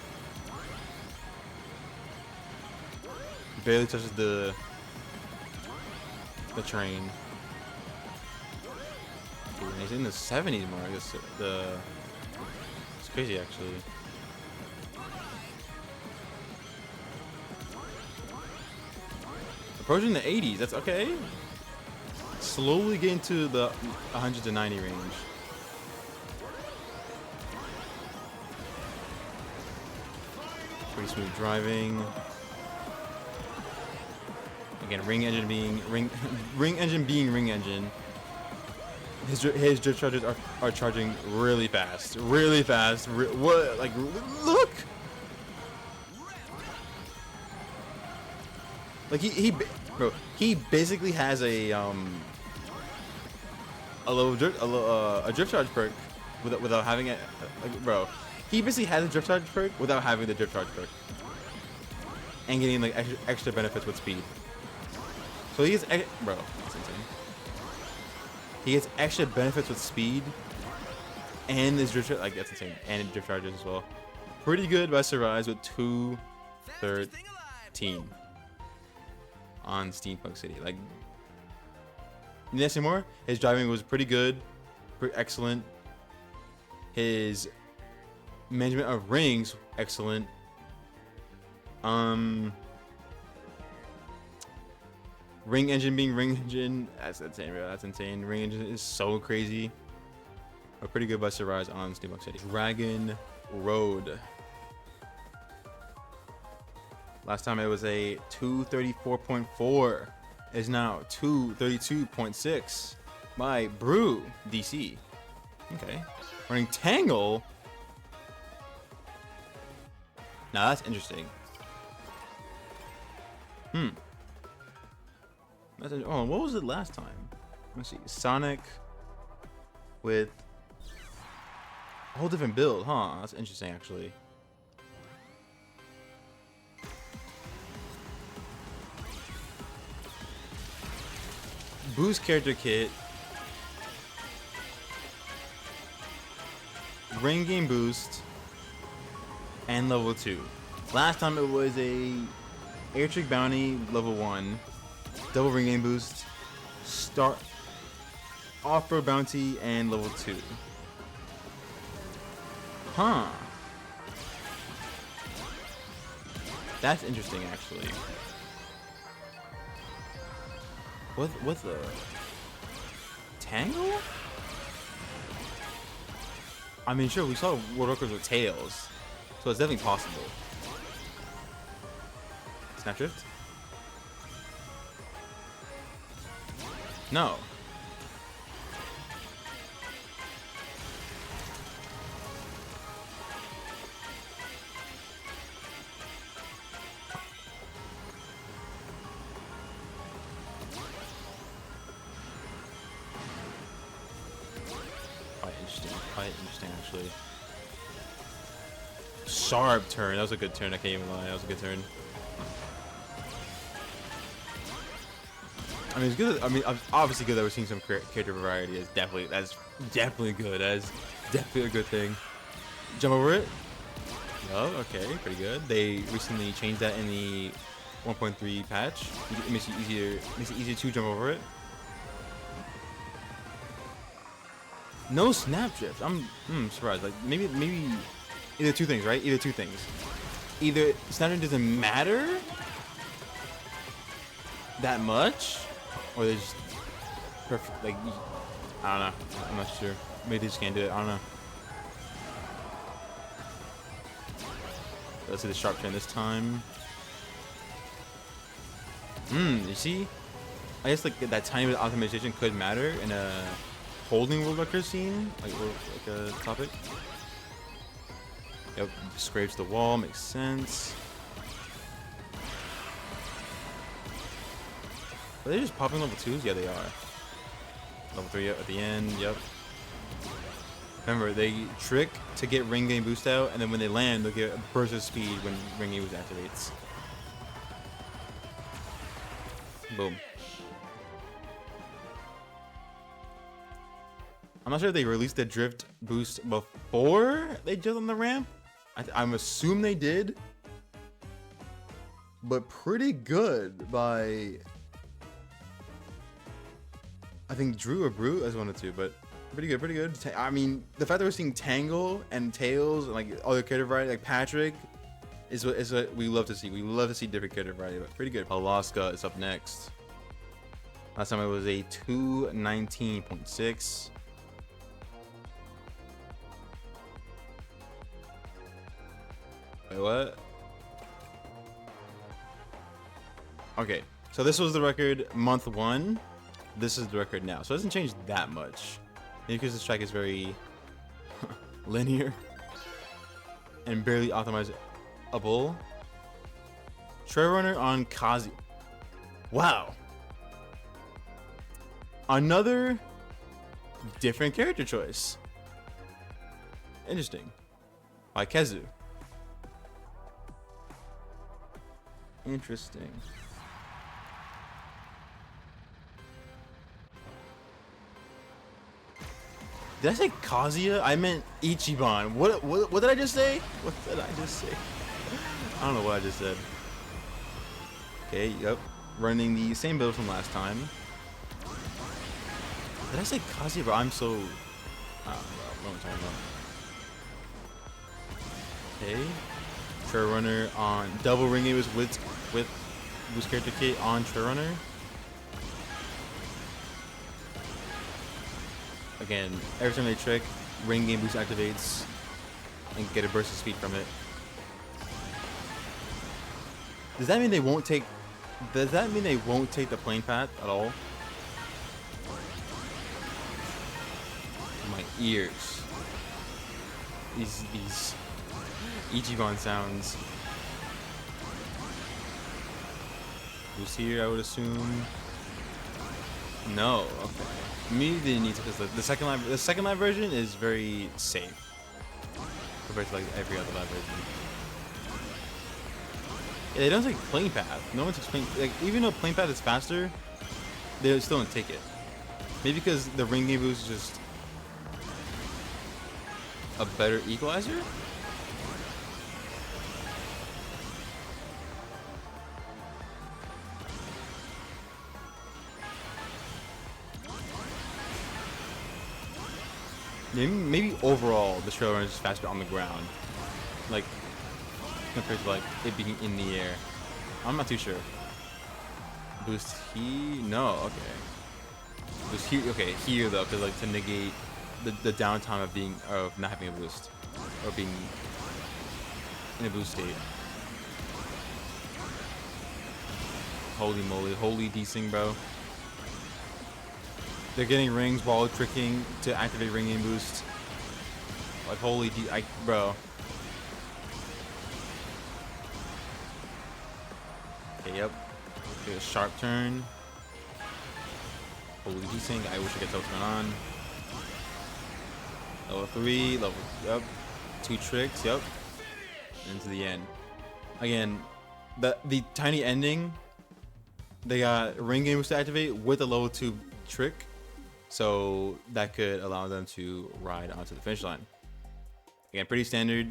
Barely touches the train. Ooh, and he's in the 70s mark. It's crazy actually. Approaching the 80s. That's okay. Slowly getting to the 190 range. Pretty smooth driving. Again, ring engine being ring engine. His drift charges are charging really fast, really fast. What? Like, look! Like he basically has a drift charge perk without having it. Like, bro, he basically has a drift charge perk without having the drift charge perk, and getting like extra benefits with speed. So he gets, bro, that's insane. He gets extra benefits with speed, and his drift charge, like that's insane, and drift charges as well. Pretty good by Sarais with 2:13 on Steampunk City. Like, need to say more? His driving was pretty good, pretty excellent. His management of rings, excellent. Ring engine being ring engine, that's insane, bro. That's insane. Ring engine is so crazy. But pretty good by Sarais on Steampunk City. Dragon Road. Last time it was a 234.4. Is now 232.6 by Brew DC. Okay. Running Tangle. Now that's interesting. Oh, what was it last time? Let's see. Sonic with a whole different build, huh? That's interesting, actually. Boost character kit. Ring game boost. And level 2. Last time it was a air trick bounty level 1. Double ring game boost, start off-road bounty, and level 2. Huh. That's interesting, actually. What's the Tangle? I mean, sure, we saw World Records with tails, so it's definitely possible. Snapdrift? No. quite interesting, actually. Sharp turn. That was a good turn. I can't even lie. That was a good turn. I mean, it's good. I mean, obviously good that we're seeing some character variety. That's definitely good. That's definitely a good thing. Jump over it. Oh, okay, pretty good. They recently changed that in the 1.3 patch. It makes it easier to jump over it. No snap drift. I'm surprised. Like maybe either two things, right? Either two things. Either snap drift doesn't matter that much, or they just perfect. Like I don't know. I'm not sure. Maybe they just can't do it. I don't know. Let's see the sharp turn this time. You see? I guess like that tiny bit of optimization could matter in a holding world record scene, like a topic. Yep, scrapes the wall, makes sense. Are they just popping level 2s? Yeah, they are. Level 3 at the end, yep. Remember, they trick to get ring game boost out, and then when they land, they'll get a burst of speed when ring game boost activates. Boom. I'm not sure if they released the drift boost before they jumped on the ramp. I'm assuming they did, but pretty good by I think Drew or Brew as one or two, but pretty good. I mean, the fact that we're seeing Tangle and Tails and like other character variety like Patrick is what we love to see. We love to see different character variety, but pretty good. Holoska is up next. Last time it was a 219.6. Wait, what? Okay, so this was the record month 1. This is the record now, so it doesn't change that much. Maybe because this track is very linear and barely optimizable. Trail Runner on Kazi. Wow. Another different character choice. Interesting. By Kezu. Interesting. Did I say Kazuya? I meant Ichiban. What did I just say? What did I just say? I don't know what I just said. Okay, yep. Running the same build from last time. Did I say Kazuya, bro? I'm so... I don't know what I'm talking about. Okay. Trail Runner on double ring with boost character kit on Trail Runner. Again, every time they trick, ring game boost activates and get a burst of speed from it. Does that mean they won't take the plane path at all? My ears. These Ichiban sounds. Boost here, I would assume. No, okay. Me didn't need to, because the second live version is very safe compared to like every other live version. Yeah, they don't take plane path. No one takes plane. Like even though plane path is faster, they still don't take it. Maybe because the ring game boost is just a better equalizer. Maybe overall the Trail Runner is faster on the ground, like compared to like it being in the air. I'm not too sure. Boost here? No, okay. Boost here? Okay, here though, because like to negate the downtime of not having a boost or being in a boost state. Holy moly, holy desync, bro. They're getting rings while tricking to activate ring game boost. Like holy bro. Okay, yep. Okay, a sharp turn. Holy desync. I wish I could tell what's going on. Level 3, level, yep. 2 tricks, yep. And to the end. Again, the tiny ending, they got ring games to activate with a level 2 trick. So that could allow them to ride onto the finish line. Again, pretty standard.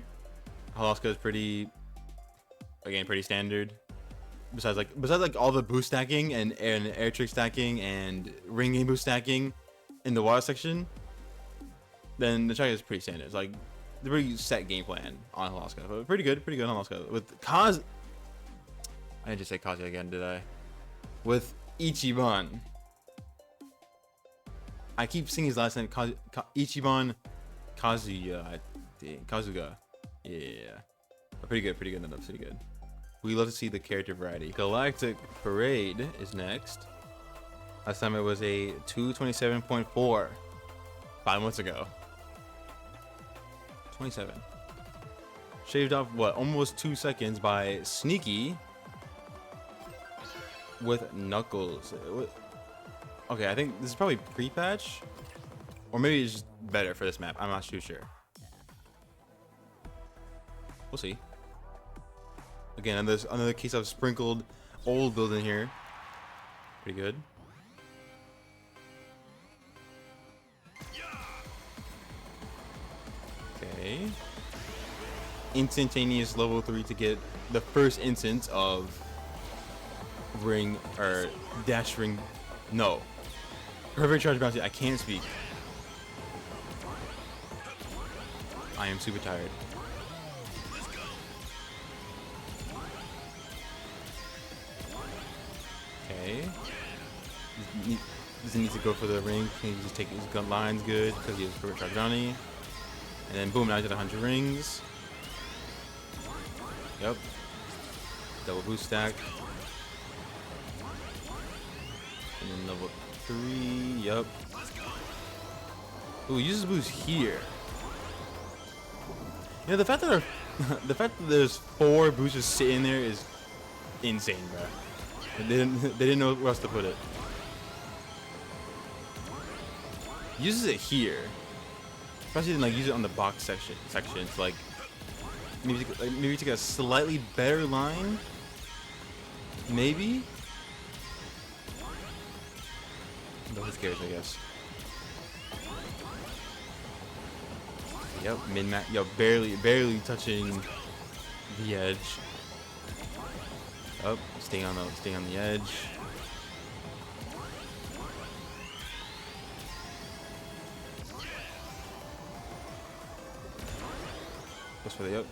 Holoska is pretty standard. Besides like all the boost stacking and air trick stacking and ring game boost stacking in the water section, then the track is pretty standard. It's like the pretty set game plan on Holoska. But pretty good on Holoska. With I didn't just say Kazuya again, did I? With Ichiban. I keep saying his last name, Ichiban Kazuya, I think. Kazuga. Yeah. But pretty good. That's pretty good. We love to see the character variety. Galactic Parade is next. Last time it was a 227.4. 5 months ago. 27. Shaved off, what, almost 2 seconds by Sneaky with Knuckles. Okay, I think this is probably pre-patch, or maybe it's just better for this map. I'm not too sure. We'll see. Again, another case of sprinkled old build in here. Pretty good. Okay. Instantaneous level 3 to get the first instance of ring or dash ring. No. Perfect charge bounty. I can't speak. I am super tired. Okay. Doesn't need to go for the ring. Can he just take his gun lines good because he has perfect charge bounty. And then boom, now he's at 100 rings. Yep. Double boost stack. And then level 3, yep. Ooh, uses boost here. You know, the fact that there's 4 boosters sitting there is insane, bro. They didn't know where else to put it. Uses it here. Especially didn't like use it on the box section to like maybe take a slightly better line. Maybe. No, who cares, I guess. Yep, min-max. Yo, barely touching the edge. Oh, staying on the edge. What's for the up?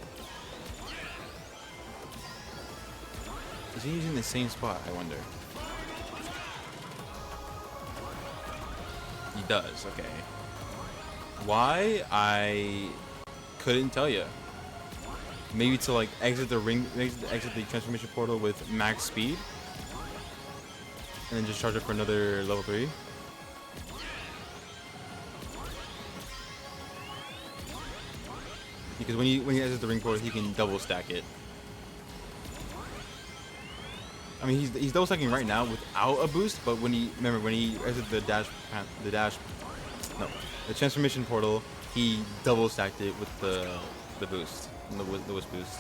Is he using the same spot? I wonder. He does. Okay. Why? I couldn't tell you. Maybe to like exit the ring, exit the transformation portal with max speed, and then just charge it for another level 3. Because when he exits the ring portal, he can double stack it. I mean, he's double stacking right now without a boost, but when he exits the transformation portal, he double stacked it with the boost, the whisk boost.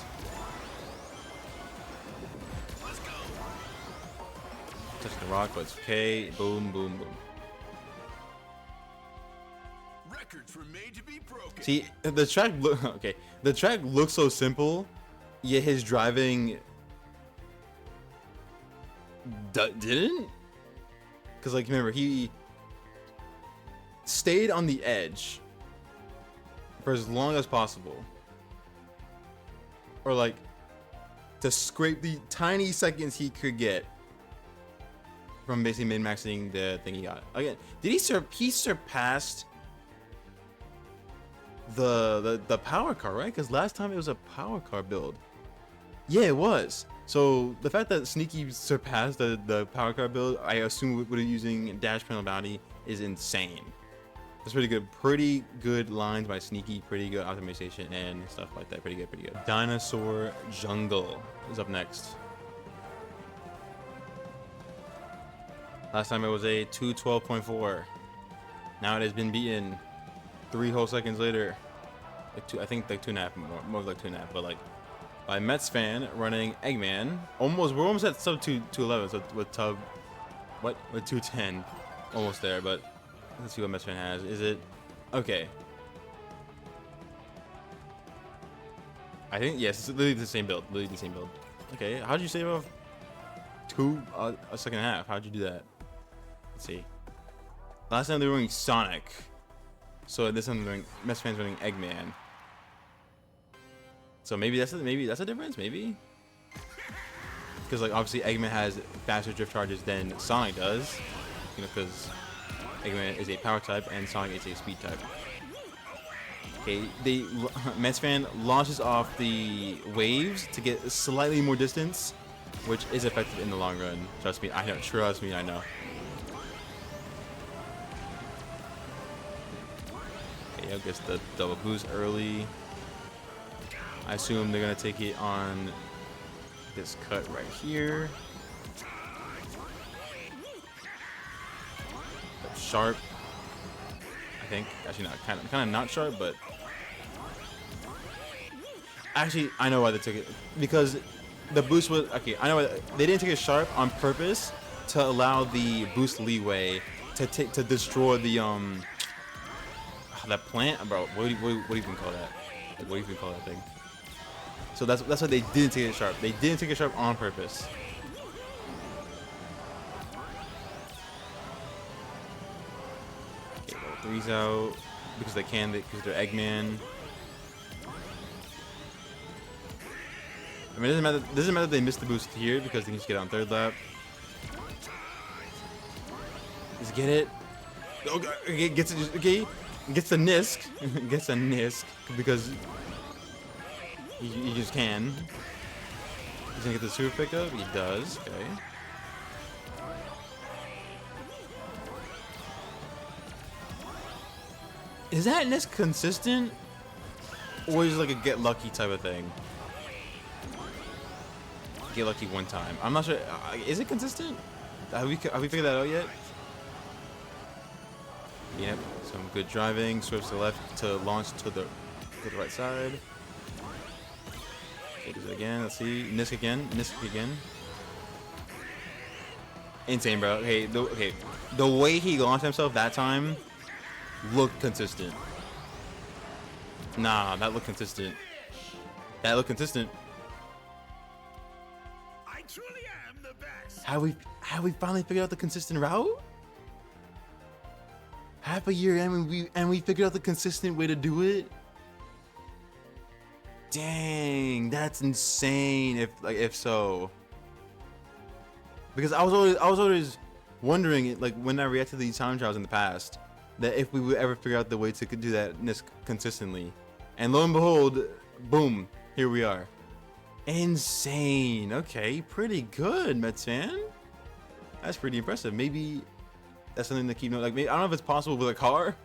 Touch the rock, but it's okay. Boom, boom, boom. Records were made to be broken. See, the track the track looks so simple, yet his driving didn't. Cause like remember, he stayed on the edge for as long as possible, or like to scrape the tiny seconds he could get from basically min-maxing the thing he got. Again, did he surpassed the power car, right? Because last time it was a power car build. Yeah, it was. So the fact that Sneaky surpassed the power car build, I assume with using dash panel bounty, is insane. That's pretty good. Pretty good lines by Sneaky. Pretty good optimization and stuff like that. Pretty good. Dinosaur Jungle is up next. Last time it was a 212.4. Now it has been beaten 3 whole seconds later. Like I think like 2.5, more like 2.5, but like by Mets fan running Eggman. We're almost at sub 211, so with Tub, with 210, almost there. But let's see what Mets fan has. Is it okay? I think yes, it's literally the same build. Literally the same build. Okay, how'd you save off a second half? How'd you do that? Let's see. Last time they were running Sonic, so this time they're running Mets fans running Eggman. So maybe that's a difference, maybe, because like obviously Eggman has faster drift charges than Sonic does, you know, because Eggman is a power type and Sonic is a speed type. Okay, Mets fan launches off the waves to get slightly more distance, which is effective in the long run. Trust me, I know. Trust me, I know. Okay, I guess the double boost early. I assume they're gonna take it on this cut right here. That's sharp, I think. Actually, not kind of not sharp, but actually, I know why they took it, because the boost was okay. I know why they didn't take it sharp on purpose to allow the boost leeway to destroy the that plant, bro. What do you even call that? Like, what do you even call that thing? So that's why they didn't take it sharp. They didn't take it sharp on purpose. Okay, well, 3's out because they can, because they're Eggman. I mean, it doesn't matter if they missed the boost here because they can just get it on 3rd lap. Just get it. Okay, gets it. Okay, gets the Nisk. Gets a Nisk because. He just can. He's gonna get the super pickup? He does, okay. Is that Nisk consistent? Or is it like a get lucky type of thing? Get lucky one time. I'm not sure. Is it consistent? Have we figured that out yet? Yep, some good driving. Swerves to the left to launch to the right side. Does it again. Let's see. Nisk again. Nisk again. Insane, bro. Okay, the way he launched himself that time looked consistent. Nah, that looked consistent. That looked consistent. I truly am the best. Have we finally figured out the consistent route? Half a year and we figured out the consistent way to do it. Dang, that's insane. If so, because I was always wondering, like when I reacted to these time trials in the past, that if we would ever figure out the way to do that consistently, and lo and behold, boom, here we are. Insane. Okay, pretty good, Mets fan. That's pretty impressive. Maybe that's something to keep note. Like, maybe, I don't know if it's possible with a car.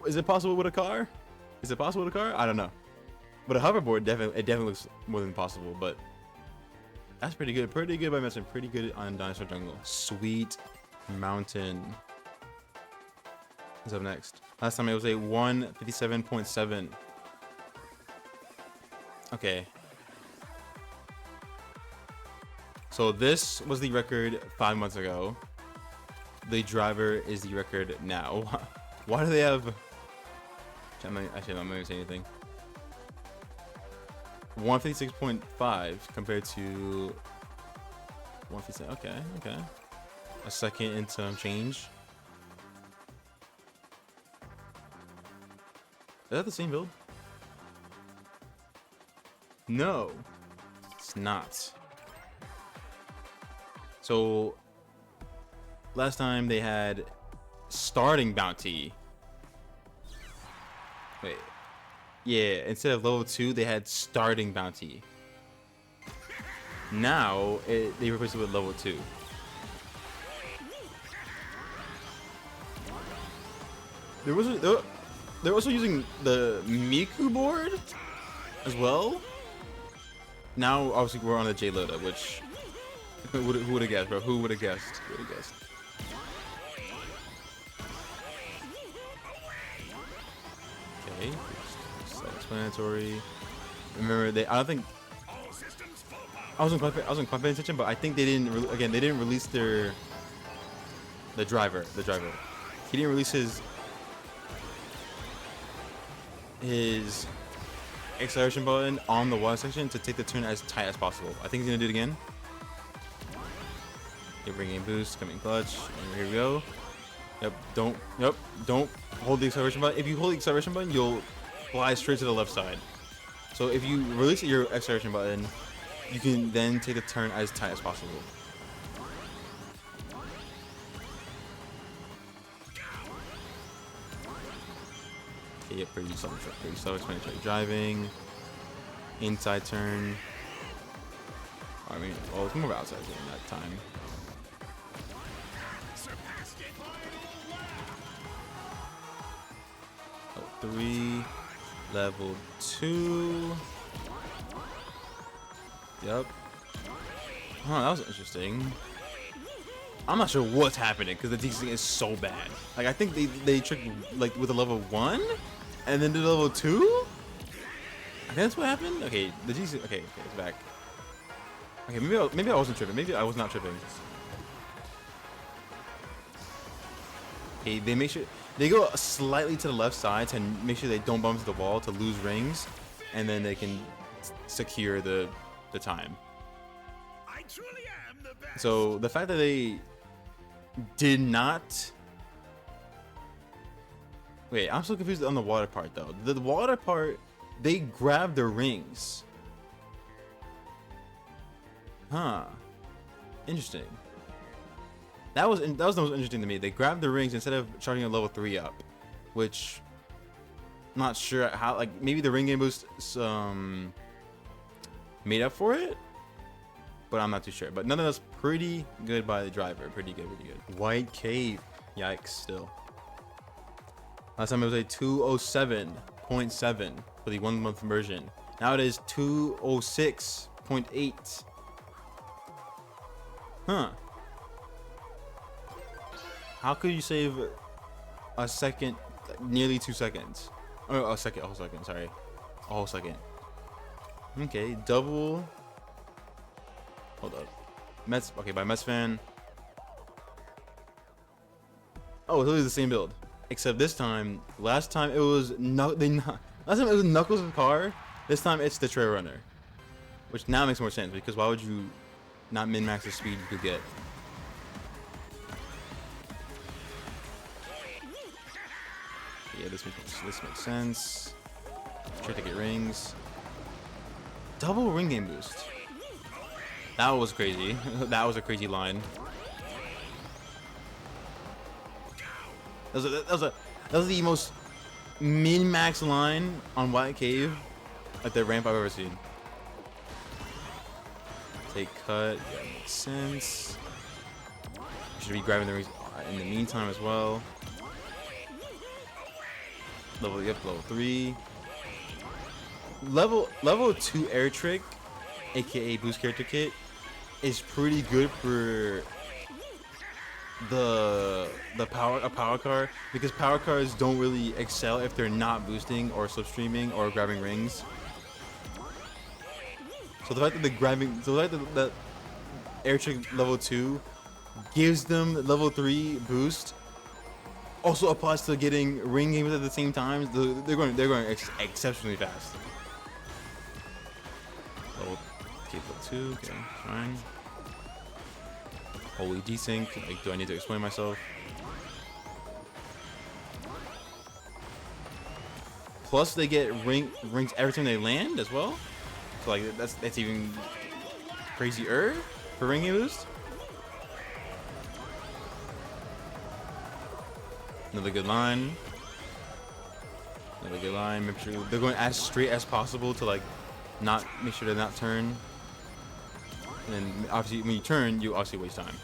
Is it possible with a car? Is it possible with a car? I don't know. But a hoverboard definitely looks more than possible. But that's pretty good. Pretty good by Messi. Pretty good on Dinosaur Jungle. Sweet Mountain. What's up next? Last time it was a 157.7. Okay. So this was the record 5 months ago. The driver is the record now. Why do they have... Actually, I'm not going to say anything. 156.5 compared to 157. Okay. A second and some change. Is that the same build? No, it's not. So last time they had starting bounty. Wait. Yeah, instead of level 2, they had starting bounty. Now they replaced it with level 2. They're also using the Miku board as well. Now, obviously, we're on the J Loda, which who would have guessed, bro? Who would have guessed? Who would have guessed? Okay, self-explanatory. Remember, I don't think All systems full power. I wasn't quite paying attention, but I think they didn't. They didn't release the driver. He didn't release his acceleration button on the water section to take the turn as tight as possible. I think he's gonna do it again. Okay, bring in boost, coming clutch, and here we go. Yep, don't hold the acceleration button. If you hold the acceleration button, you'll fly straight to the left side. So if you release your acceleration button, you can then take the turn as tight as possible. Okay, yep, pretty self-explanatory driving. Inside turn. I mean, well, it's more of outside turn that time. Surpassed it. Level 3, level 2. Yep. Oh, that was interesting. I'm not sure what's happening because the DCing is so bad. Like, I think they tricked like with a level 1 and then did level 2. I think that's what happened. Okay, the DCing. Okay, it's back. Okay, maybe I wasn't tripping. Maybe I was not tripping. Okay, they make sure they go slightly to the left side to make sure they don't bump into the wall to lose rings, and then they can secure the time. I truly am the best. So the fact that they did not. Wait, I'm so confused on the water part though. The water part, they grabbed the rings. Huh. Interesting. That was the most interesting to me. They grabbed the rings instead of charging a level 3 up, which I'm not sure how. Like maybe the ring game boost made up for it, but I'm not too sure. But nonetheless, pretty good by the driver. Pretty good. White Cave. Yikes. Still. Last time it was a 207.7 for the 1 month version. Now it is 206.8. Huh. How could you save a second, nearly 2 seconds? Oh, a whole second, sorry. A whole second. Okay, double. Hold up. Mets, okay, by Mets fan. Oh, it's literally the same build. Except this time, last time it was last time it was Knuckles' car. This time it's the Trail Runner. Which now makes more sense because why would you not min-max the speed you could get? Yeah, this makes sense. Try to get rings. Double ring game boost. That was crazy. That was a crazy line. That was the most min-max line on White Cave at the ramp I've ever seen. Take cut. Yeah, makes sense. Should be grabbing the rings in the meantime as well. Level 3. Level 2 air trick, aka boost character kit, is pretty good for the power car because power cars don't really excel if they're not boosting or slipstreaming or grabbing rings. So the fact that that air trick level 2 gives them level 3 boost also applies to getting ring games at the same time. They're going exceptionally fast. Level 2, okay, fine. Holy desync. Like, do I need to explain myself? Plus, they get rings every time they land as well. So like that's even crazier for ring game boost. Another good line. Make sure they're going as straight as possible to like not make sure to not turn. And then obviously when you turn, you obviously waste time.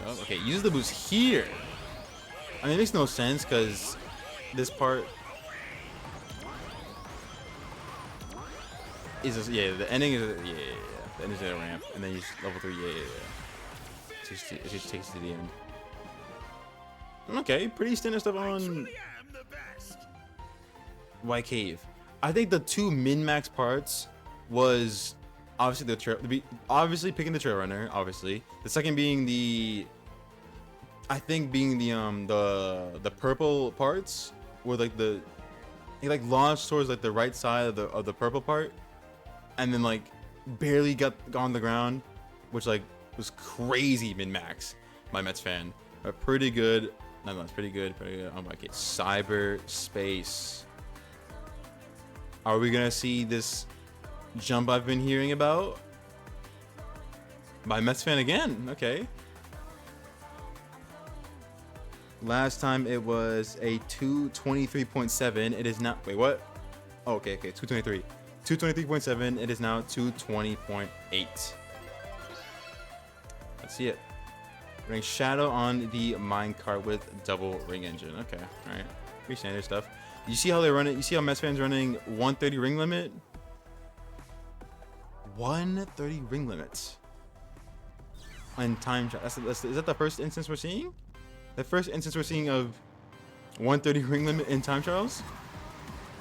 Oh, okay, use the boost here. I mean, it makes no sense because this part is just, the ending is the ending is a ramp, and then you just level 3. Yeah. It just takes you to the end. Okay, pretty standard stuff on Truly am the best. White Cave. I think the two min-max parts was obviously obviously picking the trail runner, obviously. The second being the the purple parts where like he like launched towards like the right side of the purple part and then like barely got on the ground, which like was crazy min-max by Mets fan. But pretty good. No, it's pretty good. Oh my god. Cyberspace. Are we gonna see this jump I've been hearing about? By Mets fan again. Okay. Last time it was a 223.7. It is now. Wait, what? Oh, okay. 223. 223.7. It is now 220.8. Let's see it. Running Shadow on the minecart with double ring engine. Okay, all right. Pretty standard stuff. You see how they run it? You see how Mets fans running 130 ring limit? 130 ring limits on time trial. Is that the first instance we're seeing? The first instance we're seeing of 130 ring limit in time trials?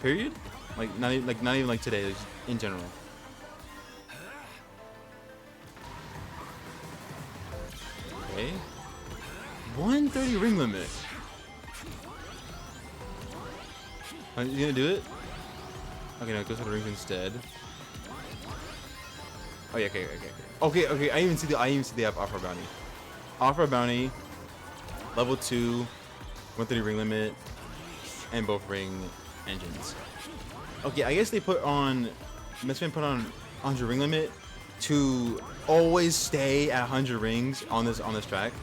Period? Like not even like today, just in general. Okay. 130 ring limit. Are you gonna do it? Okay, no, it goes to the rings instead. Oh yeah, okay. I even see the offer bounty. Offer bounty, level 2, 130 ring limit, and both ring engines. Okay, I guess they put on Metsman put on 100 ring limit to always stay at 100 rings on this track,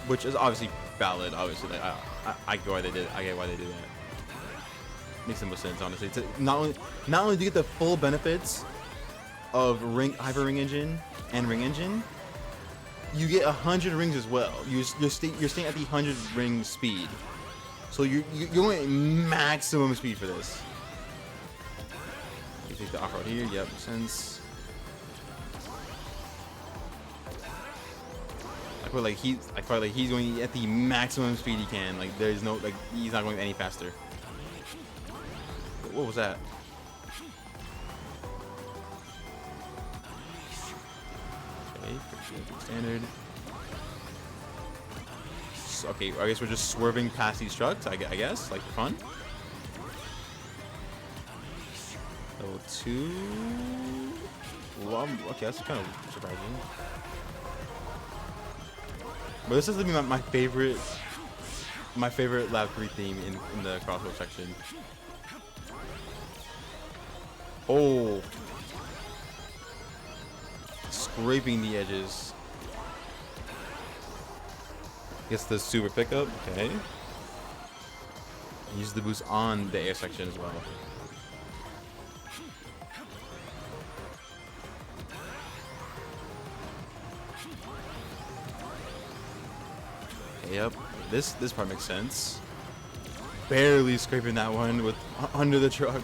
which is obviously valid. Obviously, like, I get why they did. I get why they do that. Makes the most sense, honestly. To not only do you get the full benefits of hyper ring engine and ring engine, you get 100 rings as well. You're staying at the 100 ring speed, so you're going maximum speed for this. You take the off road here. Yep, makes sense. I feel like he's going at the maximum speed he can. Like there's no he's not going any faster. What was that? Okay, pretty standard. So, okay, I guess we're just swerving past these trucks. I guess like for fun. Level 2. Well, okay, that's kind of surprising. But this is gonna be my favorite lap 3 theme in the CrossWorlds section. Oh, scraping the edges. Gets the super pickup. Okay. Use the boost on the air section as well. Yep, this part makes sense. Barely scraping that one with under the truck.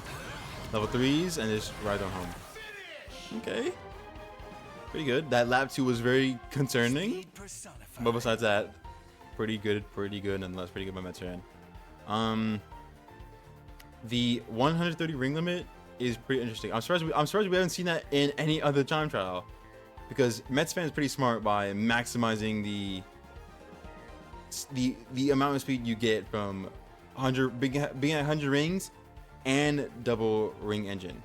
Level 3s and just ride on home. Okay, pretty good. That lap 2 was very concerning, but besides that, pretty good nonetheless. Pretty good by Metran. The 130 ring limit is pretty interesting. I'm surprised we haven't seen that in any other time trial, because Mets fan is pretty smart by maximizing the amount of speed you get from 100 being at 100 rings and double ring engine.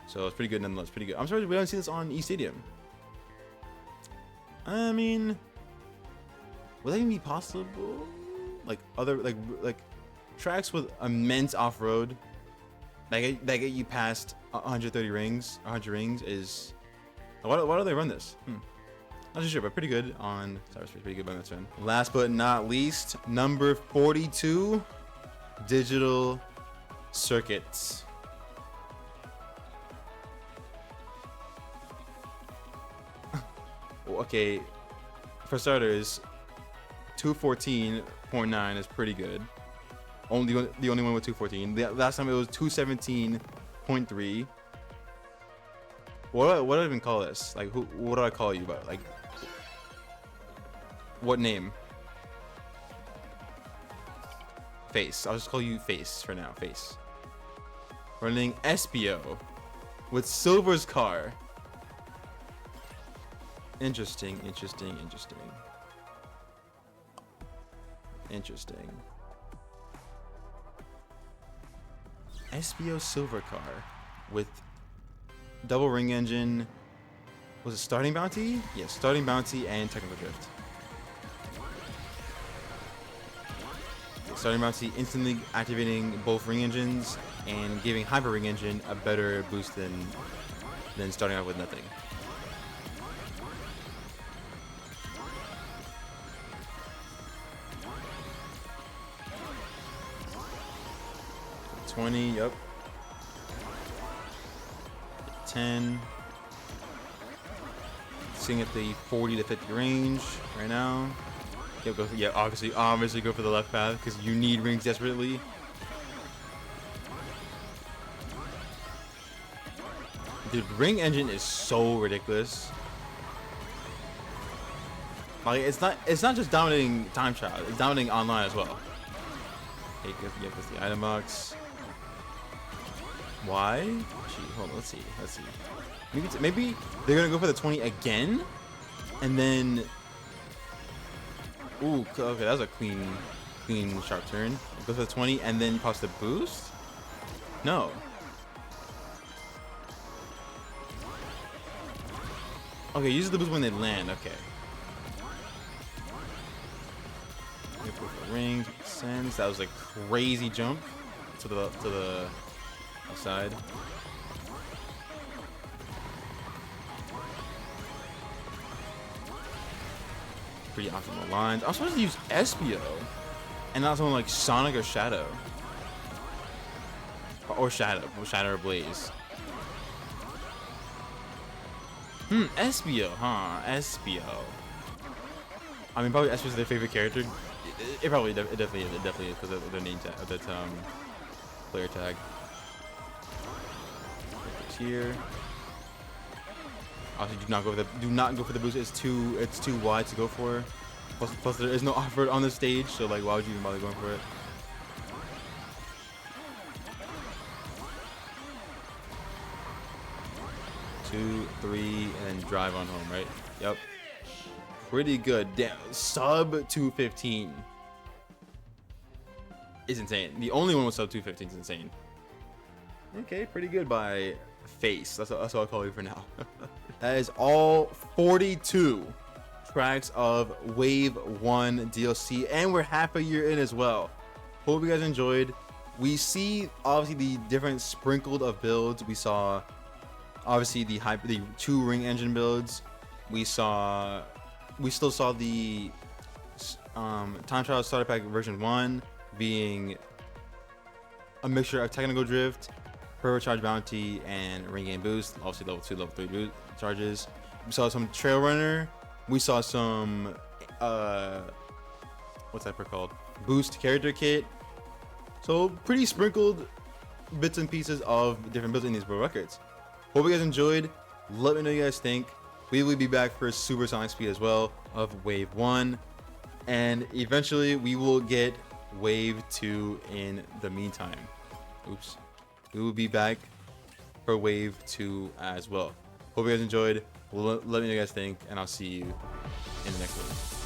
So it's pretty good nonetheless. Pretty good. I'm surprised we haven't seen this on E Stadium. I mean, would that even be possible? Like other like tracks with immense off-road that get you past 130 rings, 100 rings is. Why do they run this? Not too sure, but pretty good on Cyberspace. Pretty good by Mets fan. Last but not least, number 42, digital circuits. Okay, for starters, 214.9 is pretty good. The only one with 214. The last time it was 217.3. What do I even call this? Like, what do I call you about? Like, What name? Face. I'll just call you Face for now. Face. Running Espio with Silver's car. Interesting. Espio Silver car with double ring engine. Was it starting bounty? Yes, starting bounty and technical drift. Starting bounty instantly activating both ring engines and giving hyper ring engine a better boost than starting out with nothing. $20, yep. 10. Sitting at the 40 to 50 range right now. Yeah, obviously go for the left path because you need rings desperately. Dude, ring engine is so ridiculous. Like it's not just dominating time trial, it's dominating online as well. Okay, that's the item box. Why? Gee, hold on, let's see. Maybe they're gonna go for the 20 again, and then. Ooh, okay, that was a clean sharp turn. Go for the 20 and then toss the boost? No. Okay, use the boost when they land, okay. Go for the ring, sends. That was a crazy jump to the side. Pretty optimal lines. I was supposed to use Espio and not someone like Sonic or Shadow. Or Shadow or Blaze. Espio, huh? Espio. I mean, probably Espio's their favorite character. It definitely is because of their name tag, of that player tag. Here. Obviously, do not go for the boost. It's too wide to go for. Plus there is no offer on the stage, so like, why would you even bother going for it? Two, three, and then drive on home, right? Yep. Pretty good. Damn, sub 215 is insane. The only one with sub 215 is insane. Okay, pretty good by Face. That's what I'll call you for now. That is all 42 tracks of Wave 1 DLC, and we're half a year in as well. Hope you guys enjoyed. We see obviously the different sprinkled of builds. We saw obviously the 2 ring engine builds. We still saw the time trial starter pack version 1 being a mixture of technical drift, per charge bounty, and ring game boost. Obviously level 2, level 3 charges. We saw some trail runner. We saw some what's that called? Boost character kit. So pretty sprinkled bits and pieces of different builds in these world records. Hope you guys enjoyed. Let me know what you guys think. We will be back for Supersonic Speed as well of Wave 1. And eventually we will get Wave 2 in the meantime. Oops. We will be back for Wave 2 as well. Hope you guys enjoyed. Let me know what you guys think, and I'll see you in the next one.